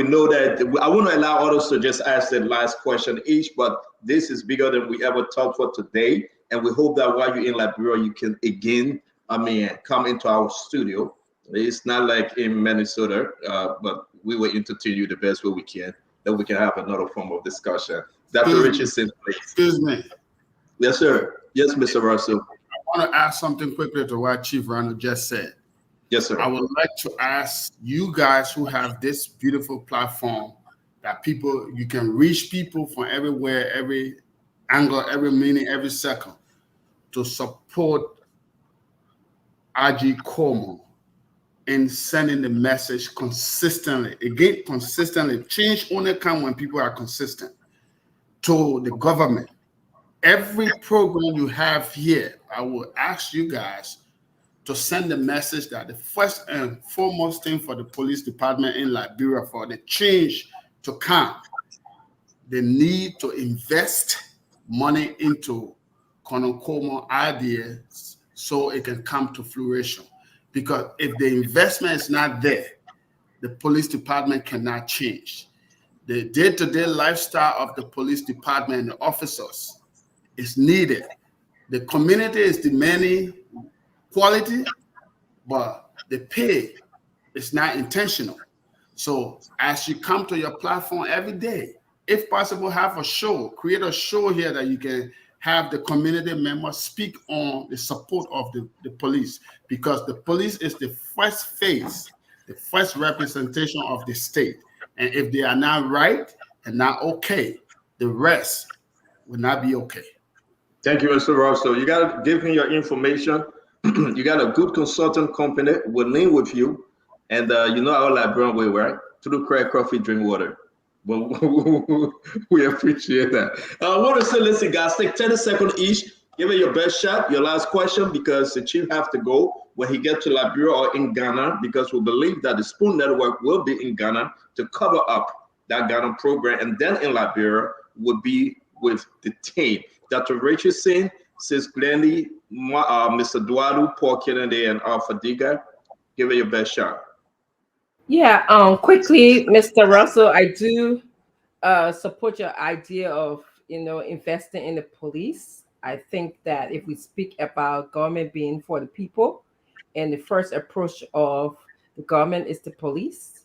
know that I want to allow others to just ask the last question each, but this is bigger than we ever talked for today. And we hope that while you're in Liberia, you can again, come into our studio. It's not like in Minnesota, but we will entertain you the best way we can, that we can have another form of discussion. Dr. Richardson, please. Excuse me. Yes, sir. Yes, Mr. Russell. I want to ask something quickly to what Chief Randall just said. Yes, sir. I would like to ask you guys who have this beautiful platform that you can reach people from everywhere, every angle, every minute, every second, to support RG Como in sending the message consistently. Again, consistently. Change only comes when people are consistent to the government. Every program you have here, I will ask you guys to send the message that the first and foremost thing for the police department in Liberia, for the change to come, they need to invest money into Colonel Coleman ideas so it can come to fruition. Because if the investment is not there, the police department cannot change. The day-to-day lifestyle of the police department and the officers is needed. The community is demanding quality, but the pay is not intentional. So as you come to your platform every day, if possible, have a show, create a show here that you can have the community members speak on the support of the police, because the police is the first face, the first representation of the state. And if they are not right and not okay, the rest will not be okay. Thank you, Mr. Russell. You got to give me your information. You got a good consultant company will link with you. And you know our Liberian way, right? Through crack, coffee, drink water. But we appreciate that. I want to say, listen, guys, take 30 seconds each. Give it your best shot, your last question, because the chief have to go when he gets to Liberia or in Ghana, because we believe that the Spoon Network will be in Ghana to cover up that Ghana program. And then in Liberia would be with the team. Dr. Richardson, Sis Glendy, Mr. Duadu, Paul Kennedy, and Alpha Diga. Give it your best shot. Yeah, quickly, Mr. Russell, I do support your idea of, investing in the police. I think that if we speak about government being for the people, and the first approach of the government is the police,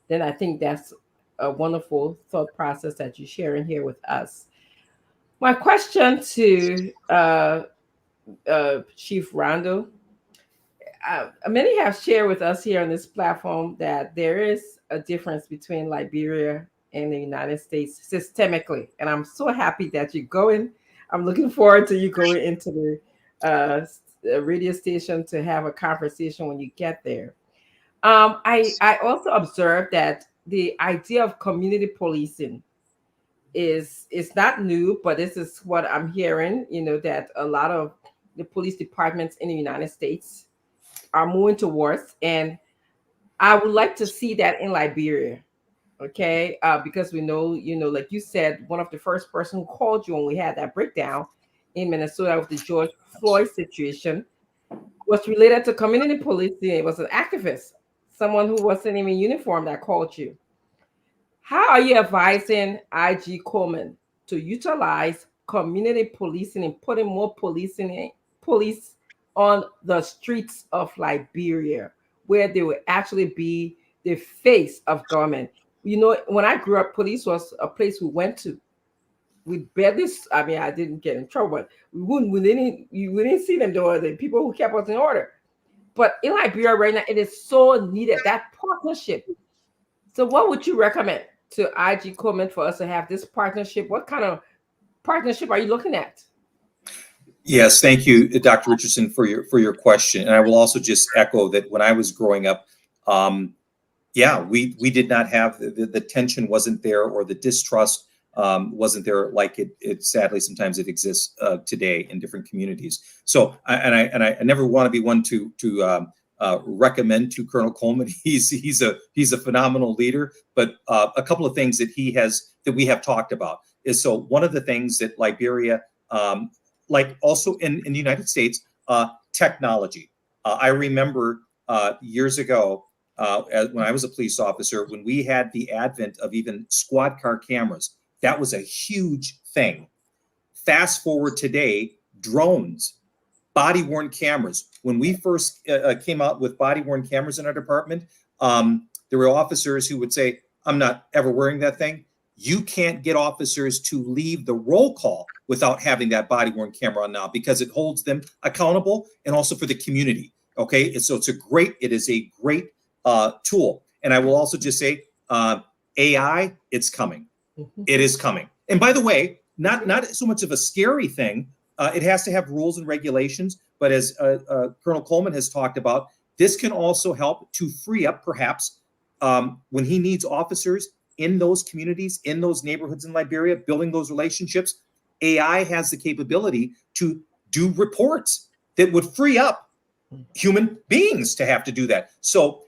then I think that's a wonderful thought process that you're sharing here with us. My question to Chief Rondo, many have shared with us here on this platform that there is a difference between Liberia and the United States systemically. And I'm so happy that you're going. I'm looking forward to you going into the radio station to have a conversation when you get there. I also observed that the idea of community policing is not new, but this is what I'm hearing, that a lot of the police departments in the United States are moving towards, and I would like to see that in Liberia, okay? Because we know, like you said, one of the first person who called you when we had that breakdown in Minnesota with the George Floyd situation was related to community policing. It was an activist, someone who wasn't even in uniform that called you. How are you advising IG Coleman to utilize community policing and putting more police on the streets of Liberia, where they will actually be the face of government? When I grew up, police was a place we went to. We barely, I didn't get in trouble, but we didn't see them. There were the people who kept us in order. But in Liberia right now, it is so needed, that partnership. So what would you recommend to IG Coleman for us to have this partnership? What kind of partnership are you looking at? Yes, thank you, Dr. Richardson, for your question. And I will also just echo that when I was growing up, we did not have the tension wasn't there, or the distrust wasn't there like it sadly sometimes it exists today in different communities. So I never want to be one to recommend to Colonel Coleman. He's a phenomenal leader, but a couple of things that we have talked about is, so one of the things that Liberia, like also in the United States, technology. I remember years ago when I was a police officer, when we had the advent of even squad car cameras, that was a huge thing. Fast forward today, drones, body-worn cameras. When we first came out with body-worn cameras in our department, there were officers who would say, "I'm not ever wearing that thing." You can't get officers to leave the roll call without having that body-worn camera on now, because it holds them accountable, and also for the community. Okay, so it is a great tool. And I will also just say, AI, it's coming. It is coming. And by the way, not so much of a scary thing. It has to have rules and regulations. But as Colonel Coleman has talked about, this can also help to free up, perhaps, when he needs officers in those communities, in those neighborhoods in Liberia, building those relationships. AI has the capability to do reports that would free up human beings to have to do that. So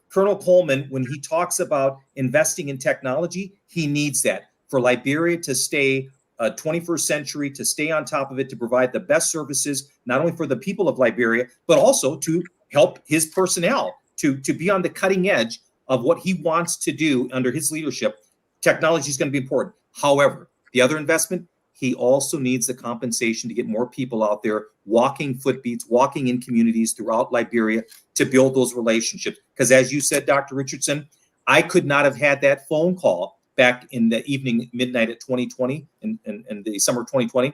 Colonel Coleman, when he talks about investing in technology, he needs that for Liberia to stay 21st century, to stay on top of it, to provide the best services, not only for the people of Liberia, but also to help his personnel to be on the cutting edge of what he wants to do under his leadership. Technology is going to be important. However, the other investment, he also needs the compensation to get more people out there walking footbeats, walking in communities throughout Liberia to build those relationships. Because as you said, Dr. Richardson, I could not have had that phone call back in the evening, midnight at 2020, in the summer of 2020,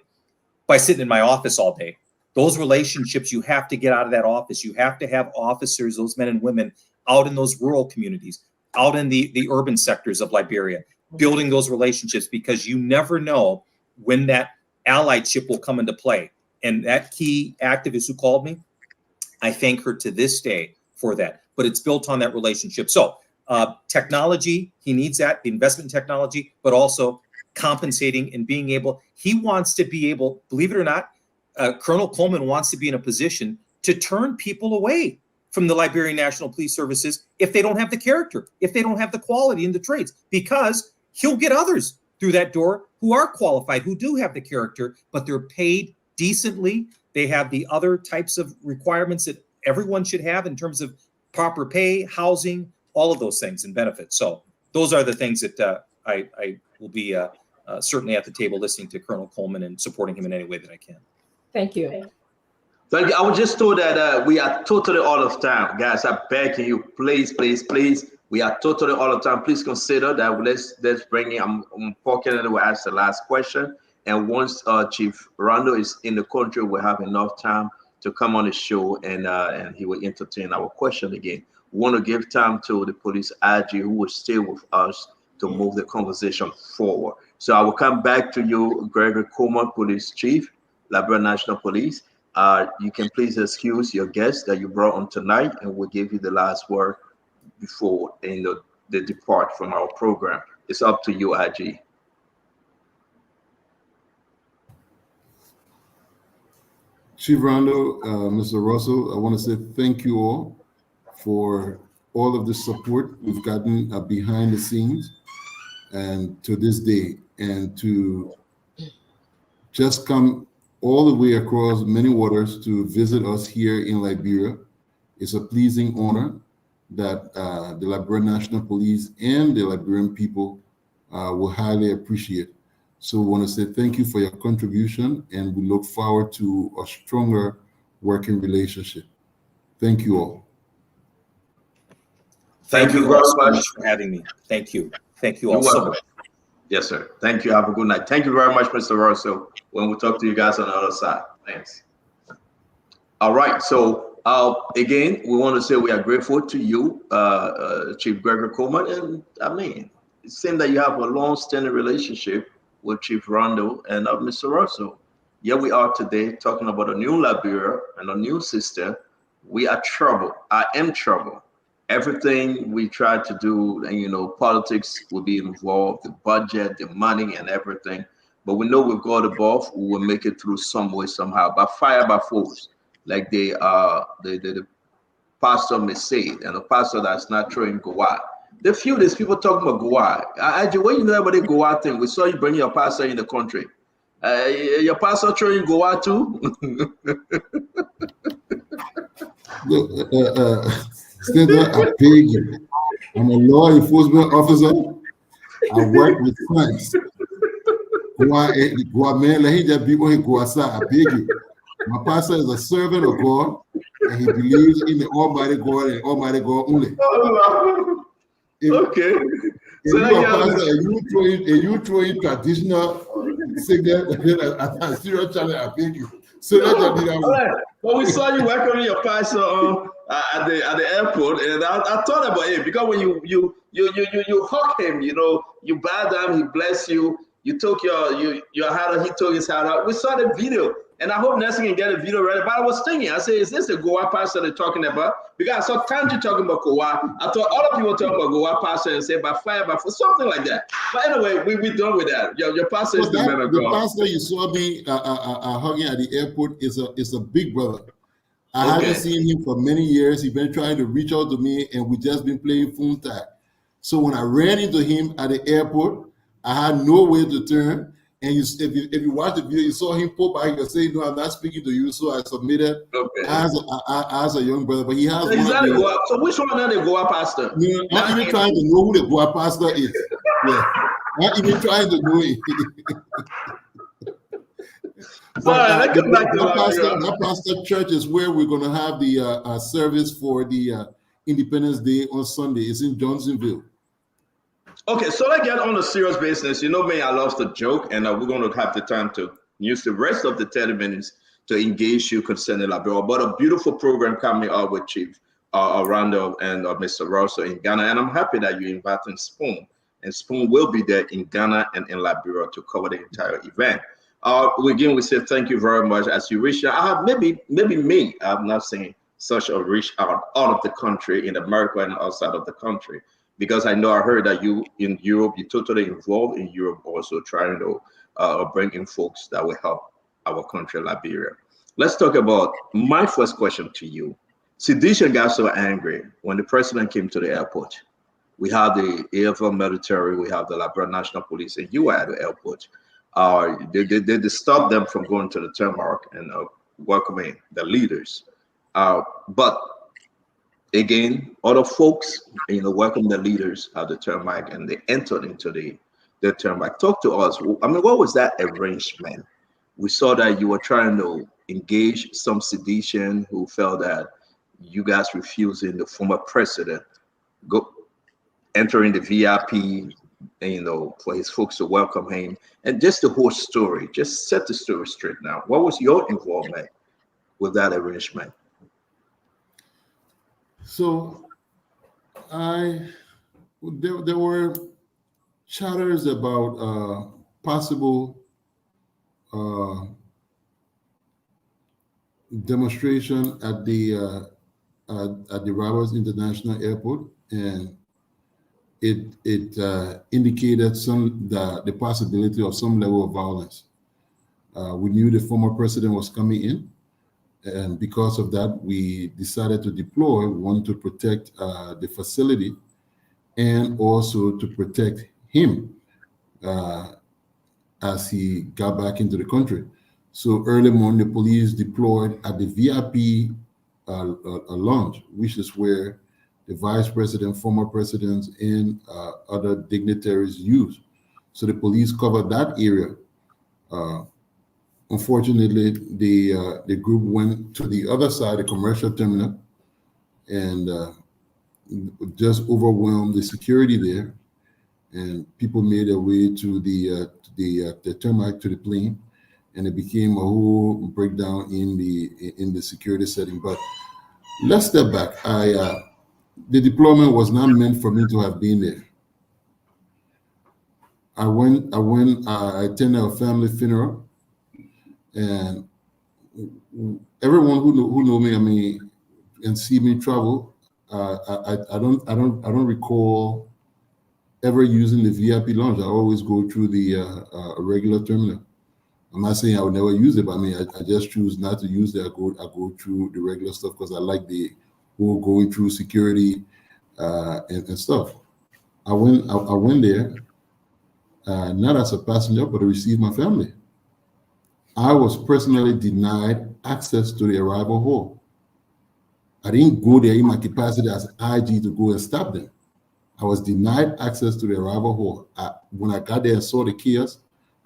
by sitting in my office all day. Those relationships, you have to get out of that office. You have to have officers, those men and women, out in those rural communities, out in the urban sectors of Liberia, building those relationships, because you never know when that allyship will come into play. And that key activist who called me, I thank her to this day for that. But it's built on that relationship. So technology, he needs that, the investment in technology, but also compensating and being able, he wants to be able, believe it or not, Colonel Coleman wants to be in a position to turn people away from the Liberian National Police Services if they don't have the character, if they don't have the quality in the traits, because he'll get others through that door who are qualified, who do have the character, but they're paid decently. They have the other types of requirements that everyone should have in terms of proper pay, housing, all of those things and benefits. So those are the things that I will be certainly at the table listening to Colonel Coleman and supporting him in any way that I can. Thank you. Thank you. I was just told that we are totally out of time. Guys, I'm begging you, please, please, please. We are totally out of time. Please consider that let's bring in, I'm talking and we'll ask the last question. And once Chief Rondo is in the country, we'll have enough time to come on the show and he will entertain our question again. We want to give time to the police IG who will stay with us to move the conversation forward. So I will come back to you, Gregory Coleman, Police Chief, Liberia National Police. You can please excuse your guest that you brought on tonight, and we'll give you the last word before they depart from our program. It's up to you, IG. Chief Rondo, Mr. Russell, I want to say thank you all for all of the support we've gotten behind the scenes and to this day, and to just come all the way across many waters to visit us here in Liberia. It's a pleasing honor that the Liberian National Police and the Liberian people will highly appreciate. So we want to say thank you for your contribution, and we look forward to a stronger working relationship. Thank you all. Thank you very much for having me. Thank you. Thank you all so much. Yes, sir. Thank you. Have a good night. Thank you very much, Mr. Russell. When we talk to you guys on the other side. Thanks. All right. So again, we want to say we are grateful to you, Chief Gregory Coleman. And I mean, it seems that you have a long-standing relationship with Chief Rondo and Mr. Russell. Here we are today talking about a new Liberia and a new system. We are trouble. I am trouble. Everything we try to do, and you know, politics will be involved, the budget, the money, and everything. But we know with God above, we will make it through some way, somehow, by fire, by force, like the pastor may say, and a pastor that's not throwing Goa. The few days people talking about Goa. When you know about the Goa thing, we saw you bring your pastor in the country. Your pastor throwing Goa too? Senator, I beg you. I'm a law enforcement officer. I work with friends. Goa man, let him just be on Goa side. I beg you. My pastor is a servant of God, and he believes in the Almighty God and Almighty God only. Okay. If you throwing traditional signal, a serious challenge, I beg you. So let that be that one. Well, we saw you welcoming your pastor at the airport, and I thought about it because when you hug him, you know, you bow down, he bless you. You took your hat out, he took his hat out. We saw the video, and I hope Nelson can get a video ready. But I was thinking, I said, is this the Goa pastor they're talking about? Because I saw Kanji talking about Goa. I thought other people talking about Goa pastor and say by fire, by force, something like that. But anyway, we're done with that. Your pastor is the man of God. The pastor you saw me hugging at the airport is a big brother. I haven't seen him for many years. He's been trying to reach out to me, and we've just been playing phone tag. So when I ran into him at the airport, I had no way to turn. And if you watch the video, you saw him pull back and say, "No, I'm not speaking to you." So I submitted as a young brother, but he has. So which one are the Goa pastor? No, not even trying to know who the Goa pastor is. Yeah, not even trying to know it. But that pastor church is where we're going to have the service for the Independence Day on Sunday. It's in Johnsonville. Okay, so let's get on the serious business. You know me, I love to joke, and we're going to have the time to use the rest of the 30 minutes to engage you concerning Liberia. But a beautiful program coming up with Chief Randall and Mr. Russell in Ghana, and I'm happy that you're inviting Spoon, and Spoon will be there in Ghana and in Liberia to cover the entire event. Again, we say thank you very much as you reach out. Maybe me, I'm not saying such a reach out of the country, in America and outside of the country, because I heard that you in Europe, you're totally involved in Europe, also trying to bring in folks that will help our country, Liberia. Let's talk about my first question to you. Sedition got so angry when the president came to the airport. We have the AFL military, we have the Liberian National Police, and you were at the airport. They stopped them from going to the tarmac and welcoming the leaders. But again, other folks, welcome the leaders at the tarmac, and they entered into the tarmac. Talk to us. I mean, what was that arrangement? We saw that you were trying to engage some sedition who felt that you guys refusing the former president entering the VIP, for his folks to welcome him, and just the whole story. Just set the story straight now. What was your involvement with that arrangement? So, there were chatters about possible demonstration at the Roberts International Airport, and it indicated the possibility of some level of violence. We knew the former president was coming in, and because of that, we decided to deploy one to protect the facility and also to protect him as he got back into the country. So early morning, the police deployed at the VIP lounge, which is where the vice president, former presidents, and other dignitaries use. So the police covered that area. Unfortunately, the group went to the other side, the commercial terminal, and just overwhelmed the security there. And people made their way to the tarmac, to the plane, and it became a whole breakdown in the security setting. But let's step back. The deployment was not meant for me to have been there. I attended a family funeral, and everyone who know me, I mean, and see me travel, I don't recall ever using the VIP lounge. I always go through the regular terminal. I'm not saying I would never use it, but I mean, I just choose not to use it. I go through the regular stuff because I like the whole going through security and stuff. I went there not as a passenger, but to receive my family. I was personally denied access to the arrival hall. I didn't go there in my capacity as IG to go and stop them. I was denied access to the arrival hall. When I got there and saw the chaos,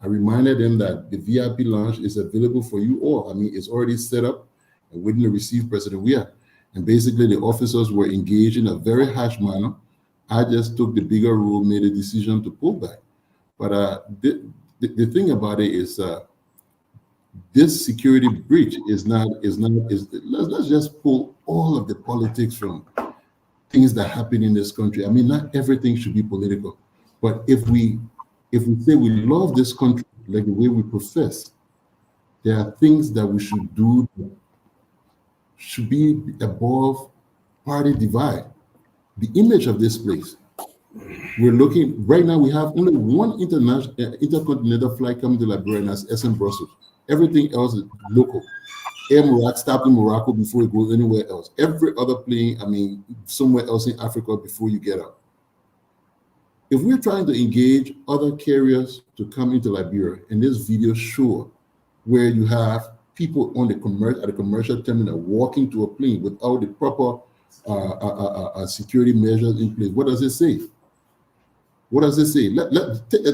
I reminded them that the VIP lounge is available for you all. I mean, it's already set up and waiting to receive President Weah. And basically, the officers were engaged in a very harsh manner. I just took the bigger role, made a decision to pull back. But the thing about it is, this security breach is let's just pull all of the politics from things that happen in this country. I mean, not everything should be political, but if we say we love this country like the way we profess, there are things that we should do that should be above party divide. The image of this place, we're looking right now. We have only one intercontinental flight coming to Liberia, and that's SM Brussels. Everything else is local. Air Morocco stopped in Morocco before it goes anywhere else. Every other plane, I mean, somewhere else in Africa before you get out. If we're trying to engage other carriers to come into Liberia, and this video show where you have people on at the commercial terminal walking to a plane without the proper security measures in place, what does it say? What does it say?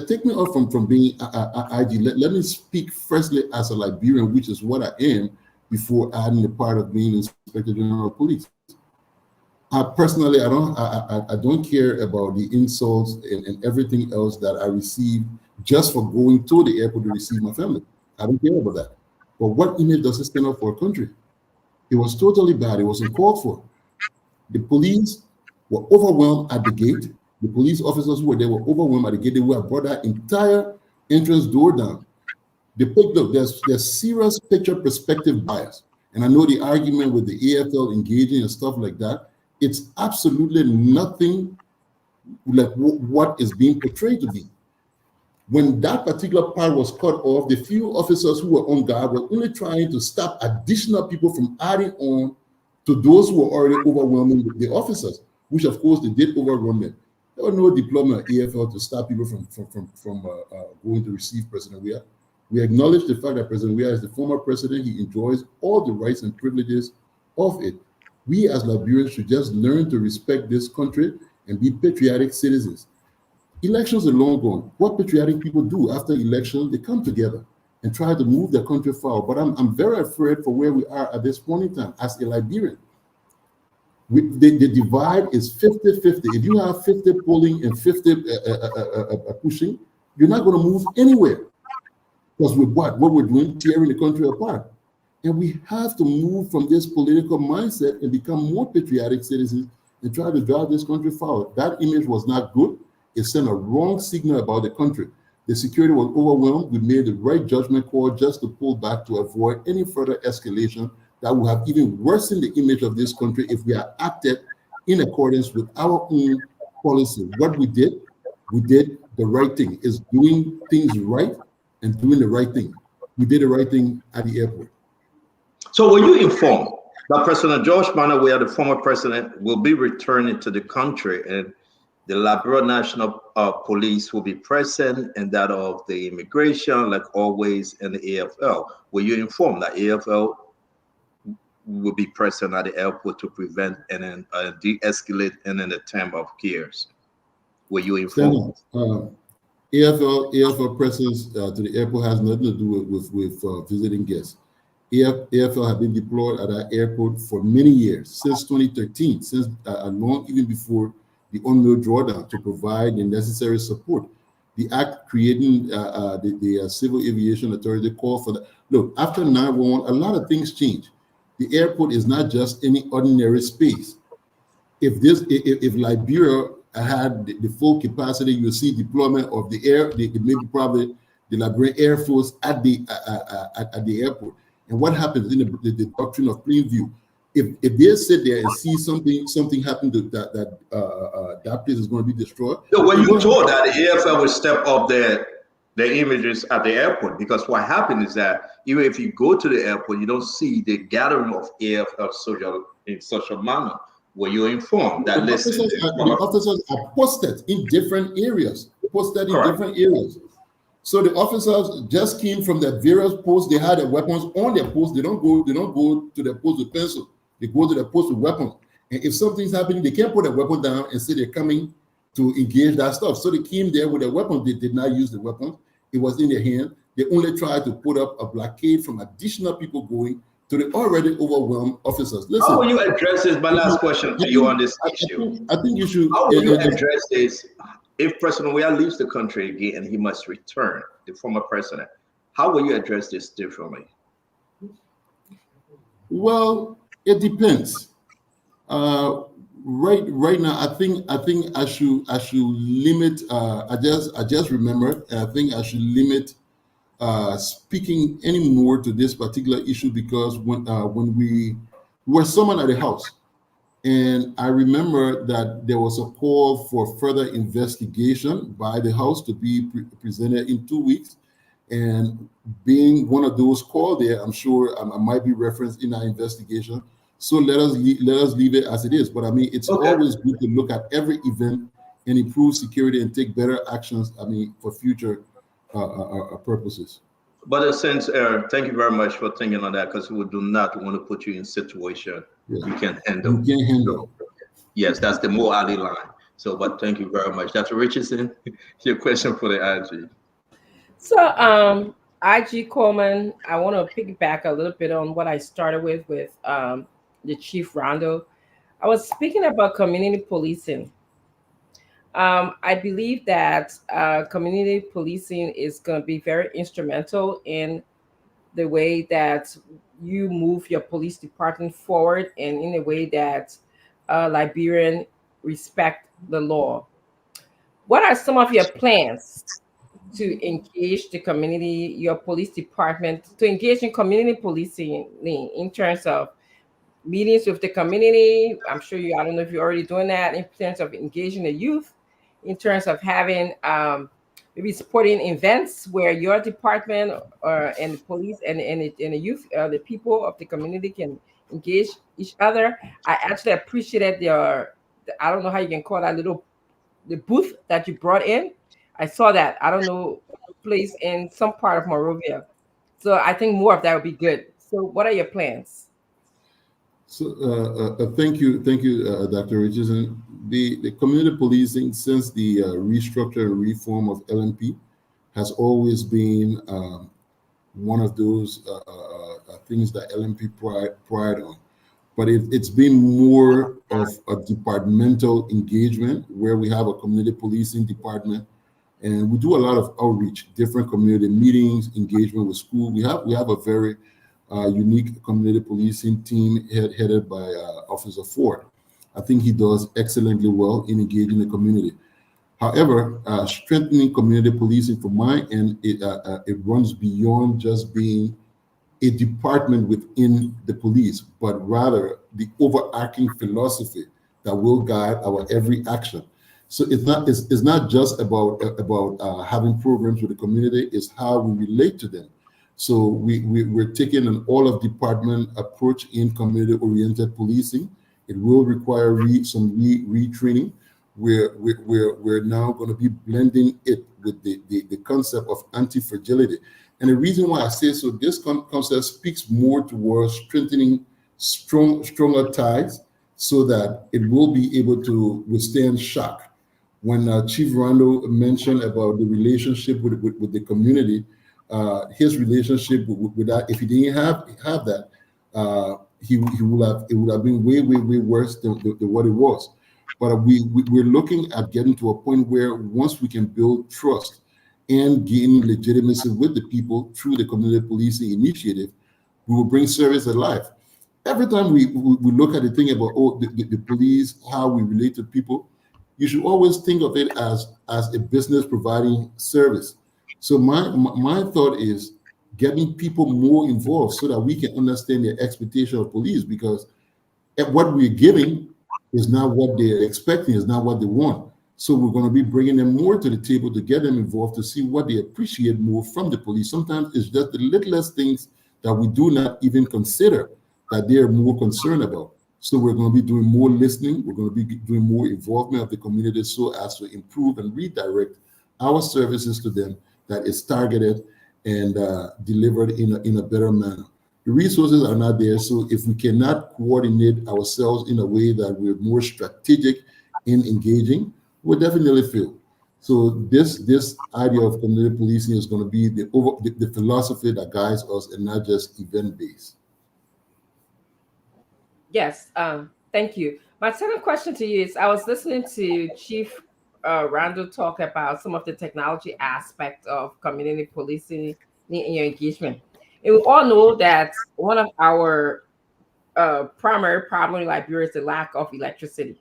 Take me off from being IG. Let me speak firstly as a Liberian, which is what I am, before adding the part of being Inspector General of Police. Personally, I don't care about the insults and everything else that I receive just for going to the airport to receive my family. I don't care about that. But what image does it stand up for a country? It was totally bad. It wasn't called for. The police were overwhelmed at the gate. The police officers who were there were overwhelmed at the gate. They would have brought that entire entrance door down. Look, there's serious picture perspective bias. And I know the argument with the AFL engaging and stuff like that, it's absolutely nothing like what is being portrayed to be. When that particular part was cut off, the few officers who were on guard were only trying to stop additional people from adding on to those who were already overwhelming the officers, which of course they did overrun them. There was no deployment of AFL to stop people from going to receive President Weah. We acknowledge the fact that President Weah is the former president. He enjoys all the rights and privileges of it. We as Liberians should just learn to respect this country and be patriotic citizens. Elections are long gone. What patriotic people do after elections, they come together and try to move the country forward. But I'm very afraid for where we are at this point in time as a Liberian. The divide is 50-50. If you have 50 polling and 50 pushing, you're not going to move anywhere. Because with what we're doing, tearing the country apart. And we have to move from this political mindset and become more patriotic citizens and try to drive this country forward. That image was not good. It sent a wrong signal about the country. The security was overwhelmed. We made the right judgment call just to pull back to avoid any further escalation that would have even worsened the image of this country if we had acted in accordance with our own policy. What we did the right thing. Is doing things right and doing the right thing. We did the right thing at the airport. So were you informed that President George Manneh Weah, the former president, will be returning to the country and the Liberia National Police will be present and that of the immigration, like always, and the AFL? Were you informed that AFL will be present at the airport to prevent and then de-escalate in an attempt of chaos? Were you informed? AFL presence to the airport has nothing to do with visiting guests. AFL have been deployed at our airport for many years, since 2013, since long even before the UNMIL drawdown, to provide the necessary support. The act creating the Civil Aviation Authority called for that. Look, after 9/11, a lot of things changed. The airport is not just any ordinary space. If Liberia had the full capacity, you see deployment of maybe probably the Liberian Air Force at the airport. And what happens in the doctrine of plain view? If they sit there and see something happen to that place is going to be destroyed. So when you told that the AFL would step up their images at the airport, because what happened is that even if you go to the airport, you don't see the gathering of AFL soldiers in such a manner. Were you informed that the officers are posted in different areas? So the officers just came from their various posts. They had their weapons on their posts. They don't go to their post with pencil. They go to their post with weapons. And if something's happening, they can't put their weapon down and say they're coming to engage that stuff. So they came there with their weapons. They did not use the weapons. It was in their hand. They only tried to put up a blockade from additional people going to the already overwhelmed officers. Listen, how will you address this? My last question to you on this issue. I think you should. How will you address this if President Weah leaves the country again and he must return, the former president? How will you address this differently? Well, it depends. Right now, I think I should limit. I just remembered. I think I should limit speaking any more to this particular issue, because when we were summoned at the house, and I remember that there was a call for further investigation by the house to be presented in 2 weeks, and being one of those called there, I'm sure I might be referenced in our investigation. So let us leave it as it is. But I mean, it's always good to look at every event and improve security and take better actions. I mean, for future purposes. But since thank you very much for thinking on that, because we do not want to put you in a situation you can't handle. You can't handle. Yes, that's the morality line. So, but thank you very much, Dr. Richardson. Your question for the IG. So, IG Coleman, I want to piggyback a little bit on what I started with the Chief Rondo. I was speaking about community policing. I believe that community policing is going to be very instrumental in the way that you move your police department forward, and in a way that Liberian respect the law. What are some of your plans to engage the community, your police department, to engage in community policing in terms of meetings with the community? I'm sure you, I don't know if you're already doing that, in terms of engaging the youth, in terms of having maybe supporting events where your department and the police and the youth, the people of the community can engage each other. I actually appreciated I don't know how you can call that little, the booth that you brought in. I saw that. I don't know, place in some part of Monrovia. So I think more of that would be good. So what are your plans? So thank you, Dr. Richardson. The community policing since the restructure and reform of LMP has always been one of those things that LMP pride on. But it's been more of a departmental engagement where we have a community policing department, and we do a lot of outreach, different community meetings, engagement with school. We have a very unique community policing team headed by Officer Ford. I think he does excellently well in engaging the community. However, strengthening community policing from my end, it runs beyond just being a department within the police, but rather the overarching philosophy that will guide our every action. So it's not just about having programs with the community, it's how we relate to them. So we're taking an all-of-department approach in community-oriented policing. It will require some retraining. We're now going to be blending it with the concept of anti-fragility. And the reason why I say so, this concept speaks more towards strengthening stronger ties so that it will be able to withstand shock. When Chief Randall mentioned about the relationship with the community, his relationship with that, if he didn't have that, it would have been way worse than what it was. But we're looking at getting to a point where once we can build trust and gain legitimacy with the people through the community policing initiative, we will bring service alive. Every time we look at the thing about the police, how we relate to people, you should always think of it as a business providing service. So my thought is getting people more involved so that we can understand their expectation of police, because what we're giving is not what they're expecting, is not what they want. So we're going to be bringing them more to the table to get them involved, to see what they appreciate more from the police. Sometimes it's just the littlest things that we do not even consider that they're more concerned about. So we're going to be doing more listening. We're going to be doing more involvement of the community so as to improve and redirect our services to them that is targeted and delivered in a better manner. The resources are not there. So if we cannot coordinate ourselves in a way that we're more strategic in engaging, we'll definitely fail. So this idea of community policing is going to be the philosophy that guides us and not just event-based. Yes, thank you. My second question to you is, I was listening to Chief Randall talk about some of the technology aspect of community policing in your engagement. And we all know that one of our primary problems in Liberia is the lack of electricity.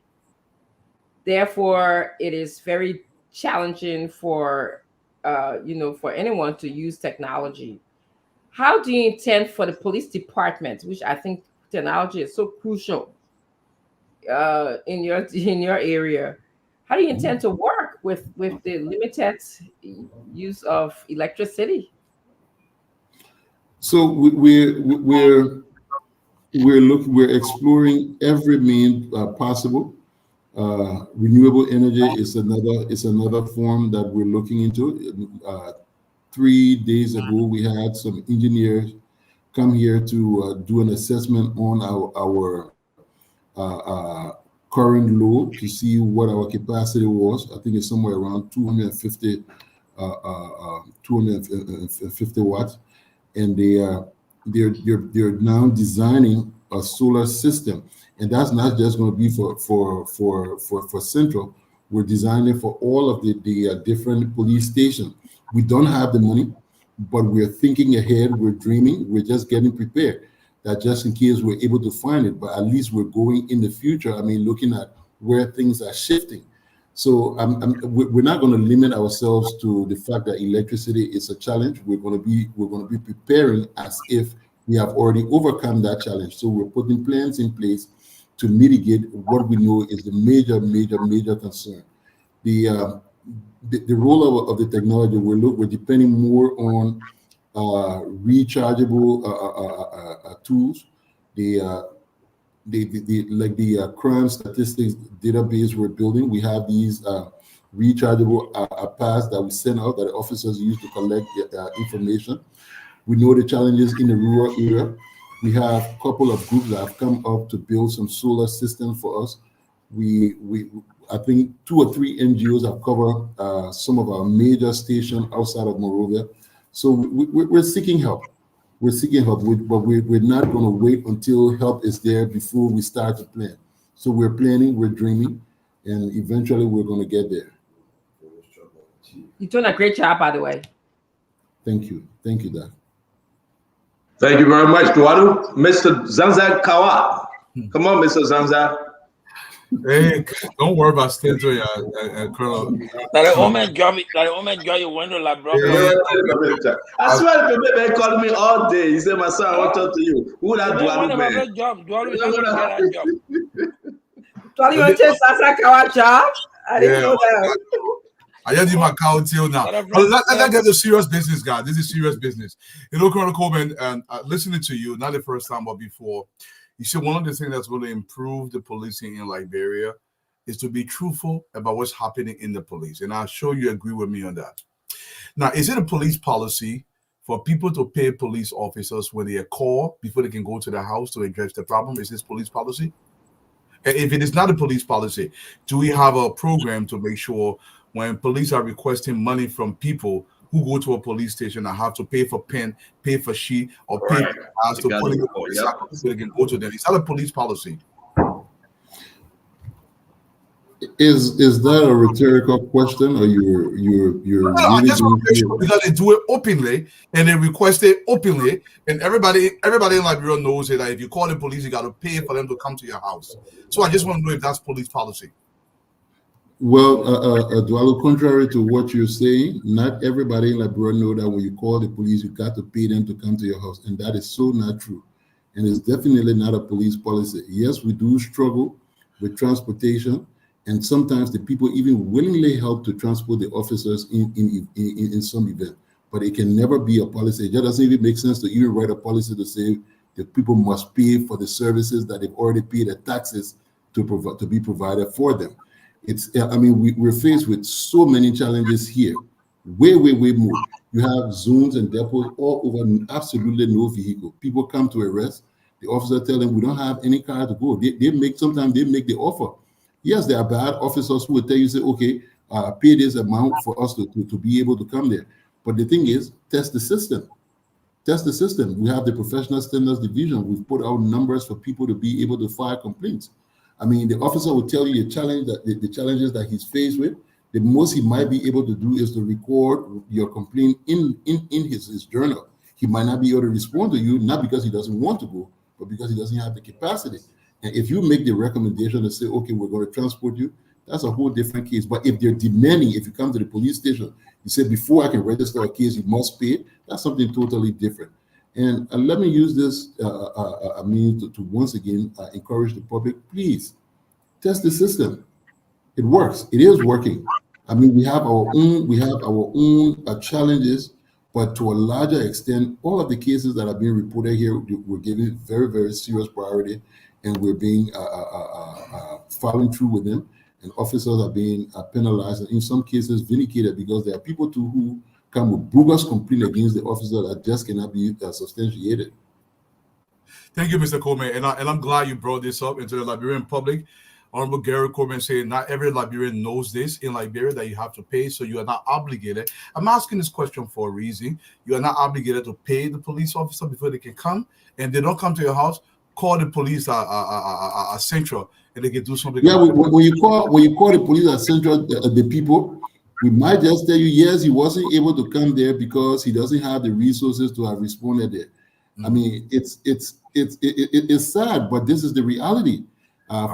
Therefore, it is very challenging for for anyone to use technology. How do you intend for the police department, which I think technology is so crucial in your area? How do you intend to work with the limited use of electricity? So we're exploring every means possible. Renewable energy is another form that we're looking into. 3 days ago, we had some engineers come here to do an assessment on our current load to see what our capacity was. I think it's somewhere around 250 watts, and they're now designing a solar system. And that's not just going to be for Central. We're designing for all of the different police stations. We don't have the money, but we're thinking ahead. We're dreaming. We're just getting prepared. That just in case we're able to find it, but at least we're going in the future. I mean, looking at where things are shifting. So we're not going to limit ourselves to the fact that electricity is a challenge. We're going to be preparing as if we have already overcome that challenge. So we're putting plans in place to mitigate what we know is the major concern. The role of the technology, we're depending more on rechargeable tools. The crime statistics database we're building, we have these rechargeable pads that we send out that the officers use to collect information. We know the challenges in the rural area. We have a couple of groups that have come up to build some solar systems for us. I think 2 or 3 NGOs have covered some of our major stations outside of Monrovia. So we're seeking help. We're seeking help, but we're not going to wait until help is there before we start to plan. So we're planning, we're dreaming, and eventually we're going to get there. You're doing a great job, by the way. Thank you, Doc. Thank you very much, Dualu. Mr. Zanza Kawa. Come on, Mr. Zanza. Hey, don't worry about Stenzo, Colonel. That woman got you window like bro. I swear the baby called me all day. He said, my son, I want to talk to you. Who that Dualu man? Dualu is not going to get that job. Dualu, you want to take Zanza Kawa job? I didn't know that. I just do my cow till now. But let's get to serious business, guys. This is serious business. You know, Colonel Coleman, and listening to you, not the first time, but before, you said one of the things that's going to improve the policing in Liberia is to be truthful about what's happening in the police. And I'm sure you agree with me on that. Now, is it a police policy for people to pay police officers when they are called before they can go to the house to address the problem? Is this police policy? And if it is not a police policy, do we have a program to make sure when police are requesting money from people who go to a police station and have to pay for pen, pay for sheet, or pay for us to put in the police so they can go to them? Is that a police policy? Is that a rhetorical question, or you're no, really just because they do it openly and they request it openly, and everybody in Liberia knows it, that if you call the police, you got to pay for them to come to your house. So I just want to know if that's police policy. Well, Dualu, contrary to what you're saying, not everybody in Liberia know that when you call the police, you got to pay them to come to your house, and that is so not true. And it's definitely not a police policy. Yes, we do struggle with transportation, and sometimes the people even willingly help to transport the officers in some event. But it can never be a policy. It just doesn't even make sense to even write a policy to say that people must pay for the services that they've already paid the taxes to be provided for them. We're faced with so many challenges here, way more. You have zones and depots all over, absolutely no vehicle. People come to arrest. The officer tell them, we don't have any car to go. Sometimes they make the offer. Yes, there are bad officers who will tell you, say, okay, pay this amount for us to be able to come there. But the thing is, test the system. Test the system. We have the professional standards division. We've put out numbers for people to be able to file complaints. I mean, the officer will tell you the challenges that he's faced with. The most he might be able to do is to record your complaint in his journal. He might not be able to respond to you, not because he doesn't want to go, but because he doesn't have the capacity. And if you make the recommendation to say, okay, we're going to transport you, that's a whole different case. But if they're demanding, if you come to the police station, you say, before I can register a case, you must pay, that's something totally different. And let me use this to once again encourage the public, please test the system. It works. It is working. I mean, we have our own challenges, but to a larger extent, all of the cases that are being reported here, we're giving very, very serious priority, and we're being following through with them. And officers are being penalized, and in some cases vindicated, because there are people too who come with bogus complaint against the officer that just cannot be substantiated. Thank you, Mr. Coleman, and I'm glad you brought this up into the Liberian public. Honorable Gary Coleman saying not every Liberian knows this in Liberia, that you have to pay, so you are not obligated. I'm asking this question for a reason. You are not obligated to pay the police officer before they can come, and they don't come to your house. call the police at Central and they can do something. Yeah, when you call the police at Central, the people, we might just tell you, yes, he wasn't able to come there because he doesn't have the resources to have responded there. I mean, it's sad, but this is the reality.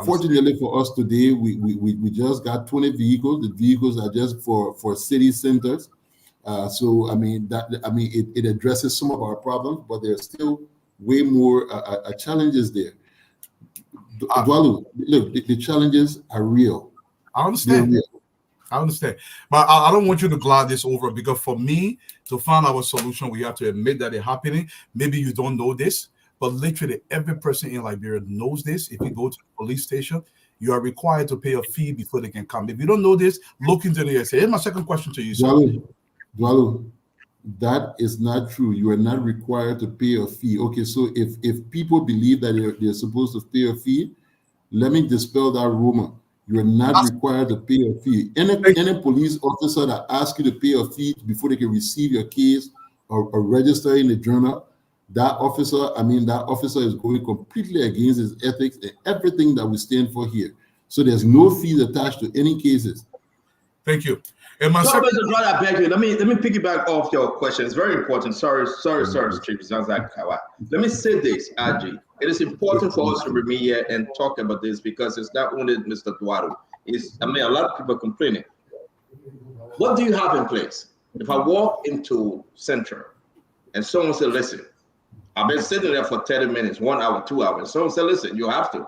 Fortunately for us today, we just got 20 vehicles. The vehicles are just for city centers. So I mean it addresses some of our problems, but there's still way more challenges there. Dwalu, look, the challenges are real. I understand. I understand, but I don't want you to glide this over, because for me to find our solution, we have to admit that it's happening. Maybe you don't know this, but literally every person in Liberia knows this. If you go to the police station, you are required to pay a fee before they can come. If you don't know this, look into the essay. Here's my second question to you, sir. Dwalu, that is not true. You are not required to pay a fee. Okay, so if people believe that they're supposed to pay a fee, let me dispel that rumor. You are not required to pay a fee. Any police officer that asks you to pay a fee before they can receive your case or register in the journal, that officer is going completely against his ethics and everything that we stand for here. So there's no fees attached to any cases. Thank you. Let me piggyback off your question. It's very important. Sorry, Chief. Let me say this, Aji. It is important for us to remain here and talk about this, because it's not only Mr. Dwaru. A lot of people complaining. What do you have in place? If I walk into Central and someone said, listen, I've been sitting there for 30 minutes, 1 hour, 2 hours. Someone said, listen, you have to.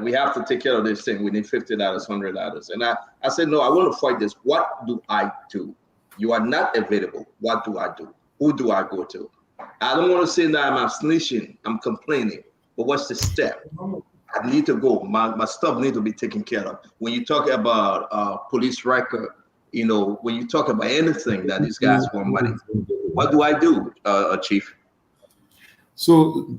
We have to take care of this thing. We need $50, $100. And I said, no, I want to fight this. What do I do? You are not available. What do I do? Who do I go to? I don't want to say that I'm snitching, I'm complaining, but what's the step? I need to go. My stuff needs to be taken care of. When you talk about police record, when you talk about anything that these guys want money, what do I do, Chief? So,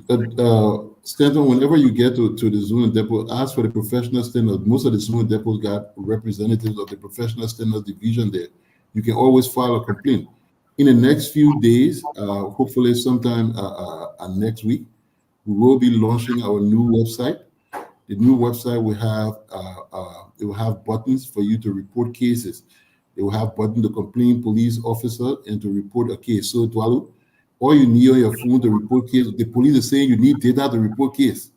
Stanton, whenever you get to the Zulu depot, ask for the professional standards. Most of the Zulu depots got representatives of the professional standards division there. You can always file a complaint. In the next few days, hopefully sometime next week, we will be launching our new website. The new website will have buttons for you to report cases. It will have buttons to complain police officer and to report a case. So, Dwalu, all you need on your phone to report case, the police is saying you need data to report case.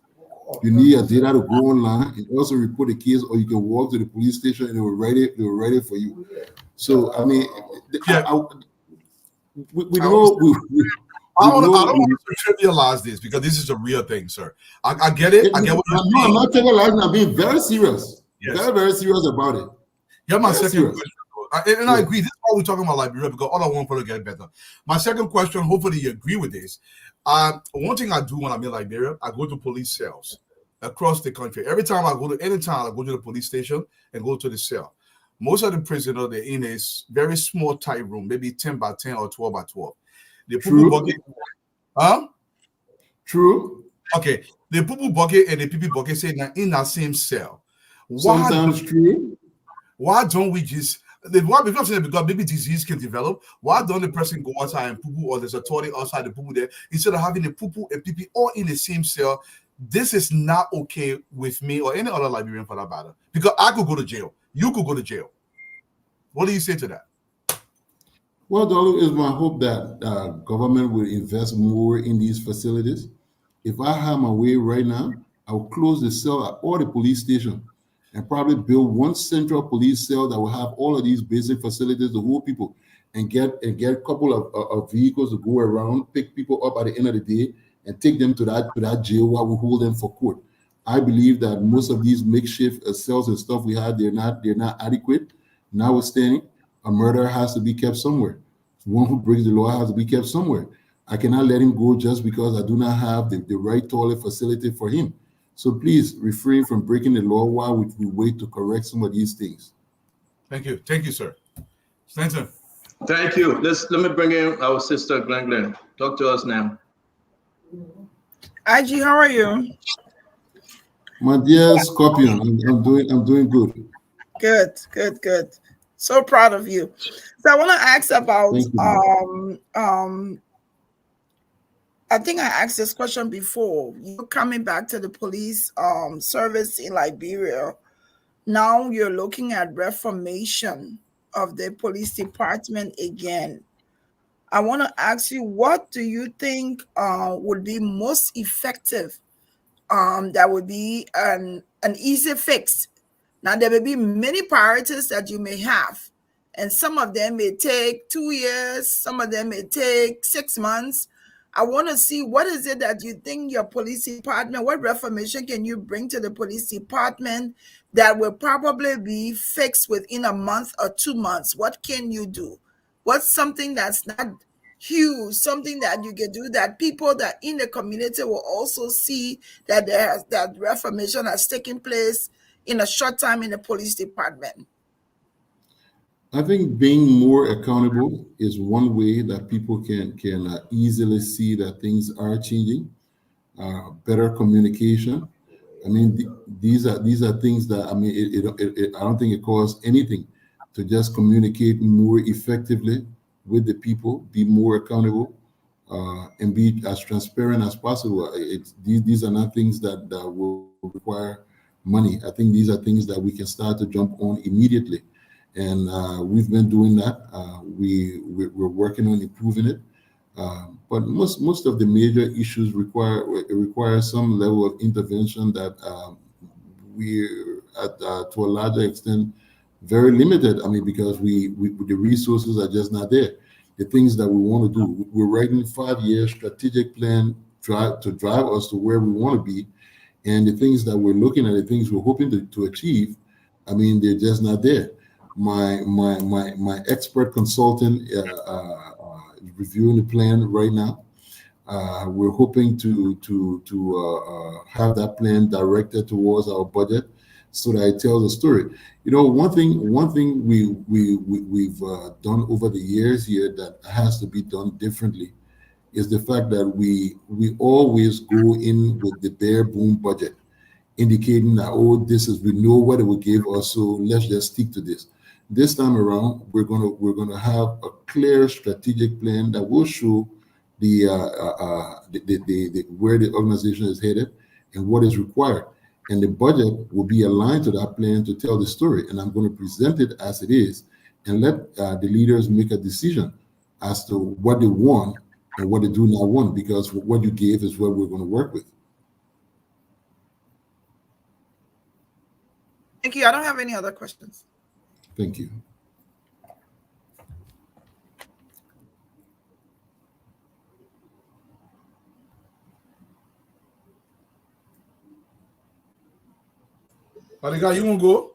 You need your data to go online and also report a case, or you can walk to the police station and they will write it for you. So, I mean, we know. I don't want to trivialize this, because this is a real thing, sir. I get it. I get what you're saying. No, I'm not trivializing. I'm being very serious. Yes. Very, very serious about it. Yeah, my second question. And I agree. This is why we're talking about Liberia, because all I want for to get better. My second question, hopefully you agree with this. One thing I do when I'm in Liberia, I go to police cells across the country. Every time I go to the police station and go to the cell. Most of the prisoners, they're in a very small, tight room, maybe 10 by 10 or 12 by 12. The poo bucket. True. Okay. The poo bucket and the pee bucket say in that same cell. Sometimes true. Why don't we just because maybe disease can develop? Why don't the person go outside and poo, or there's a toilet outside the poo there, instead of having the poo and pee all in the same cell? This is not okay with me or any other Liberian for that matter, because I could go to jail. You could go to jail. What do you say to that? Well, Dwalu, it's my hope that government will invest more in these facilities. If I have my way right now, I will close the cell at all the police stations and probably build one central police cell that will have all of these basic facilities to hold people, and get a couple of vehicles to go around, pick people up at the end of the day, and take them to that jail while we hold them for court. I believe that most of these makeshift cells and stuff we have, they're not adequate. Notwithstanding, a murderer has to be kept somewhere. One who breaks the law has to be kept somewhere. I cannot let him go just because I do not have the right toilet facility for him. So please refrain from breaking the law while we wait to correct some of these things. Thank you. Thank you, sir. Stanton. Thank you. Let me bring in our sister Glenn. Talk to us now. IG, how are you? My dear Scorpion, I'm doing good. Good. So proud of you. So I want to ask about I think I asked this question before. You're coming back to the police service in Liberia. Now you're looking at reformation of the police department again. I want to ask you, what do you think would be most effective? That would be an easy fix. Now, there may be many priorities that you may have, and some of them may take 2 years, some of them may take 6 months. I want to see, what is it that you think your police department, what reformation can you bring to the police department that will probably be fixed within a month or 2 months? What can you do? What's something that's not huge, something that you can do that people that in the community will also see that that reformation has taken place in a short time in the police department? I think being more accountable is one way that people can easily see that things are changing. Better communication. I mean, these are things that, I mean, I don't think it costs anything to just communicate more effectively with the people, be more accountable, and be as transparent as possible. These are not things that will require money. I think these are things that we can start to jump on immediately, and we've been doing that. We're working on improving it. But most of the major issues require some level of intervention that we're to a larger extent very limited. I mean, because the resources are just not there. The things that we want to do, we're writing 5-year strategic plan to drive us to where we want to be, and the things that we're looking at, the things we're hoping to achieve, I mean, they're just not there. My expert consultant reviewing the plan right now. We're hoping to have that plan directed towards our budget so that it tells a story. You know, one thing we've done over the years here that has to be done differently is the fact that we always go in with the bare boom budget, indicating that, oh, we know what it will give us, so let's just stick to this. This time around, we're gonna have a clear strategic plan that will show the where the organization is headed and what is required, and the budget will be aligned to that plan to tell the story. And I'm going to present it as it is, and let the leaders make a decision as to what they want and what they do not want, because what you gave is what we're going to work with. Thank you. I don't have any other questions. Thank you. Fadiga, you want to go?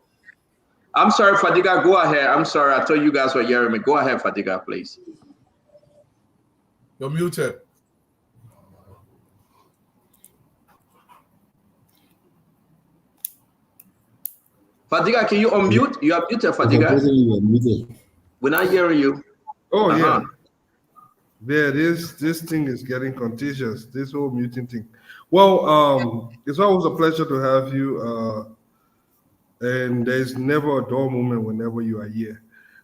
I'm sorry, Fadiga, go ahead. I'm sorry. I thought you guys were hearing me. Go ahead, Fadiga, please. You're muted. Fadiga, can you unmute? You are muted, Fadiga. We're not hearing you. Oh, yeah. Yeah, this thing is getting contagious, this whole muting thing. Well, it's always a pleasure to have you. And there's never a dull moment whenever you are here.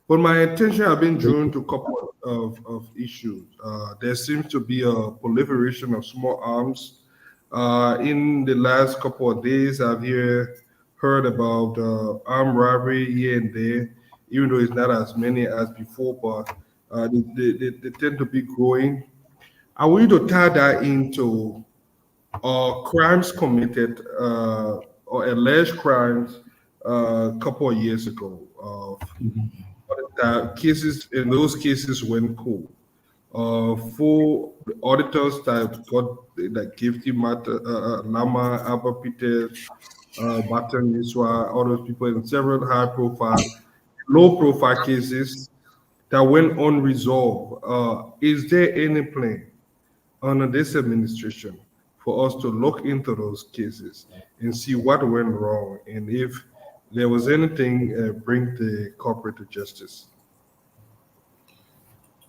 But my attention has been drawn to a couple of issues. There seems to be a proliferation of small arms. In the last couple of days, I've heard about armed robbery here and there, even though it's not as many as before, but they tend to be growing. I want you to tie that into crimes committed or alleged crimes a couple of years ago. Cases, in those cases went cold. For auditors that Gifty Lama, Abba Peters, Baton Niswa, all those people in several high-profile, low-profile cases that went unresolved. Is there any plan under this administration for us to look into those cases and see what went wrong, and if there was anything, bring the culprit to justice?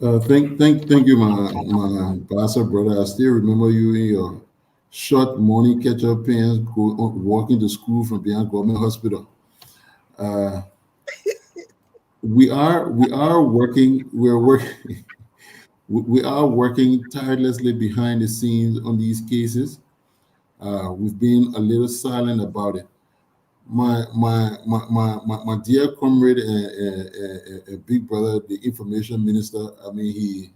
Thank you, my pastor brother. I still remember you in your short morning catch-up pants, walking to school from behind government hospital. We are working. We're working. we are working tirelessly behind the scenes on these cases. We've been a little silent about it. My dear comrade and big brother, the information minister, I mean,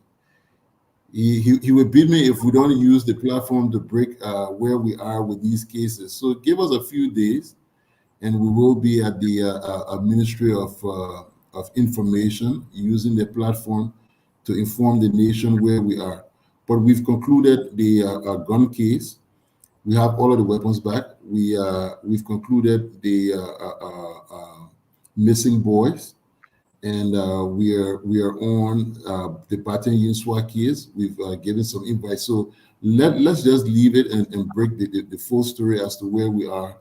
he would beat me if we don't use the platform to break where we are with these cases. So give us a few days, and we will be at the Ministry of Information using the platform to inform the nation where we are. But we've concluded the gun case. We have all of the weapons back. We've concluded the missing boys, and we are on the Baton Yinswa case. We've given some invites. So let's just leave it and break the full story as to where we are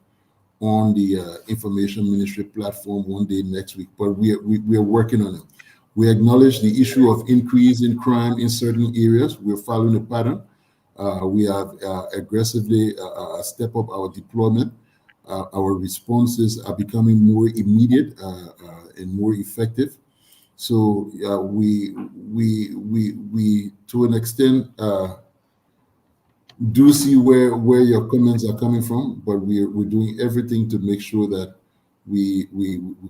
on the Information Ministry platform one day next week. But we are working on it. We acknowledge the issue of increase in crime in certain areas. We're following a pattern. We have aggressively step up our deployment. Our responses are becoming more immediate and more effective. So we to an extent do see where your comments are coming from, but we're doing everything to make sure that we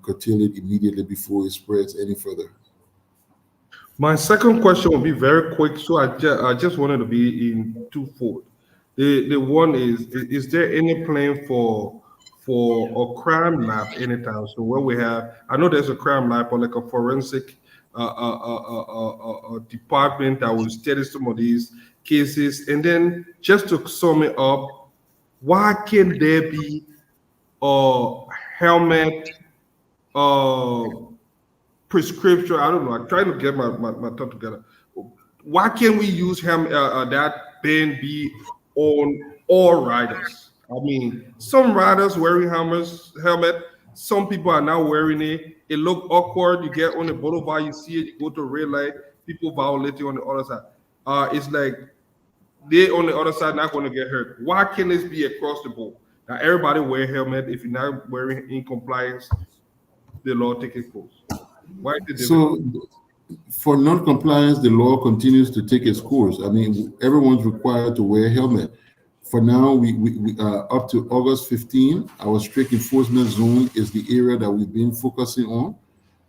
curtail it immediately before it spreads any further. My second question will be very quick, so I just wanted to be in twofold. The one is there any plan for a crime lab anytime? So where we have, I know there's a crime lab or like a forensic department that will study some of these cases, and then just to sum it up, why can there be a helmet prescription? I don't know. I'm trying to get my thought together. Why can't we use that ban be on all riders? I mean, some riders wearing helmet. Some people are now wearing it. It look awkward. You get on the boulevard, you see it. You go to a red light. People violating on the other side. It's like they on the other side not going to get hurt. Why can't this be across the board? Now everybody wear helmet. If you're not wearing in compliance, the law take its course. So for non-compliance, the law continues to take its course. I mean, everyone's required to wear a helmet. For now, we up to August 15, our strict enforcement zone is the area that we've been focusing on.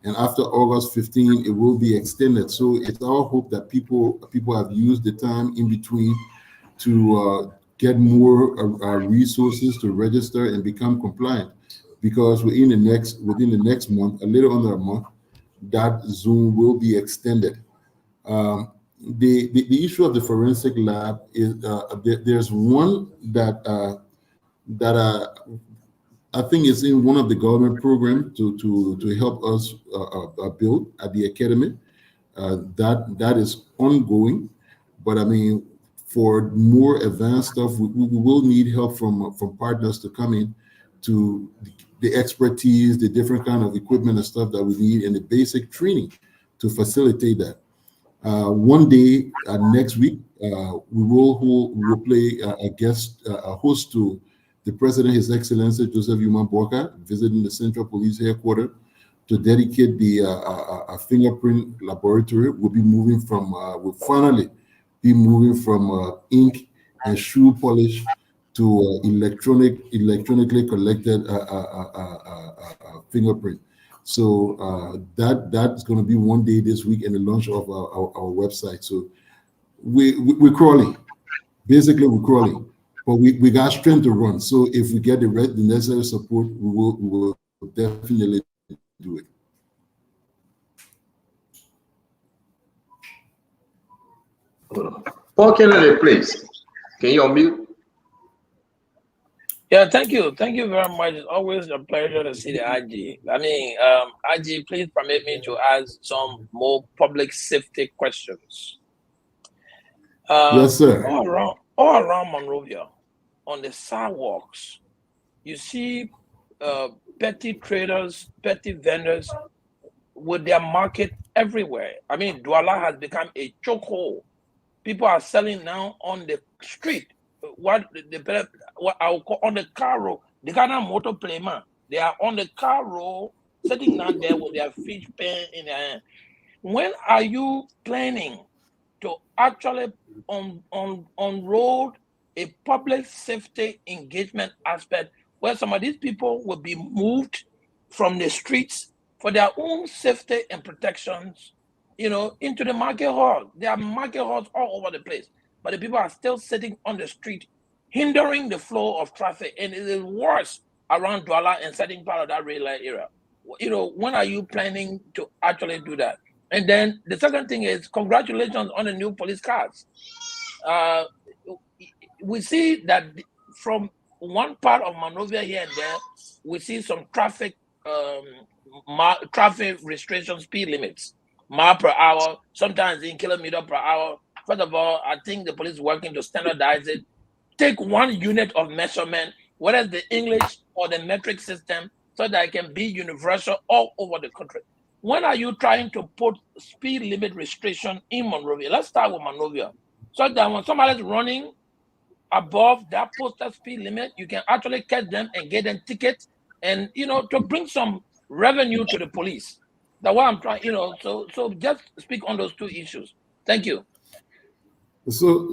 And after August 15, it will be extended. So it's our hope that people have used the time in between to get more resources to register and become compliant. Because within the next month, a little under a month, that zone will be extended. The issue of the forensic lab is there's one that I think is in one of the government programs to help us build at the academy. That is ongoing, but I mean, for more advanced stuff, we will need help from partners to come in to the expertise, the different kind of equipment and stuff that we need, and the basic training to facilitate that. One day next week, we will play a host to the President, His Excellency Joseph Yuma Boakai, visiting the Central Police Headquarters to dedicate the fingerprint laboratory. We'll be moving from, we'll finally be moving from ink and shoe polish to electronically collected fingerprint. So that's going to be one day this week in the launch of our website. So we're crawling. Basically, we're crawling, but we got strength to run. So if we get the necessary support, we will definitely do it. Paul Kennedy, please. Can you unmute? Yeah, thank you. Thank you very much. It's always a pleasure to see the IG. I mean, IG, please permit me to ask some more public safety questions. Yes, sir. All around Monrovia, on the sidewalks, you see petty traders, petty vendors with their market everywhere. I mean, Douala has become a chokehold. People are selling now on the street. What I would call on the car road, the Ghana motor playman. They are on the car road, sitting down there with their fish pen in their hand. When are you planning to actually unroll a public safety engagement aspect where some of these people will be moved from the streets for their own safety and protections, into the market hall. There are market halls all over the place, but the people are still sitting on the street, hindering the flow of traffic, and it is worse around Douala and certain part of that rail line area. When are you planning to actually do that? And then the second thing is, congratulations on the new police cars. We see that from one part of Monrovia here and there, we see some traffic restrictions, speed limits, mile per hour, sometimes in kilometer per hour. First of all, I think the police is working to standardize it. Take one unit of measurement, whether it's the English or the metric system, so that it can be universal all over the country. When are you trying to put speed limit restriction in Monrovia? Let's start with Monrovia, so that when somebody's running above that posted speed limit, you can actually catch them and get them tickets, and to bring some revenue to the police. That's what I'm trying. So just speak on those two issues. Thank you. So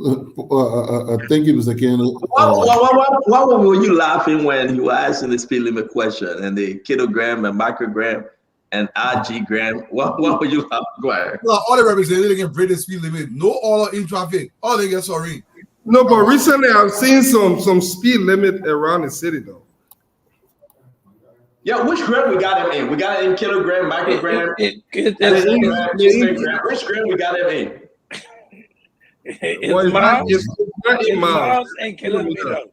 thank you, Mr. Ken. Why were you laughing when you were asking the speed limit question and the kilogram and microgram and RG gram? What were you laughing? Go ahead. Well, all the representatives can break the speed limit. No all in traffic. All they get sorry. No, but recently I've seen some speed limit around the city though. Yeah, which gram we got him in? We got him in kilogram, microgram, Which gram we got him in? It's not in miles and kilometers.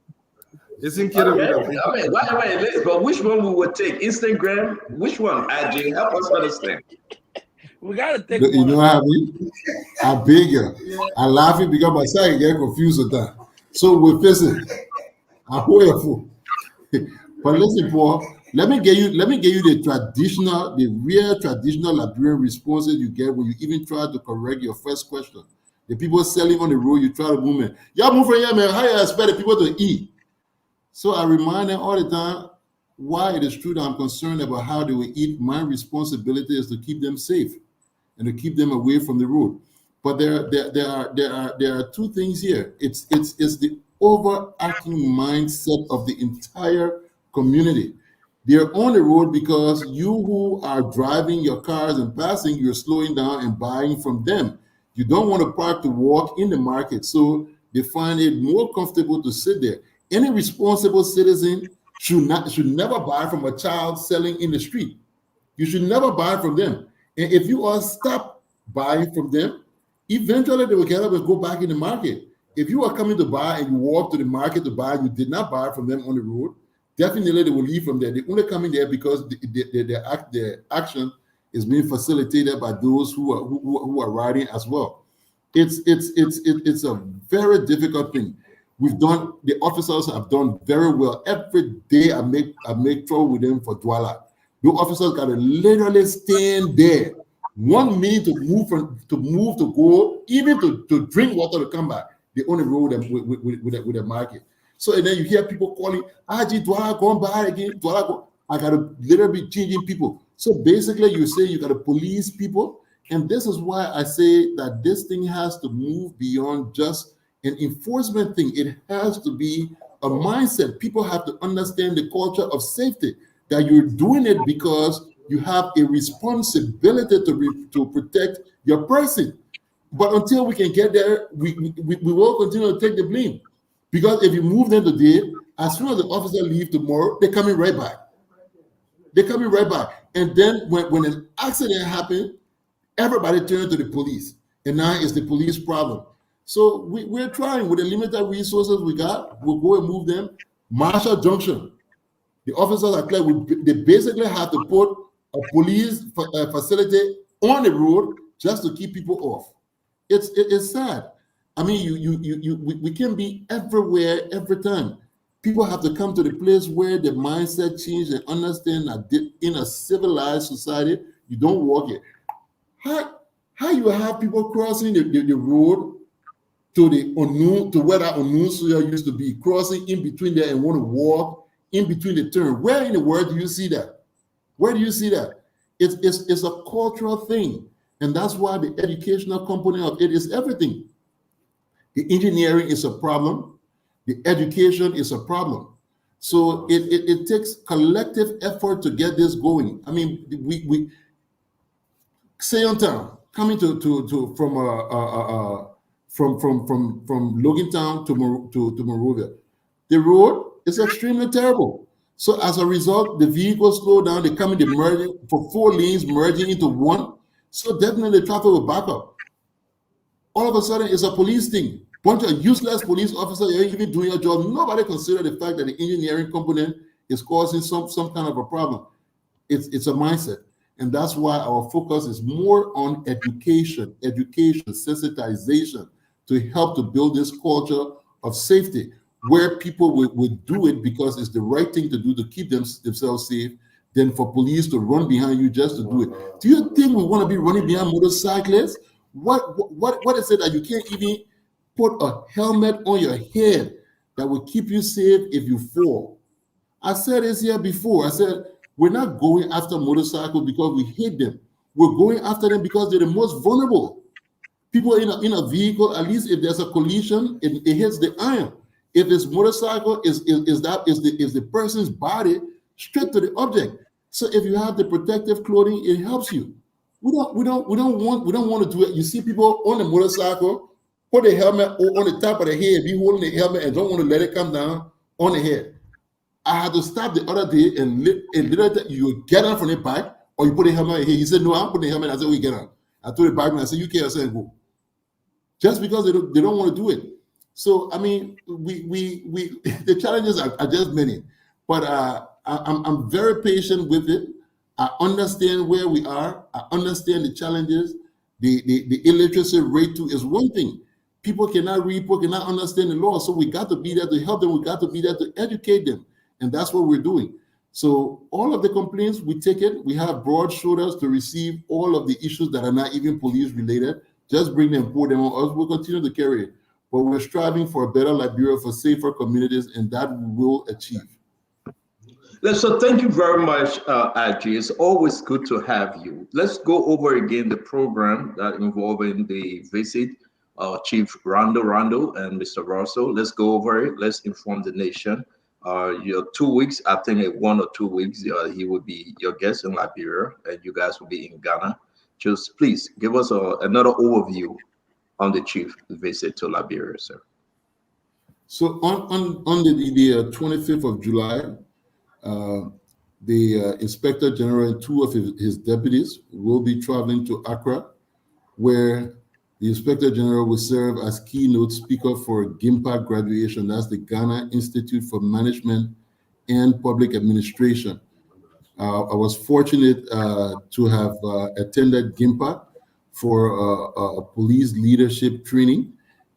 It's in kilometers. Okay. I mean, wait, but which one we would take? Instagram? Which one? IG? Help us understand. We gotta take. You know what I mean? I beg you. I laugh it because my side get confused with that. So we're facing. I hold you fool. But listen, Paul. Let me give you the real traditional Liberian responses you get when you even try to correct your first question. The people selling on the road, you try to move them. Y'all move from here, man. How you expect the people to eat? So I remind them all the time why it is true that I'm concerned about how they will eat. My responsibility is to keep them safe and to keep them away from the road. But there are two things here. It's the overarching mindset of the entire community. They're on the road because you who are driving your cars and passing, you're slowing down and buying from them. You don't want to park to walk in the market, so they find it more comfortable to sit there. Any responsible citizen should never buy from a child selling in the street. You should never buy from them. And if you all stop buying from them, eventually they will get up and go back in the market. If you are coming to buy and you walk to the market to buy, you did not buy from them on the road, definitely they will leave from there. They're only coming there because their action is being facilitated by those who are riding as well. It's a very difficult thing. The officers have done very well. Every day I make trouble with them for Douala. The officers got to literally stand there 1 minute to move to go, even to drink water to come back. They only roll them with a market. So and then you hear people calling, Douala, go and buy again. Douala, go. I got to literally be changing people. So basically, you say you got to police people. And this is why I say that this thing has to move beyond just an enforcement thing. It has to be a mindset. People have to understand the culture of safety, that you're doing it because you have a responsibility to protect your person. But until we can get there, we will continue to take the blame. Because if you move them today, as soon as the officer leave tomorrow, they're coming right back. They're coming right back. And then when an accident happens, everybody turns to the police. And now it's the police problem. So we're trying with the limited resources we got. We'll go and move them. Marshall Junction. The officers are clear. They basically have to put a police facility on the road just to keep people off. It's sad. I mean, we can be everywhere every time. People have to come to the place where the mindset change and understand that in a civilized society, you don't walk it. How you have people crossing the road to the unknown, to where that unknown soil used to be, crossing in between there and want to walk in between the turn? Where in the world do you see that? Where do you see that? It's a cultural thing. And that's why the educational component of it is everything. The engineering is a problem. The education is a problem. So it takes collective effort to get this going. I mean, we say on town coming from Logan Town to Monrovia, the road is extremely terrible. So as a result, the vehicles slow down. They come in, they merge for 4 lanes, merging into one. So definitely the traffic will back up. All of a sudden, it's a police thing. Bunch of useless police officers are even doing a job. Nobody consider the fact that the engineering component is causing some kind of a problem. It's a mindset. And that's why our focus is more on education, sensitization, to help to build this culture of safety, where people will do it because it's the right thing to do to keep themselves safe, than for police to run behind you just to do it. Do you think we want to be running behind motorcyclists? What is it that you can't even put a helmet on your head that will keep you safe if you fall? I said this here before. I said, we're not going after motorcycles because we hate them. We're going after them because they're the most vulnerable. People in a vehicle, at least if there's a collision, it hits the iron. If it's motorcycle, is the person's body straight to the object. So if you have the protective clothing, it helps you. We don't want to do it. You see people on the motorcycle put the helmet on the top of the head, be holding the helmet and don't want to let it come down on the head. I had to stop the other day and literally you get on from the bike or you put the helmet on your head. He said, no, I'm putting the helmet. I said, we get on. I told the bikeman, I said, you can't say go. Just because they don't want to do it. So I mean, we the challenges are just many, but I'm very patient with it. I understand where we are. I understand the challenges. The illiteracy rate too is one thing. People cannot read, people cannot understand the law. So we got to be there to help them. We got to be there to educate them. And that's what we're doing. So all of the complaints, we take it. We have broad shoulders to receive all of the issues that are not even police related. Just bring them, pour them on us. We'll continue to carry it. But we're striving for a better Liberia, for safer communities, and that we will achieve. So thank you very much, Aji. It's always good to have you. Let's go over again the program that involving the visit, Chief Rondo and Mr. Russell. Let's go over it. Let's inform the nation. Your 2 weeks, I think 1 or 2 weeks, he will be your guest in Liberia, and you guys will be in Ghana. Just please give us another overview on the chief visit to Liberia, sir. So on the 25th of July, the Inspector General and 2 of his deputies will be traveling to Accra, where the Inspector General will serve as keynote speaker for GIMPA graduation. That's the Ghana Institute for Management and Public Administration. I was fortunate to have attended GIMPA for a police leadership training.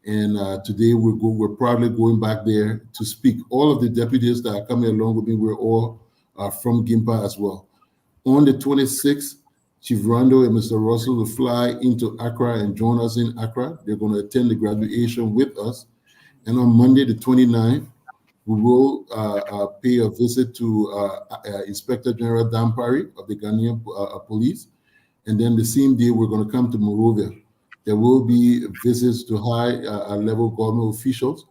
And today we're proudly going back there to speak. All of the deputies that are coming along with me, we're all from GIMPA as well. On the 26th, Chief Rondo and Mr. Russell will fly into Accra and join us in Accra. They're going to attend the graduation with us. And on Monday, the 29th, we will pay a visit to Inspector General Dampari of the Ghanaian Police. And then the same day, we're going to come to Monrovia. There will be visits to high-level government officials,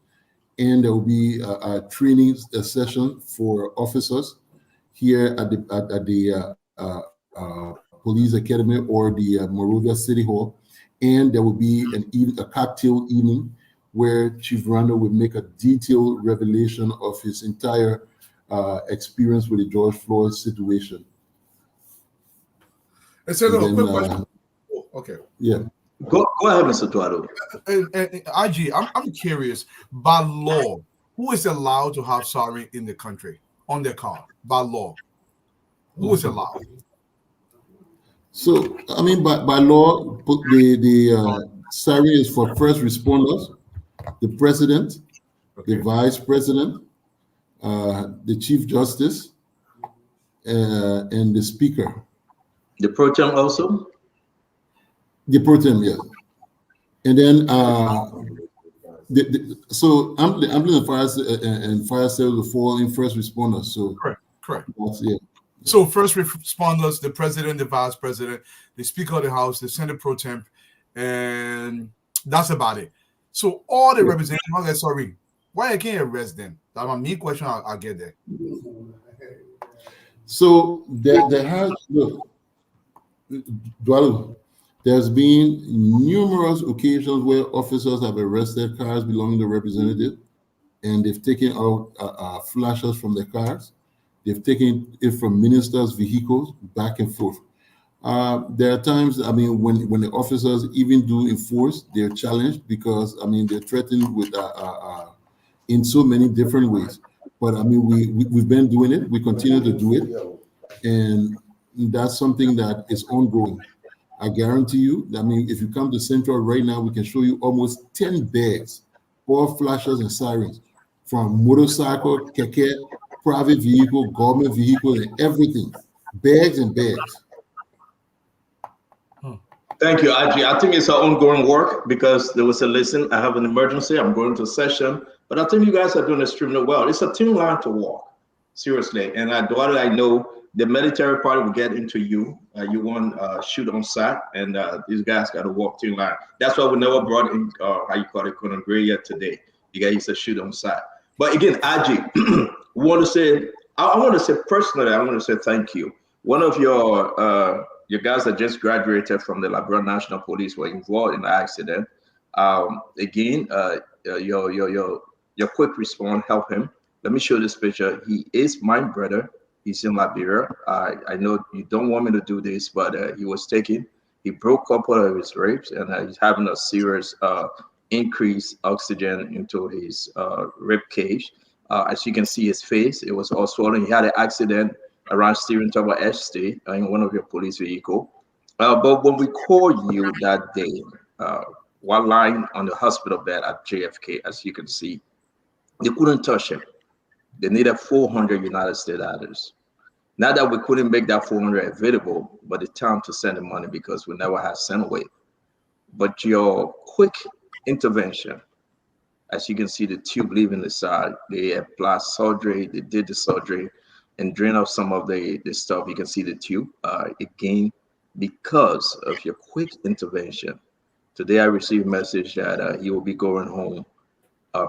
and there will be a training session for officers here at the Police Academy or the Monrovia City Hall. And there will be a cocktail evening where Chief Rondo will make a detailed revelation of his entire experience with the George Floyd situation. It's a little quick question. Okay. Yeah. Go ahead, Mr. Tuado. And Aji, I'm curious, by law, who is allowed to have siren in the country on their car? By law, who is allowed? So, I mean, by law, the siren is for first responders, the president, the vice president, the chief justice, and the speaker. The pro tem also? The pro tem, yes. And then, so ambulance and fire service will fall in first responders. So correct. That's, yeah. So first responders, the president, the vice president, the speaker of the house, the Senate pro temp, and that's about it. So all the representatives, sorry, why I can't arrest them? That's my main question. I'll get there. So there has look, Dwalu, there's been numerous occasions where officers have arrested cars belonging to representatives, and they've taken out flashers from their cars. They've taken it from ministers' vehicles back and forth. There are times, I mean, when the officers even do enforce, they're challenged because, I mean, they're threatened with in so many different ways. But I mean, we've been doing it. We continue to do it, and that's something that is ongoing. I guarantee you. I mean, if you come to Central right now, we can show you almost 10 bags, all flashers and sirens, from motorcycle, keke, private vehicle, government vehicle, and everything. Bags and bags. Thank you, Aji. I think it's our ongoing work because there was a listen. I have an emergency. I'm going to a session, but I think you guys are doing extremely well. It's a thin line to walk, seriously. And I know the military part will get into you. You want shoot on sight, and these guys got to walk thin line. That's why we never brought in how you call it, Conan Gray yet today. You guys used to shoot on sight. But again, Aji, I want to say personally, I want to say thank you. One of your guys that just graduated from the Liberian National Police were involved in the accident. Again, your quick response helped him. Let me show this picture. He is my brother. He's in Liberia. I know you don't want me to do this, but he was taken. He broke a couple of his ribs, and he's having a serious increased oxygen into his rib cage. As you can see, his face, it was all swollen. He had an accident around Steering Tower Estate in one of your police vehicle. But when we called you that day, while lying on the hospital bed at JFK, as you can see, they couldn't touch him. They needed 400 United States dollars. Not that we couldn't make that 400 available, but the time to send the money because we never had sent away. But your quick intervention, as you can see, the tube leaving the side, they applied surgery, they did the surgery, and drain off some of the stuff. You can see the tube. Again, because of your quick intervention, today I received a message that he will be going home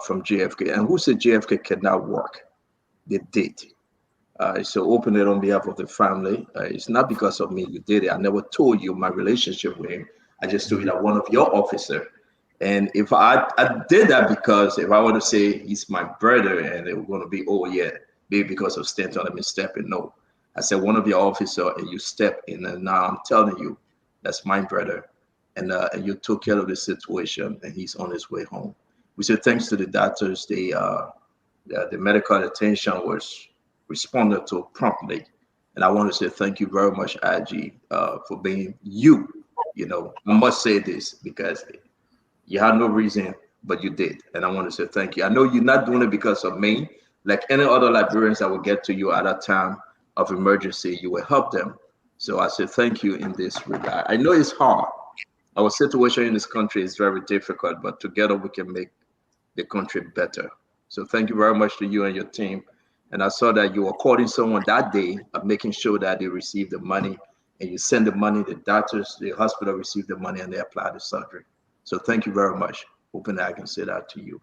from JFK. And who said JFK cannot work? They did. So open it on behalf of the family. It's not because of me you did it. I never told you my relationship with him. I just told you that one of your officers. And if I did that because if I were to say he's my brother and they were going to be, oh yeah, maybe because of Stanton, let me step in. No, I said one of your officers and you step in, and now I'm telling you, that's my brother, and you took care of the situation, and he's on his way home. We said thanks to the doctors, the medical attention was responded to promptly, and I want to say thank you very much, Aji, for being you. You know, I must say this because you had no reason, but you did, and I want to say thank you. I know you're not doing it because of me. Like any other Liberians that will get to you at a time of emergency, you will help them. So I say thank you in this regard. I know it's hard. Our situation in this country is very difficult, but together we can make the country better. So thank you very much to you and your team. And I saw that you were calling someone that day of making sure that they receive the money, and you send the money, the doctors, the hospital receive the money, and they apply the surgery. So thank you very much. Hoping that I can say that to you.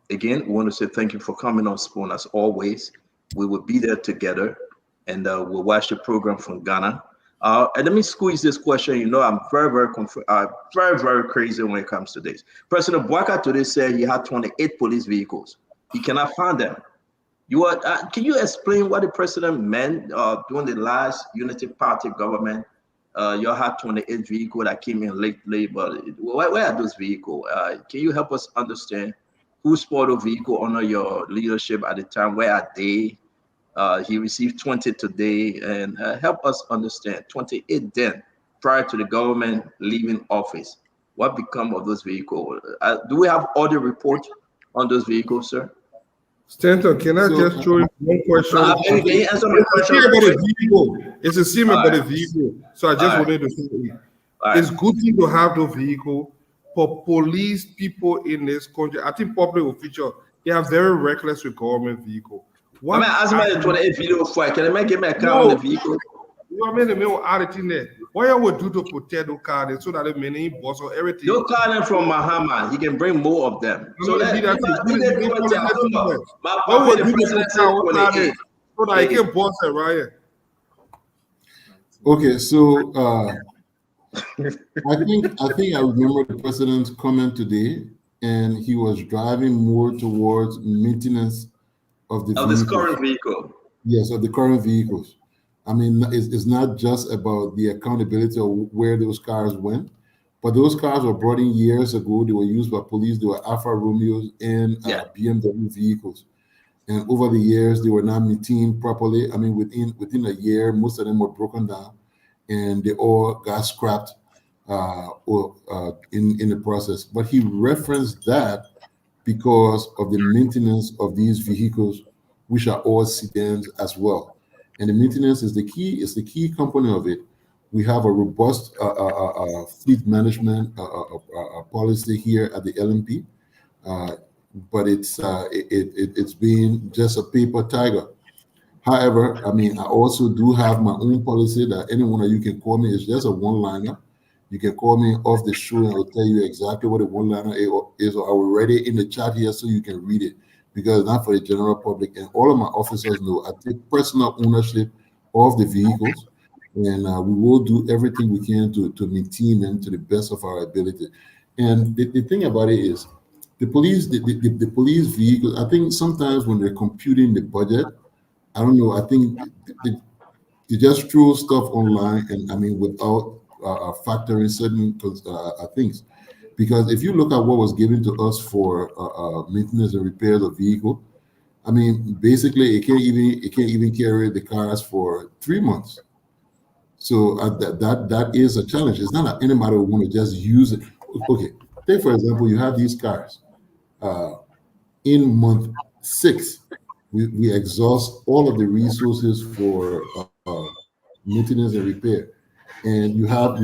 Again, we want to say thank you for coming on Spoon as always. We will be there together, and we'll watch the program from Ghana. And let me squeeze this question. You know, I'm very crazy when it comes to this. President Bouaka today said he had 28 police vehicles. He cannot find them. Can you explain what the president meant during the last Unity Party government? You had 28 vehicles that came in late, but where are those vehicles? Can you help us understand who sport a vehicle under your leadership at the time? Where are they? He received 20 today, and help us understand 28 then prior to the government leaving office. What become of those vehicles? Do we have all the reports on those vehicles, sir? Stanton, can I just throw in one question? Can you answer my question? It's a seam about the vehicle. So I just wanted to say it's good to have the vehicle for police people in this country. I think public officials, they are very reckless with government vehicle. I mean, as my 28 video for can I get my car on the vehicle? You are many more adding there. What you would do to protect the car so that the many boss or everything? You're calling from Mahama. He can bring more of them. So let I don't know. What would you do to protect so that I can boss it right? Okay, so I think I remember the president's comment today, and he was driving more towards maintenance of this current vehicle. Yes, of the current vehicles. I mean, it's not just about the accountability of where those cars went, but those cars were brought in years ago. They were used by police. They were Alfa Romeos and BMW vehicles. And over the years, they were not maintained properly. I mean, within a year, most of them were broken down, and they all got scrapped in the process. But he referenced that because of the maintenance of these vehicles, which are all sedans as well. And the maintenance is the key component of it. We have a robust fleet management policy here at the LMP, but it's been just a paper tiger. However, I mean, I also do have my own policy that any one of you can call me. It's just a one-liner. You can call me off the show and I'll tell you exactly what a one-liner is, or I will write it in the chat here so you can read it, because it's not for the general public. And all of my officers know I take personal ownership of the vehicles, and we will do everything we can to maintain them to the best of our ability. And the thing about it is, the police vehicles, I think sometimes when they're computing the budget, I don't know, I think they just throw stuff online, and I mean, without factoring certain things. Because if you look at what was given to us for maintenance and repairs of vehicle, I mean, basically it can't even carry the cars for 3 months. So that is a challenge. It's not that anybody would want to just use it. Okay, take for example, you have these cars. In month 6, we exhaust all of the resources for maintenance and repair, and you have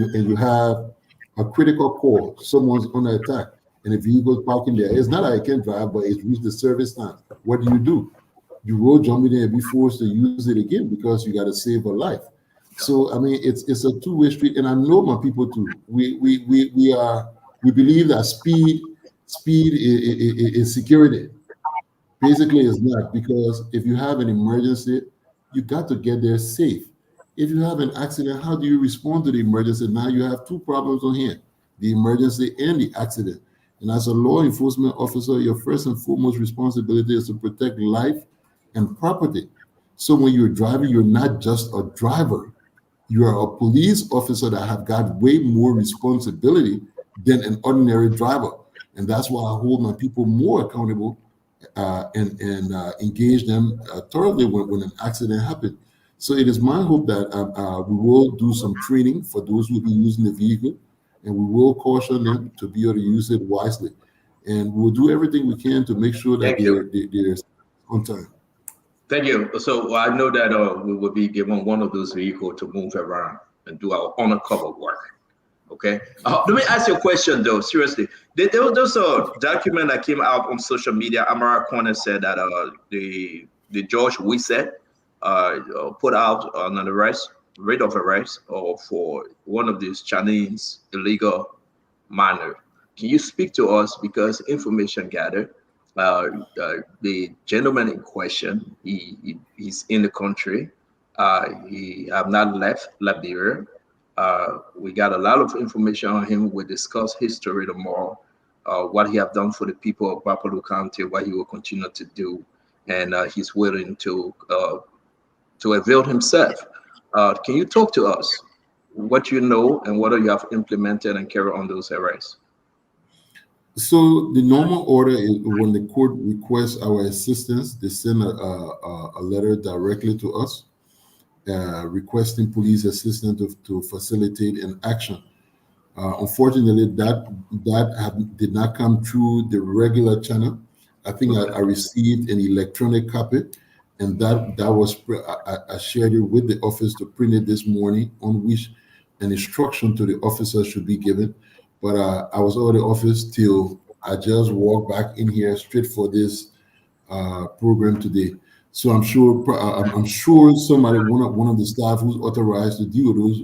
a critical call. Someone's under attack, and the vehicle's parking there. It's not that I can't drive, but it's reached the service time. What do? You will jump in there and be forced to use it again because you got to save a life. So I mean, it's a two-way street, and I know my people too. We believe that speed is security. Basically, it's not, because if you have an emergency, you got to get there safe. If you have an accident, how do you respond to the emergency? Now you have two problems on here: the emergency and the accident. And as a law enforcement officer, your first and foremost responsibility is to protect life and property. So when you're driving, you're not just a driver. You are a police officer that have got way more responsibility than an ordinary driver. And that's why I hold my people more accountable and engage them thoroughly when an accident happens. So it is my hope that we will do some training for those who will be using the vehicle, and we will caution them to be able to use it wisely. And we'll do everything we can to make sure that they're on time. Thank you. So I know that we will be given one of those vehicles to move around and do our undercover work. Okay. Let me ask you a question, though. Seriously, there was a document that came out on social media. Amara Corner said that the George Wisset put out an arrest, rate of arrest, for one of these Chinese illegal miners. Can you speak to us, because information gathered? The gentleman in question, he's in the country. He have not left Liberia. We got a lot of information on him. We'll discuss history tomorrow, what he have done for the people of Bapalo County, what he will continue to do, and he's willing to avail himself. Can you talk to us what you know and what you have implemented and carry on those arrests? So the normal order is when the court requests our assistance, they send a letter directly to us, requesting police assistance to facilitate an action. Unfortunately, that did not come through the regular channel. I think I received an electronic copy, and that was I shared it with the office to print it this morning, on which an instruction to the officer should be given. But I was out of the office till I just walked back in here straight for this program today. So I'm sure somebody, one of the staff who's authorized to deal with those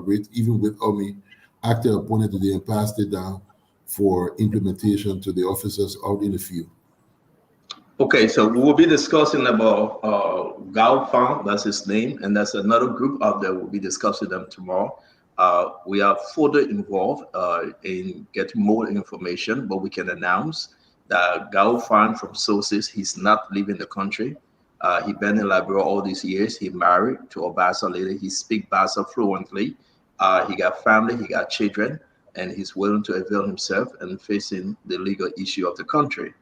rates, even without me, acted upon it today and passed it down for implementation to the officers out in the field. Okay, so we will be discussing about Gao Fang, that's his name, and that's another group out there. We'll be discussing them tomorrow. We are further involved in getting more information, but we can announce that Gao Fang from sources, he's not leaving the country. He been in Liberia all these years. He married to a Bassa lady. He speaks Bassa fluently. He got family, he got children, and he's willing to avail himself and facing the legal issue of the country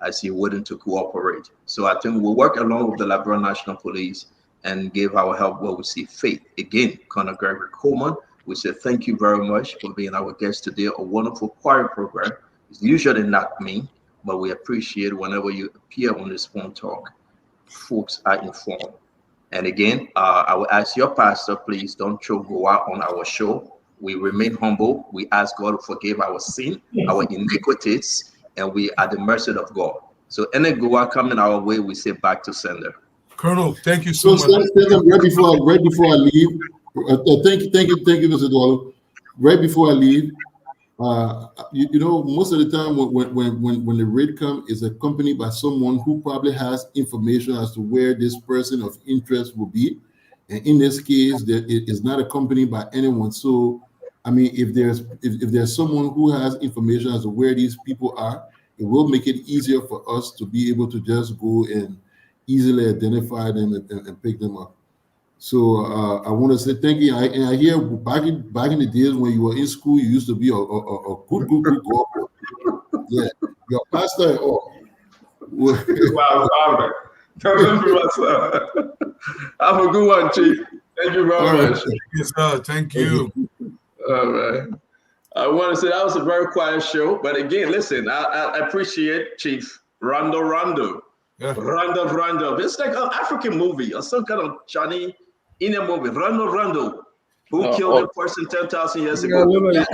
as he willing to cooperate. So I think we'll work along with the Liberian National Police and give our help where we see fit. Again, Colonel Gregory Coleman, we say thank you very much for being our guest today. A wonderful choir program. It's usually not me, but we appreciate whenever you appear on this phone talk, folks are informed. And again, I will ask your pastor, please don't throw Goa on our show. We remain humble. We ask God to forgive our sin, our iniquities, and we are at the mercy of God. So any Goa coming our way, we say back to sender. Colonel, thank you so much. Right before I leave, thank you, Mr. Dwalo. Right before I leave, you know, most of the time when the raid comes, is accompanied by someone who probably has information as to where this person of interest will be. And in this case, it is not accompanied by anyone. So, I mean, if there's someone who has information as to where these people are, it will make it easier for us to be able to just go and easily identify them and pick them up. So I want to say thank you. I hear back in the days when you were in school, you used to be a good golfer. Yeah, your pastor and all. Wow, have a good one, Chief. Thank you very much. Yes, sir. Thank you. All right. I want to say that was a very quiet show, but again, listen, I appreciate Chief Rondo. Yeah. Rondo. It's like an African movie or some kind of Chinese Indian movie. Rondo. Who killed a person 10,000 years ago? Orlando.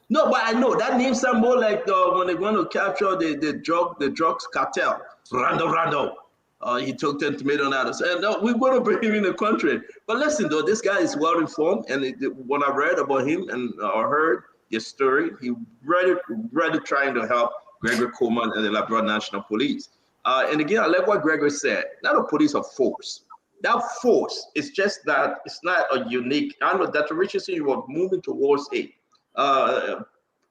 No, but I know that name sounds more like when they want to capture the drugs cartel. Rondo. He took $10 million. And we want to bring him in the country. But listen, though, this guy is well informed. And when I read about him and heard his story, he really trying to help Gregory Coleman and the Liberian National Police. And again, I like what Gregory said. Not a police of force. That force is just that it's not a unique. I know that Richardson, you were moving towards it. I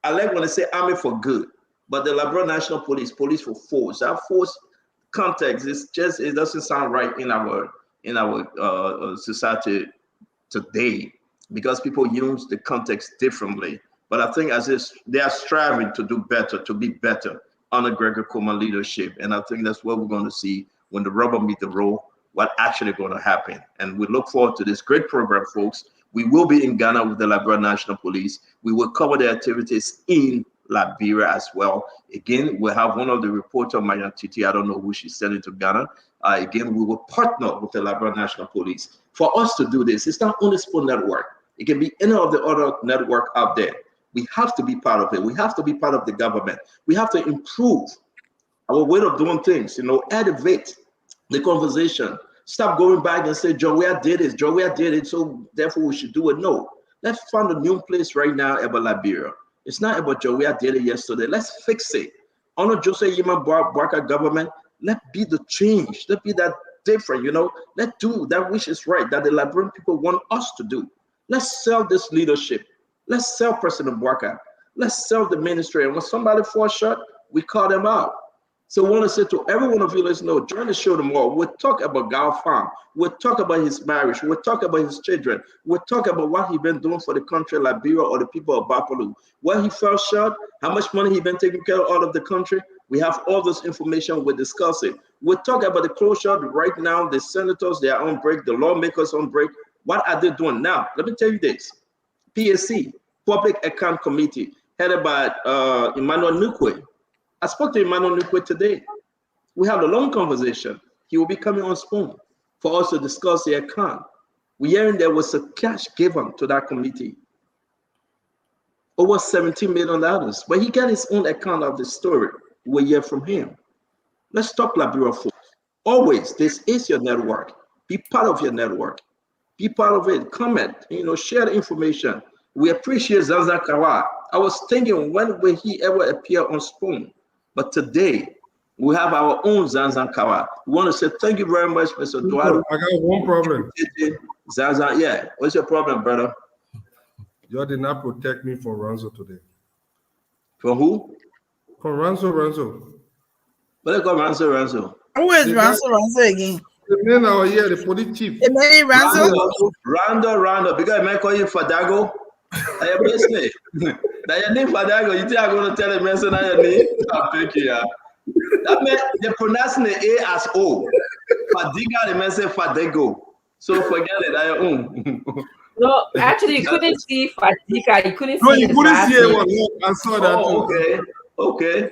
like when they say army for good, but the Liberian National Police for force. That force context is just, it doesn't sound right in our society today because people use the context differently. But I think they are striving to do better, to be better under Gregory Coleman leadership, and I think that's what we're going to see when the rubber meets the road. What actually going to happen, and we look forward to this great program, folks. We will be in Ghana with the Liberian National Police. We will cover the activities in Liberia as well. Again, we'll have one of the reporter, Mayan Titi. I don't know who she's sending to Ghana. Again, we will partner with the Liberian National Police. For us to do this, it's not only Spoon Network. It can be any of the other network out there. We have to be part of it. We have to be part of the government. We have to improve our way of doing things, elevate the conversation. Stop going back and say, Joey, did it, so therefore we should do it. No, let's find a new place right now about Liberia. It's not about Joey, did it yesterday. Let's fix it. Under Jose Yima Barker government, let's be the change. Let's be that different, Let's do that which is right, that the Liberian people want us to do. Let's sell this leadership. Let's sell President Barker. Let's sell the ministry. And when somebody falls short, we call them out. So I want to say to every one of you, let's know, join the show tomorrow. We'll talk about Gao Farm. We'll talk about his marriage. We'll talk about his children. We'll talk about what he's been doing for the country, Liberia, or the people of Bapalu. Where he fell short, how much money he's been taking care of out of the country. We have all this information. We'll discuss it. We'll talk about the closure right now. The senators, they are on break. The lawmakers on break. What are they doing now? Let me tell you this. PAC, Public Account Committee, headed by Emmanuel Nukwe. I spoke to Emmanuel Nukwe today. We had a long conversation. He will be coming on Spoon for us to discuss the account. We're hearing there was a cash given to that committee, over $17 million, but he got his own account of the story. we'll hear from him. Let's talk Liberia, folks. Always, this is your network. Be part of your network. Be part of it. Comment, share the information. We appreciate Zanzan Kawa. I was thinking, when will he ever appear on Spoon? But today, we have our own Zanzan Kawa. We want to say thank you very much, Mr. Dualu. I got one problem. Zanzan, yeah. What's your problem, brother? You did not protect me from Ranzo today. From who? From Ranzo. What they call Ranzo? Who is Ranzo again? The man out here, the police chief. The man Ranzo? Rando. Because I might call you Fadago. I am listening. That your name Fadago. You think I'm going to tell the man say that your name? Thank you, yeah. That meant they're pronouncing the A as O. Fadiga, the man say Fadago. So forget it. I own. No, actually, you couldn't see Fadiga. You couldn't see. No, you couldn't see it. I saw that. Oh, okay.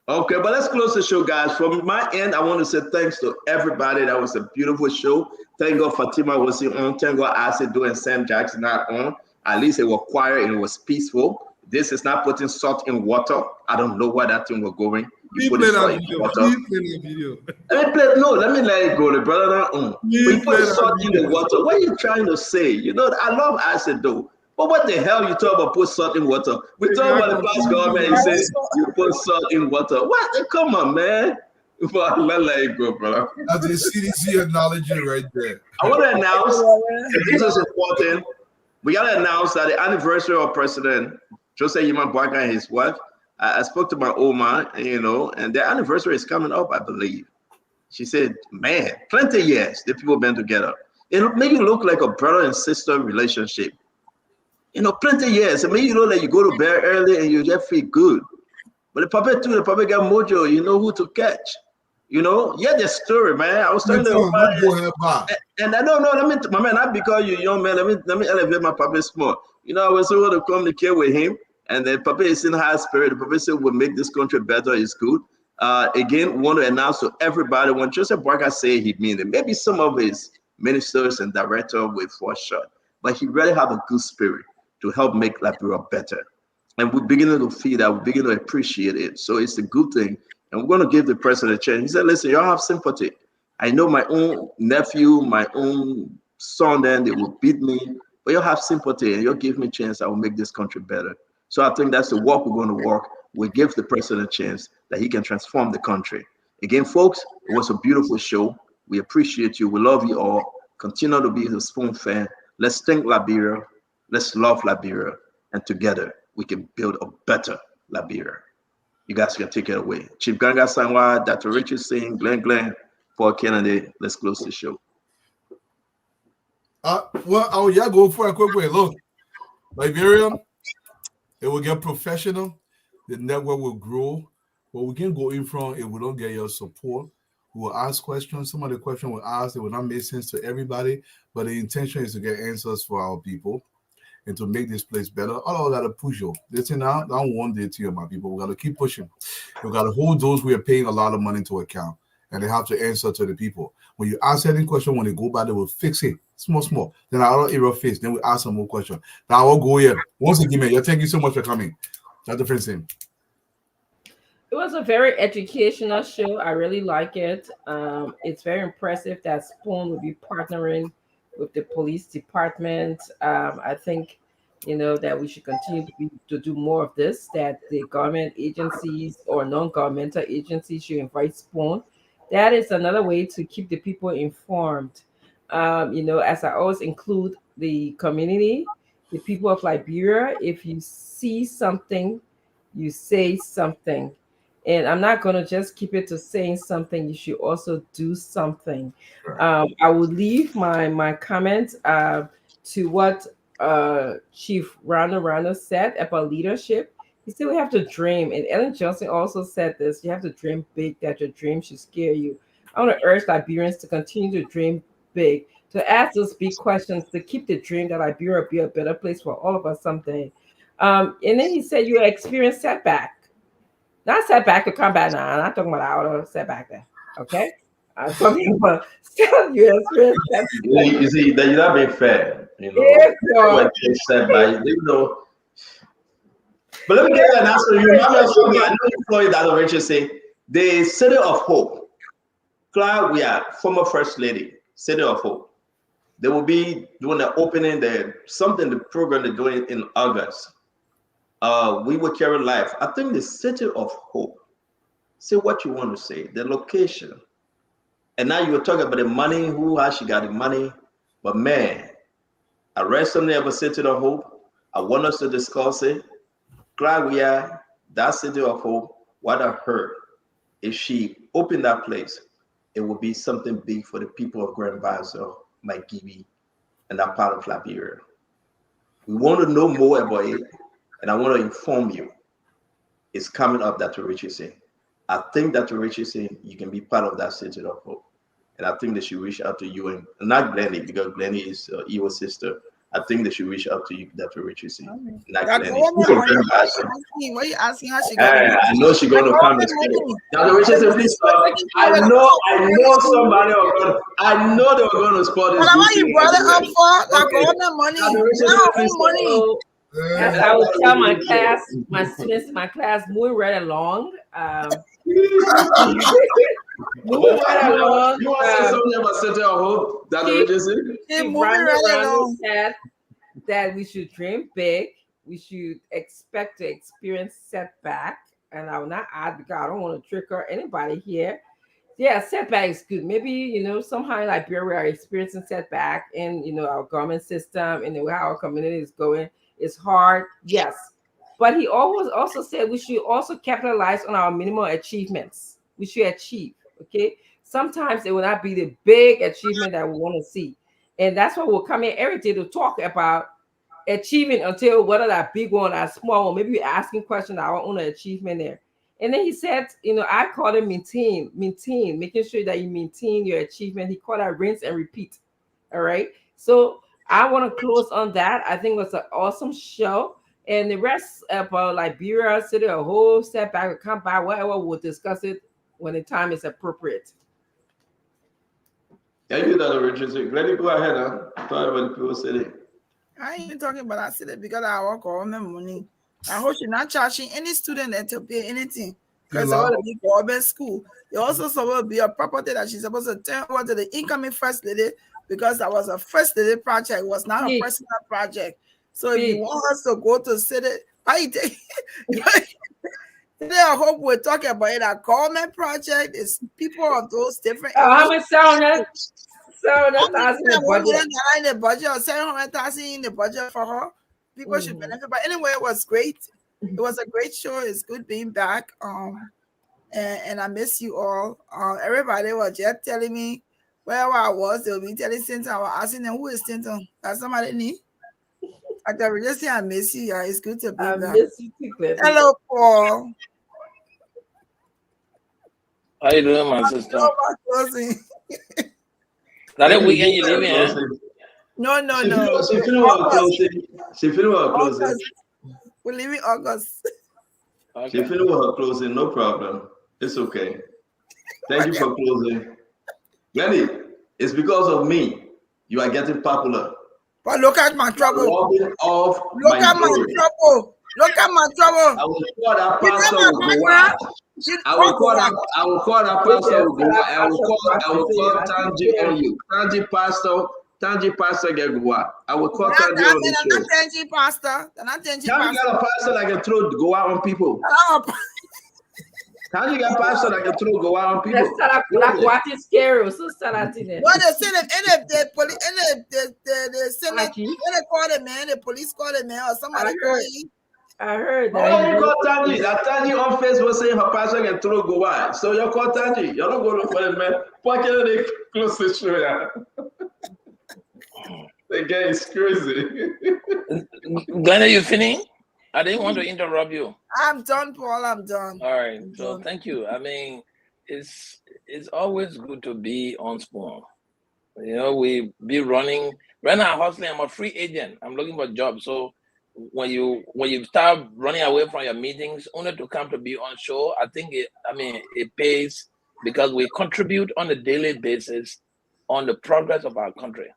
Okay, but let's close the show, guys. From my end, I want to say thanks to everybody. That was a beautiful show. Thank God Fatima was on. Thank God Asido and Sam Jackson not on. At least it was quiet and it was peaceful. This is not putting salt in water. I don't know where that thing was going. You put salt in water. Let me let it go. The brother not on. But you put salt in the water. What are you trying to say? I love Asido. But what the hell you talk about put salt in water? We talk about the past government. He says you put salt in water. What? Come on, man. Let it go, bro. That's the CDC acknowledging right there. I want to announce, this is important. We got to announce that the anniversary of President Joseph Yima Boakai and his wife. I spoke to my old man, and their anniversary is coming up, I believe. She said, man, plenty of years the people been together. It make you look like a brother and sister relationship. Plenty of years. I mean, that you go to bed early and you just feel good. But the puppet too, the puppet got mojo. You know who to catch. The story, man. I was telling them about it. And I don't know. My man, not because you're young, man. Let me elevate my puppet small. I was able to communicate with him, and the puppet is in high spirit. The puppet said we'll make this country better. It's good. Again, want to announce to everybody when Joseph Barker said he mean it. Maybe some of his ministers and directors will fall short, but he really have a good spirit to help make Liberia better. And we're beginning to feel that, we're beginning to appreciate it. So it's a good thing. And we're going to give the president a chance. He said, listen, y'all have sympathy. I know my own nephew, my own son, then they will beat me, but you'll have sympathy and you'll give me a chance. I will make this country better. So I think that's the work we're going to work. We'll give the president a chance that he can transform the country. Again, folks, it was a beautiful show. We appreciate you. We love you all. Continue to be the Spoon fan. Let's thank Liberia. Let's love Liberia, and together we can build a better Liberia. You guys can take it away. Chief Ganga Sangwa, Dr. Richard Singh, Glenn, Paul Kennedy. Let's close the show. I'll go for a quick way. Look, Liberia, it will get professional. The network will grow. But we can go in front if we don't get your support. We will ask questions. Some of the questions we'll ask, it will not make sense to everybody, but the intention is to get answers for our people and to make this place better. All I gotta push you. Listen now, that one day to you, my people. We gotta keep pushing. We gotta hold those we are paying a lot of money to account, and they have to answer to the people. When you ask any question, when they go by, they will fix it. Small. Then our error face. Then we ask some more questions. Now I'll go here. Once again, thank you so much for coming. That's the first thing. It was a very educational show. I really like it. It's very impressive that Spoon will be partnering with the police department. I think, that we should continue to do more of this, that the government agencies or non-governmental agencies should invite Spoon. That is another way to keep the people informed. As I always include the community, the people of Liberia, if you see something, you say something. And I'm not going to just keep it to saying something. You should also do something. I will leave my comments to what Chief Rana said about leadership. He said we have to dream. And Ellen Johnson also said this. You have to dream big, that your dream should scare you. I want to urge Liberians to continue to dream big, to ask those big questions, to keep the dream that Liberia will be a better place for all of us someday. And then he said you experience setback. Not setback to come back now. I'm not talking about our setback there. Okay? I'm talking about you experience setback. You see, that you're not being fair. Yes, setback, But let me get an answer. You remember something? I know you saw it that Rachel say the City of Hope. Clark, we are former First Lady, City of Hope. They will be doing the opening, the program they're doing in August. We will carry life. I think the City of Hope. Say what you want to say, the location. And now you were talking about the money, who actually got the money. But man, I read something about City of Hope. I want us to discuss it. Glad we are that City of Hope. What I heard, if she opened that place, it would be something big for the people of Grand Bassa, Maikibi, and that part of Liberia. We want to know more about it, and I want to inform you. It's coming up, Dr. Richardson. I think Dr. Richardson, you can be part of that City of Hope. And I think they should reach out to you, and not Glennie, because Glennie is your sister. I think they should reach out to you, Dr. Richardson. Not Glennie. What are you asking her? She I know she's going to come and speak. Dr. Richardson, please stop. I know somebody. I know they were going to spot this. What you brought it up for? Like government money. Money. As I would tell my class, my students in my class, move right along. Moving right along. You want to say something about Center of Hope? Dr. Richardson? Moving right along. That we should dream big. We should expect to experience setback. And I will not add because I don't want to trigger anybody here. Yeah, setback is good. Maybe, somehow in Liberia we are experiencing setback in, our government system and the way our community is going. It's hard, yes. But he always also said we should also capitalize on our minimal achievements. We should achieve, okay? Sometimes it will not be the big achievement that we want to see. And that's why we'll come here every day to talk about achieving until whether that big one or small one, maybe we're asking questions our own achievement there. And then he said, I call it maintain, making sure that you maintain your achievement. He called that rinse and repeat. All right. So I want to close on that. I think it was an awesome show. And the rest about Liberia, City of Hope, setback, will come by, whatever, we'll discuss it when the time is appropriate. Thank you, Dr. Richardson. Let me go ahead and talk about the people city. I ain't even talking about that city because I work government money. I hope you're not charging any student to pay anything. Because it's supposed to be government school. You're also supposed to be a property that she's supposed to turn over to the incoming first lady because that was a first lady project. It was not a personal project. So if you want us to go to city, I hope we're talking about it. A government project is people of those different. How much $700,000 in the budget or $700,000 in the budget for her? People should benefit. But anyway, it was great. It was a great show. It's good being back. And I miss you all. Everybody was just telling me where I was. They'll be telling Sinton. I was asking them, who is Sinton? That's somebody need. I just say I miss you. Yeah, it's good to be back. Miss you too, Cliff. Hello, Paul. How you doing, my sister? That weekend you leaving, eh? No. She finished her closing. We're leaving August. Okay. She finished her closing, no problem. It's okay. Thank you for closing. Lenny, it's because of me. You are getting popular. But look at my trouble. Look at my trouble. Look at my trouble. I will call that pastor. I will call that pastor. I will call Tanji on you. Tanji pastor get Goa. I will call Tanji on the show. Tanji pastor. Tanji got a pastor that can throw Goa on people. Tanji got a pastor that can throw Goa on people. What is scary? So what the Senate, the Senate, when they call the man, the police call the man, or somebody call him. I heard that. Oh, you call Tanji. That Tanji on Facebook saying her pastor can throw Goa. So you call Tanji. You're not going to for the man. Pocket they close the show. Yeah. The guy is crazy. Glenn, are you finished? I didn't want to interrupt you. I'm done, Paul. I'm done. All right. So thank you. I mean, it's always good to be on Spoon. We be running. Right now, hustling. I'm a free agent. I'm looking for a job. So when you start running away from your meetings only to come to be on show, I think it pays because we contribute on a daily basis on the progress of our country.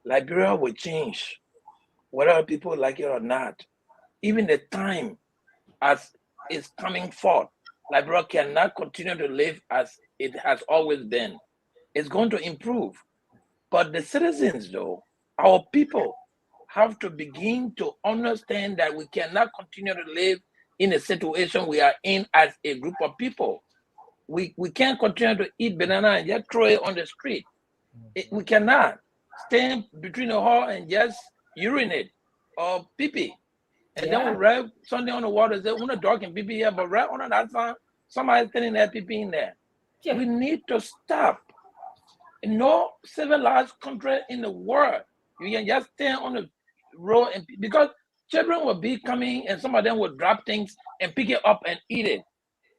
Liberia will change, whether people like it or not. Even the time as is coming forth. Liberia cannot continue to live as it has always been. It's going to improve. But the citizens, though, our people, have to begin to understand that we cannot continue to live in a situation we are in as a group of people. We can't continue to eat banana and just throw it on the street. We cannot stand between the hall and just urinate or pee-pee. And then we read something on the water, say, we're not talking pee-pee here, but right on that time, somebody's standing there pee-pee in there. Yeah. We need to stop. No civilized country in the world, you can just stand on the road and because children will be coming and some of them will drop things and pick it up and eat it.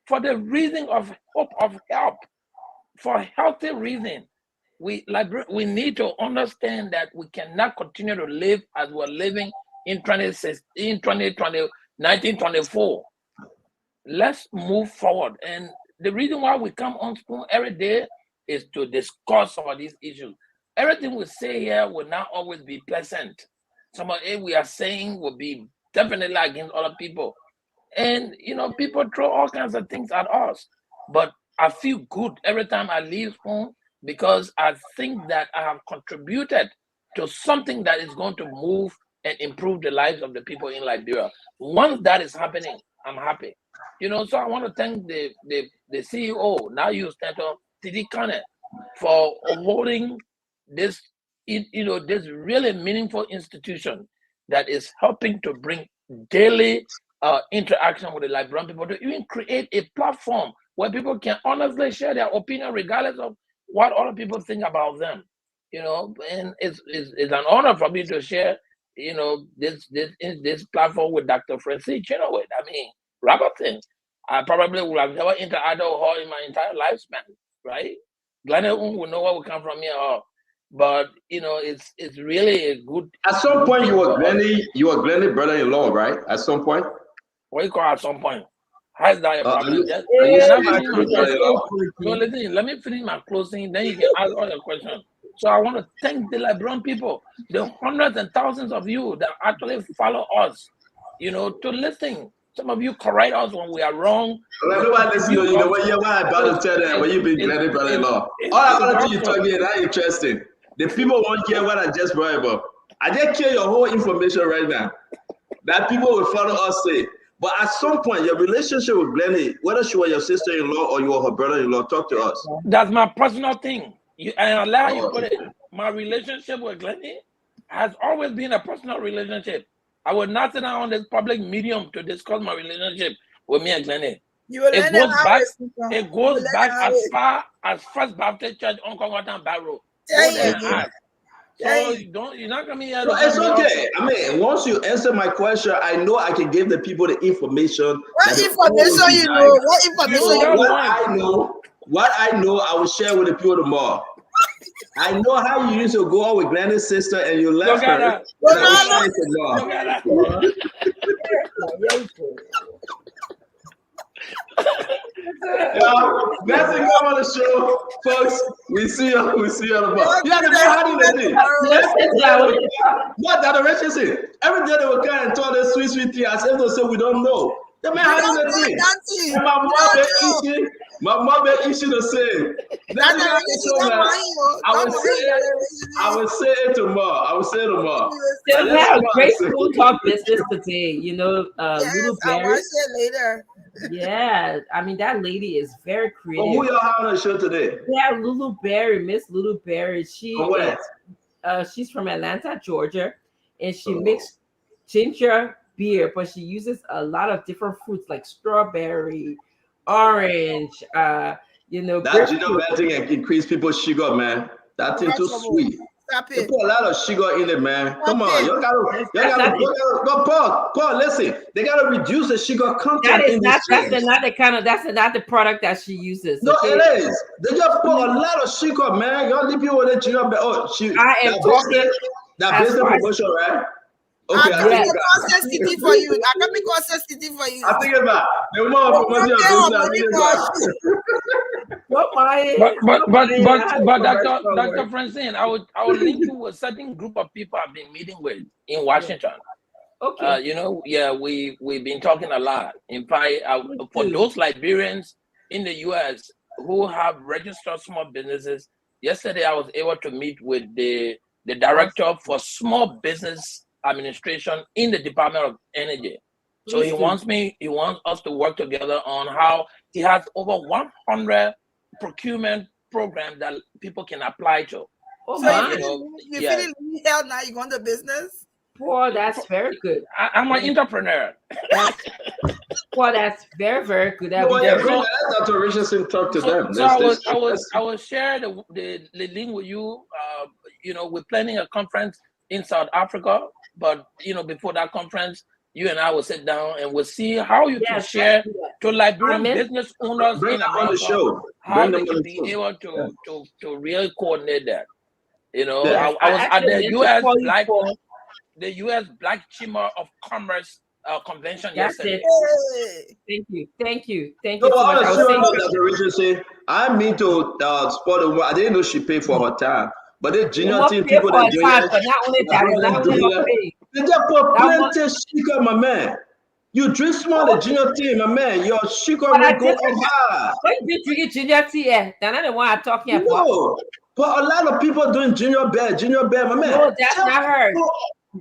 For the reason of hope of help, for healthy reason, we need to understand that we cannot continue to live as we're living in 1924. Let's move forward. And the reason why we come on Spoon every day is to discuss some of these issues. Everything we say here will not always be pleasant. Some of it we are saying will be definitely against other people. And, people throw all kinds of things at us. But I feel good every time I leave Spoon because I think that I have contributed to something that is going to move and improve the lives of the people in Liberia. Once that is happening, I'm happy. So I want to thank the CEO, now you stand on Tidi Kane, for holding this, this really meaningful institution that is helping to bring daily interaction with the Liberian people, to even create a platform where people can honestly share their opinion regardless of what other people think about them. And it's an honor for me to share, this platform with Dr. Francis Chenoweth. I mean, Robertson. I probably would have never interacted with her in my entire lifespan, right? Glenn will know where we come from here, but it's really a good. At some point, you were Glennie brother-in-law, right? At some point. What do you call at some point? How is that a problem? Listen, let me finish my closing, then you can ask all your questions. So I want to thank the Liberian people, the hundreds and thousands of you that actually follow us, to listen. Some of you correct us when we are wrong. Nobody listen to you. What you're about to tell them when you be Glennie brother-in-law. All I want to you talking not interesting. The people won't care what I just brought about. I just care your whole information right now. That people will follow us say. But at some point, your relationship with Glennie, whether she was your sister-in-law or you were her brother-in-law, talk to us. That's my personal thing. You put it. My relationship with Glennie has always been a personal relationship. I would not sit down on this public medium to discuss my relationship with me and Glennie. It goes back as far as First Baptist Church on Congleton Barrow. So you're not coming here. No, it's okay. I mean, once you answer my question, I know I can give the people the information. What information you know? What information you know? What I know, I will share with the people tomorrow. I know how you used to go out with Glennie's sister and you left her. That's it. Come on the show, folks. We see you. We see you on the bar. Yeah, the man hiding the thing. What that direction say? Every day they will come and tell us sweet tea as if they say we don't know. The man hiding the thing. My mom issue the same. I will say it tomorrow. So we have a great school talk business today. Little Barry. I'll watch it later. Yeah, I mean that lady is very creative. Who y'all have on the show today? Yeah, Lulu Berry, Miss Lulu Berry. She's from Atlanta, Georgia, and she makes ginger beer, but she uses a lot of different fruits like strawberry, orange. That ginger beer thing can increase people's sugar, man. That thing too sweet. Stop it. They put a lot of sugar in it, man. Come on, you gotta go, Paul. Listen, they gotta reduce the sugar content in this. That's not the product that she uses. No, it is. They just put a lot of sugar, man. Y'all leave people with the sugar. I am talking that business promotion, right? Okay, I can be consistency for you. I think about the more promotion But Dr. Francine, I would link you with a certain group of people I've been meeting with in Washington. Okay. You know, yeah, we've been talking a lot. In fact, for those Liberians in the U.S. who have registered small businesses, yesterday I was able to meet with the director for small business administration in the Department of Energy. So he wants us to work together on how he has over 100 procurement programs that people can apply to. Oh, so my. you feeling hell now? You want the business? Boy, that's very good. I'm an entrepreneur. Well, that's very, very good. Well, yeah, bring that Dr. Richardson talk to them. So I will share the link with you. You know, we're planning a conference in South Africa, but you know, before that conference, you and I will sit down and we'll see how you can share to Liberian business owners in America how they can be able to really coordinate that. You know, I was at the U.S. Black Chamber of Commerce convention yesterday. Thank you so No, much. Dr. Richardson, I mean to support the woman. I didn't know she paid for her time, but the junior team people that doing that, not only that, it's not only your pay. They just put plenty sugar, my man. You drink small, the junior team, my man. Your sugar will go up high. When you drink junior tea, that's not the one I'm talking about. No, but a lot of people doing junior bear, my man. No, that's not her.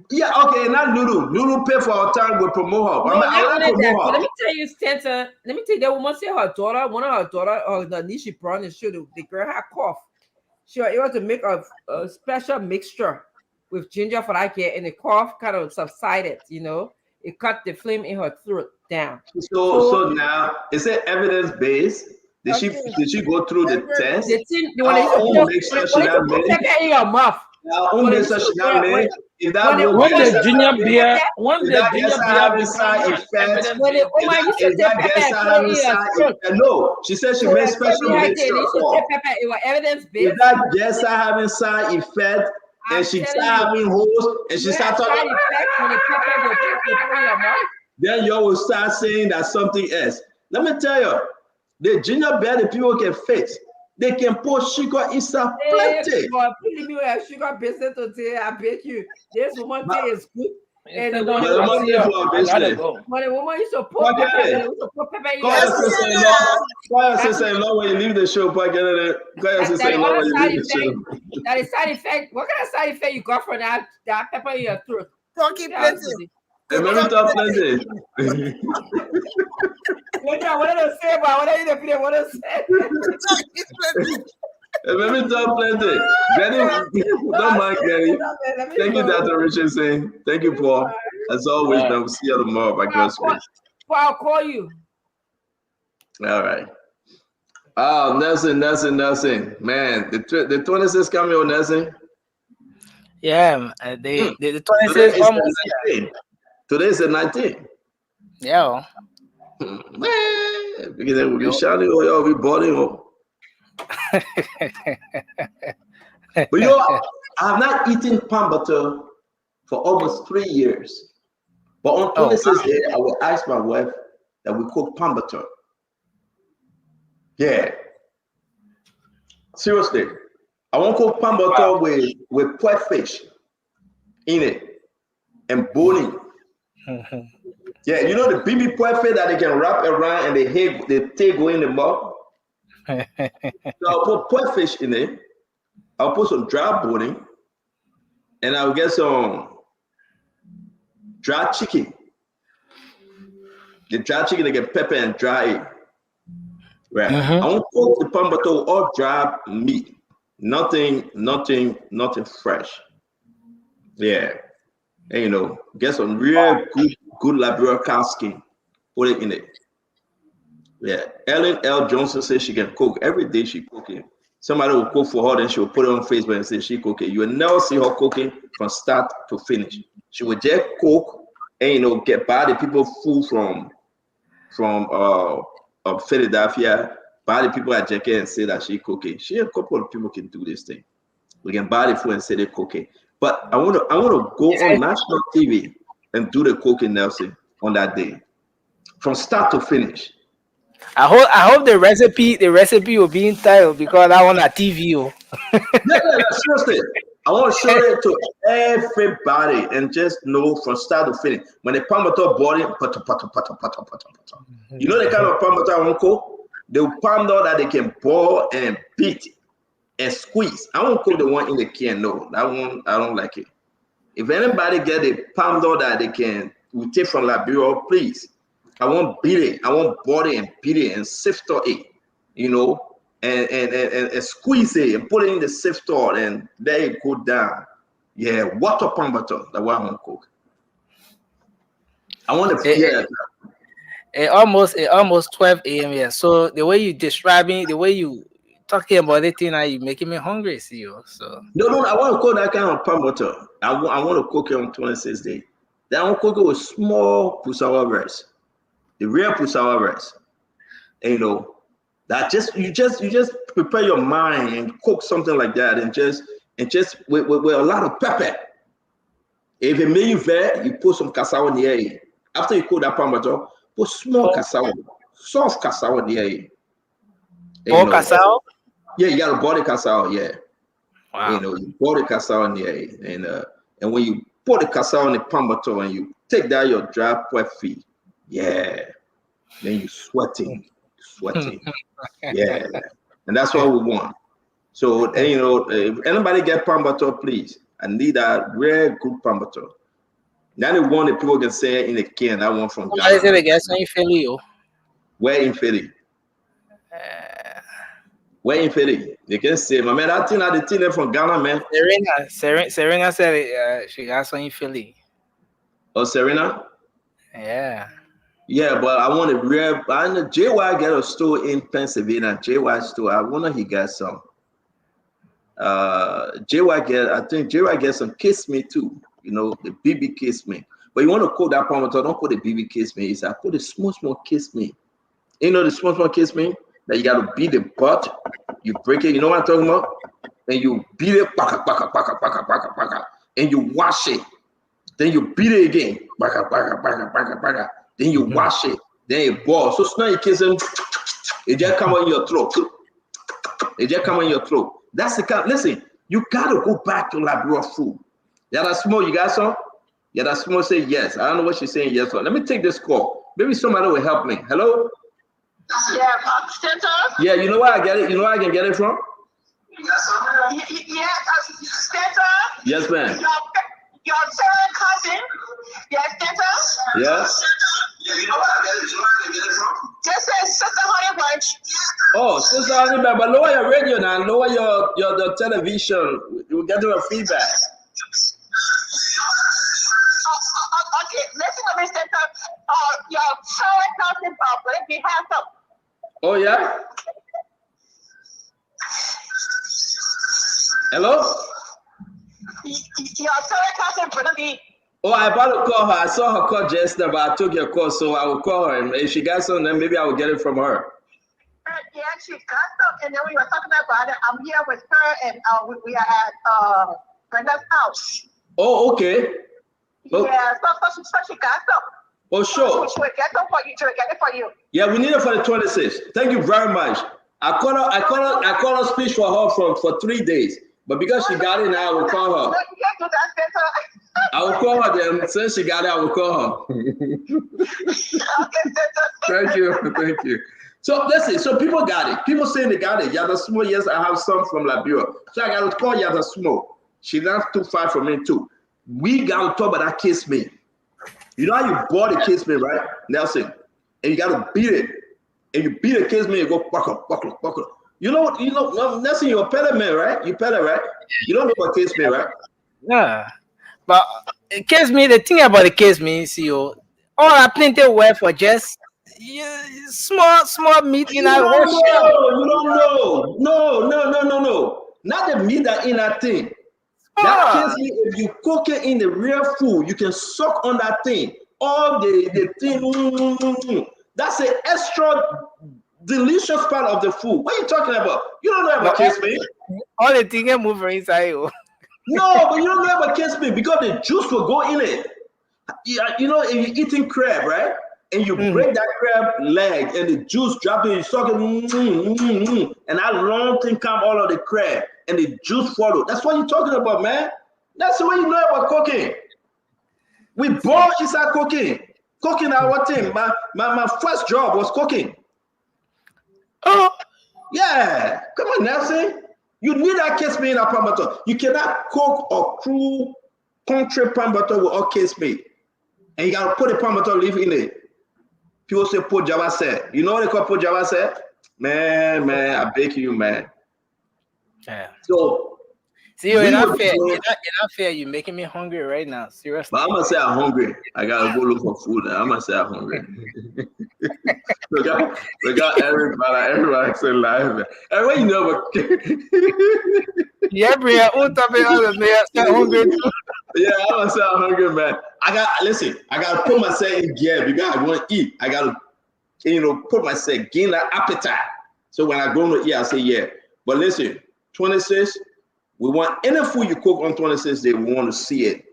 Yeah, okay, not Lulu. Lulu pay for her time with promote her. No, not only that. But let me tell you, Santa. Let me tell you, that woman said her daughter, one of her daughter, or the niece she brought in, the girl had cough. She was able to make a special mixture with ginger for that kid, and the cough kind of subsided. You know, it cut the flame in her throat down. So now, is it evidence based? Did she go through the test? Our own mixture she not made. In your mouth. Our own mixture she not made. If that when the ginger beer, having side effects, no, she said she made special mixture. It was evidence based. If that guest are having side effects, and she start having holes, and she start talking, then you will start saying that something else. Let me tell you, the ginger beer the people can fix. They can put sugar inside plenty. Put me with sugar business today. I bet you this woman is good. And the woman used to put pepper in your sister-in-law when you leave the show. That is side effect. What kind of side effect you got from that pepper in your throat? Talking plenty. Let me talk plenty. What did I say about what I say? Let me talk plenty. Don't mind, Gary. Thank you, Dr. Richardson. Thank you, Paul. As always, man, we'll see you tomorrow by God's grace. I'll call you. All right. Oh, Nelson. Man, the 26 coming on, Nelson. Yeah, the 26 almost. Today's the 19th. Yeah. Man, because we'll be shouting, oh, we bought him. But you know, I have not eaten pan butter for almost 3 years. But on 26th day, I will ask my wife that we cook pan butter. Yeah. Seriously. I want to cook pan butter with pork fish in it and boning. Yeah, you know the BB pork fish that they can wrap around and the tail go in the mouth. So I'll put pork fish in it. I'll put some dry boning, and I'll get some dry chicken. The dry chicken, they get pepper and dry it. Right. I won't cook the pan butter with all dry meat. Nothing fresh. Yeah. And you know, get some real good Liberian cow skin. Put it in it. Yeah. Ellen L. Johnson says she can cook. Every day she cooking. Somebody will cook for her, then she will put it on Facebook and say she cooking. You will never see her cooking from start to finish. She will just cook and, you know, get by the people food from Philadelphia, buy the people at Jackie and say that she cooking. She a couple of people can do this thing. We can buy the food and say they cooking. But I want to go on national TV and do the cooking, Nelson, on that day, from start to finish. I hope the recipe will be entitled because I want a TV. Yeah, seriously. I want to show it to everybody and just know from start to finish. When the palm butter boiling, you know the kind of palm butter I want to cook? The palm butter that they can boil and beat and squeeze. I won't cook the one in the can. No, that one I don't like it. If anybody get a palm butter that they can we take from Liberia, please. I want beat it. I want boil it and beat it and sift it. You know. And squeeze it and put it in the sifter and let it go down. Yeah, water palm butter. That's what I want to cook. I want to It almost 12 a.m. Yeah. So the way you describing, the way you talking about it, now you making me hungry, CEO. So no, I want to cook that kind of palm butter. I want to cook it on 26 days. Then I want to cook it with small pusawa rice, the real pusawa rice. And you know. That you just prepare your mind and cook something like that and just with a lot of pepper. If it may vary, you put some cassava in the air. After you cook that palm butter, put small cassava, soft cassava in the air. Boil cassava? Yeah, you gotta boil the cassava, yeah. Wow. You know, you boil the cassava in the air. And when you put the cassava in the palm butter and you take that your dry wet feet, yeah. Then you sweating. Yeah, and that's what we want. So, and, you know, if anybody get palm butter, please, I need a rare good palm butter. Now the one that people can say in the can, that one from Ghana. Is it again in Philly? Where in Philly? Where in Philly? They can say, my man, that thing from Ghana, man. Serena said she got some in Philly. Oh, Serena? Yeah. Yeah, but I want a rare. I know JY got a store in Pennsylvania. JY store. I wonder he got some. I think JY get some kiss me too. You know, the BB kiss me. But you want to cook that palm butter, don't put the BB kiss me. I put the small kiss me. You know the small kiss me that you gotta beat the butt. You break it. You know what I'm talking about? And you beat it, and you wash it. Then you beat it again, Then you wash it. Then it boils. So now you kiss him. It just come on your throat. That's the kind. Listen, you gotta go back to Liberia food. Yada Small, you got some? Yada Small say yes. I don't know what she's saying yes for. Let me take this call. Maybe somebody will help me. Hello? Yeah, Center? Yeah, you know where I get it? You know where I can get it from? Yeah, Center? Yes, ma'am. Your third cousin? Yes, Center? Yes. You know where I get it from? Just say Sister Honey Bunch. Oh, Sister Honey Bunch, but lower your radio now, lower your television. We're getting a feedback. Okay, listen to me, Center. Your third cousin, Papa, we have some. Oh, yeah? Hello? Your third cousin, Brother B. Oh, I about to call her. I saw her call just now, but I took your call, so I will call her. And if she got some, then maybe I will get it from her. Yeah, she got some, and then we were talking about it. I'm here with her, and we are at Brenda's house. Oh, okay. Oh. Yeah, so she got some. Oh, sure. She will get them for you. She will get it for you. Yeah, we need it for the 26th. Thank you very much. I called her speech for her for 3 days, but because she got it now, I will call her. You can't do that, Spencer. I will call her then. Since she got it, I will call her. Thank you. So listen, so people got it. People saying they got it. Yada Small, yes, I have some from Liberia. So I got to call Yada Small. She not too far from me too. We got to talk about that kiss me. You know how you bought the kiss me, right, Nelson? And you got to beat it. And you beat the kiss me and go buckle. You know what? Nelson, you're a peddler man, right? You peddler, right? You don't know about kiss me, right? Yeah. But kiss me, the thing about the kiss me, CEO, all I plenty of wear for just small meat in our You don't know. No. Not the meat that in that thing. That kiss me, if you cook it in the real food, you can suck on that thing. All the thing. That's an extra delicious part of the food. What are you talking about? You don't know about kiss me. All the things move inside you. No, but you don't know about kiss me because the juice will go in it. You know, if you're eating crab, right? And you break that crab leg and the juice drop in, you suck it, and that long thing come all of the crab. and the juice follow. That's what you're talking about, man. That's the way you know about cooking. We born inside cooking. Cooking our thing. My first job was cooking. Oh, yeah. Come on, Nelson. You need that case meat in a pan butter. You cannot cook a crude country pan butter with all case meat. And you gotta put the pan butter leaf in it. People say put Java set. You know what they call put Java set? Man, I beg you, man. Yeah. So see, you're not fair. You're not fair. You're making me hungry right now. Seriously. But I'm gonna say I'm hungry. I gotta go look for food. I'm gonna say I'm hungry. we got everybody say live. And when you know, yeah, Bria, what's up in other man? I'm hungry too. Yeah, I'm gonna say I'm hungry, man. I gotta put myself in gear because I want to eat. I gotta, put myself gain that appetite. So when I go to eat, I say yeah. But listen, 26. We want any food you cook on 26 days, we want to see it.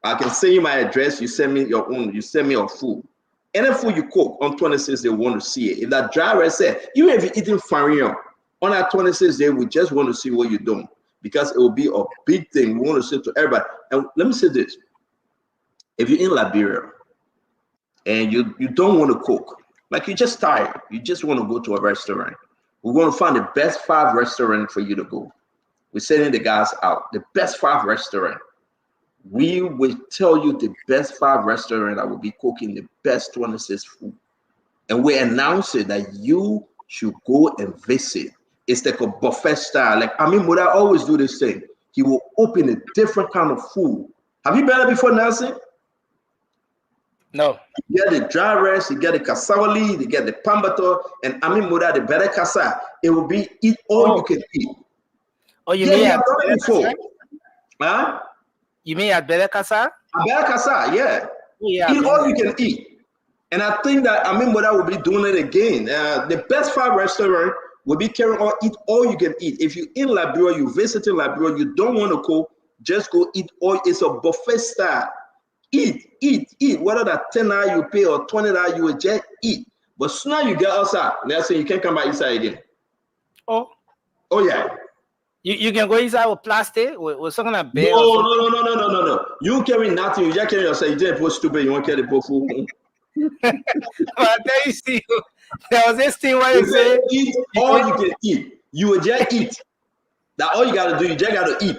I can send you my address, you send me your own, you send me your food. Any food you cook on 26 days, we want to see it. If that driver said, even if you're eating farine, on that 26 day, we just want to see what you're doing because it will be a big thing. We want to say to everybody. And let me say this. If you're in Liberia and you don't want to cook, like you're just tired, you just want to go to a restaurant, we're going to find the best 5 restaurants for you to go. We're sending the guys out. The best 5 restaurants. We will tell you the best 5 restaurants that will be cooking the best 26 food. And we announce it that you should go and visit. It's like a buffet style. Like Muda always do this thing. He will open a different kind of food. Have you been there before, Nelson? No. You get the dry rice, you get the cassava leaf, you get the pambato, and Muda, the better casa. It will be eat all you can eat. Oh, you mean at before? Huh? You mean at Bele Casa? At Bele Casa, yeah. Yeah. Eat all you can eat. And I think that Muda will be doing it again. The best 5 restaurants will be carrying on eat all you can eat. If you're in Liberia, you visiting Liberia, you don't want to cook, just go eat all. It's a buffet style. Eat. Whether that $10 you pay or $20 you will just eat. But sooner you get outside, Nelson, you can't come back inside again. Oh yeah. You can go inside with plastic with something like bear. No. You carry nothing. You just carry yourself. You didn't put stupid. You want to carry the food. But there you see, there was this thing where you say eat all you can eat. You will just eat. That all you gotta do. You just gotta eat.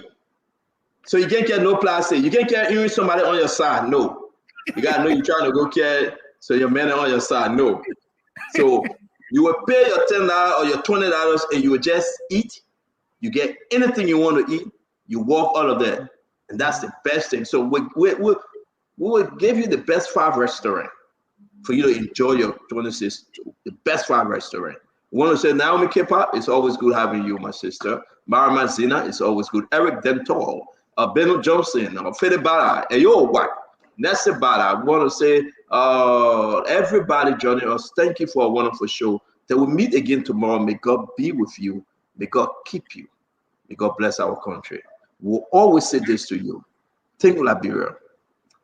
So you can't carry no plastic. You can't carry even somebody on your side. No. You gotta know you're trying to go carry so your man on your side. No. So you will pay your $10 or your $20 and you will just eat. You get anything you want to eat, you walk all of that. And that's the best thing. So we will give you the best 5 restaurants for you to enjoy your 26, the best 5 restaurants. We want to say Naomi Kepa, it's always good having you, my sister. Mara Mazina, it's always good. Eric Dentor, Beno Johnson, Fede Bala, Eyo Wat, Nessa Bala. I want to say everybody joining us, thank you for a wonderful show. That we'll meet again tomorrow. May God be with you. May God keep you. May God bless our country. We'll always say this to you. Think Liberia,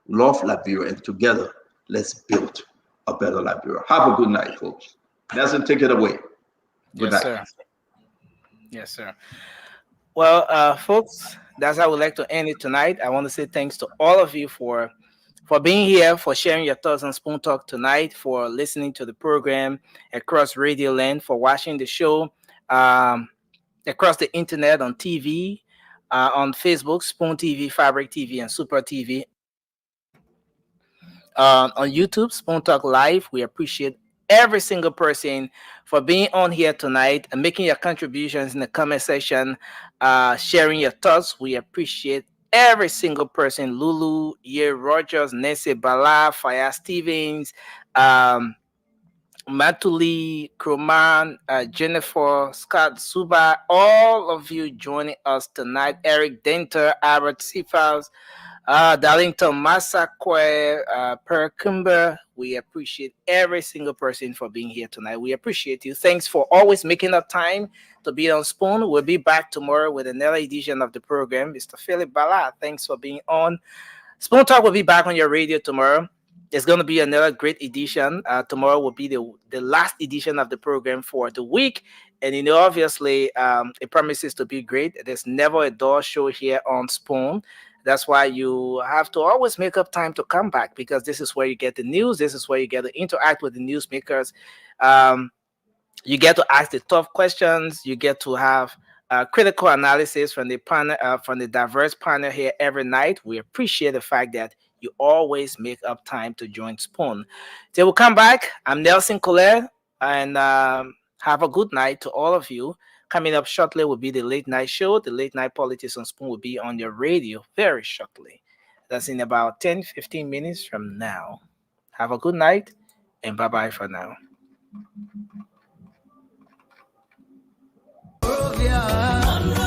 love Liberia, and together, let's build a better Liberia. Have a good night, folks. Nelson, take it away. Good night. Sir. Yes, sir. Well, folks, that's how I would like to end it tonight. I want to say thanks to all of you for being here, for sharing your thoughts on Spoon Talk tonight, for listening to the program across Radio Land, for watching the show across the internet, on TV, on Facebook, Spoon TV, Fabric TV, and Super TV. On YouTube, Spoon Talk Live. We appreciate every single person for being on here tonight and making your contributions in the comment section, sharing your thoughts. We appreciate every single person. Lulu, Ye Rogers, Nesse Bala, Faya Stevens, Matuli, Kroman, Jennifer, Scott Suba, all of you joining us tonight. Eric Denter, Albert Sifals, Darlington Masakwe, Per Kimber. We appreciate every single person for being here tonight. We appreciate you. Thanks for always making up time to be on Spoon. We'll be back tomorrow with another edition of the program. Mr. Philip Bala, thanks for being on. Spoon Talk will be back on your radio tomorrow. It's going to be another great edition. Tomorrow will be the last edition of the program for the week. And obviously, it promises to be great. There's never a dull show here on Spoon. That's why you have to always make up time to come back, because this is where you get the news. This is where you get to interact with the newsmakers. You get to ask the tough questions. You get to have critical analysis from the panel, from the diverse panel here every night. We appreciate the fact that you always make up time to join Spoon. Till we come back, I'm Nelson Colette, and have a good night to all of you. Coming up shortly will be the late night show. The late night politics on Spoon will be on your radio very shortly. That's in about 10-15 minutes from now. Have a good night, and bye-bye for now. Monrovia.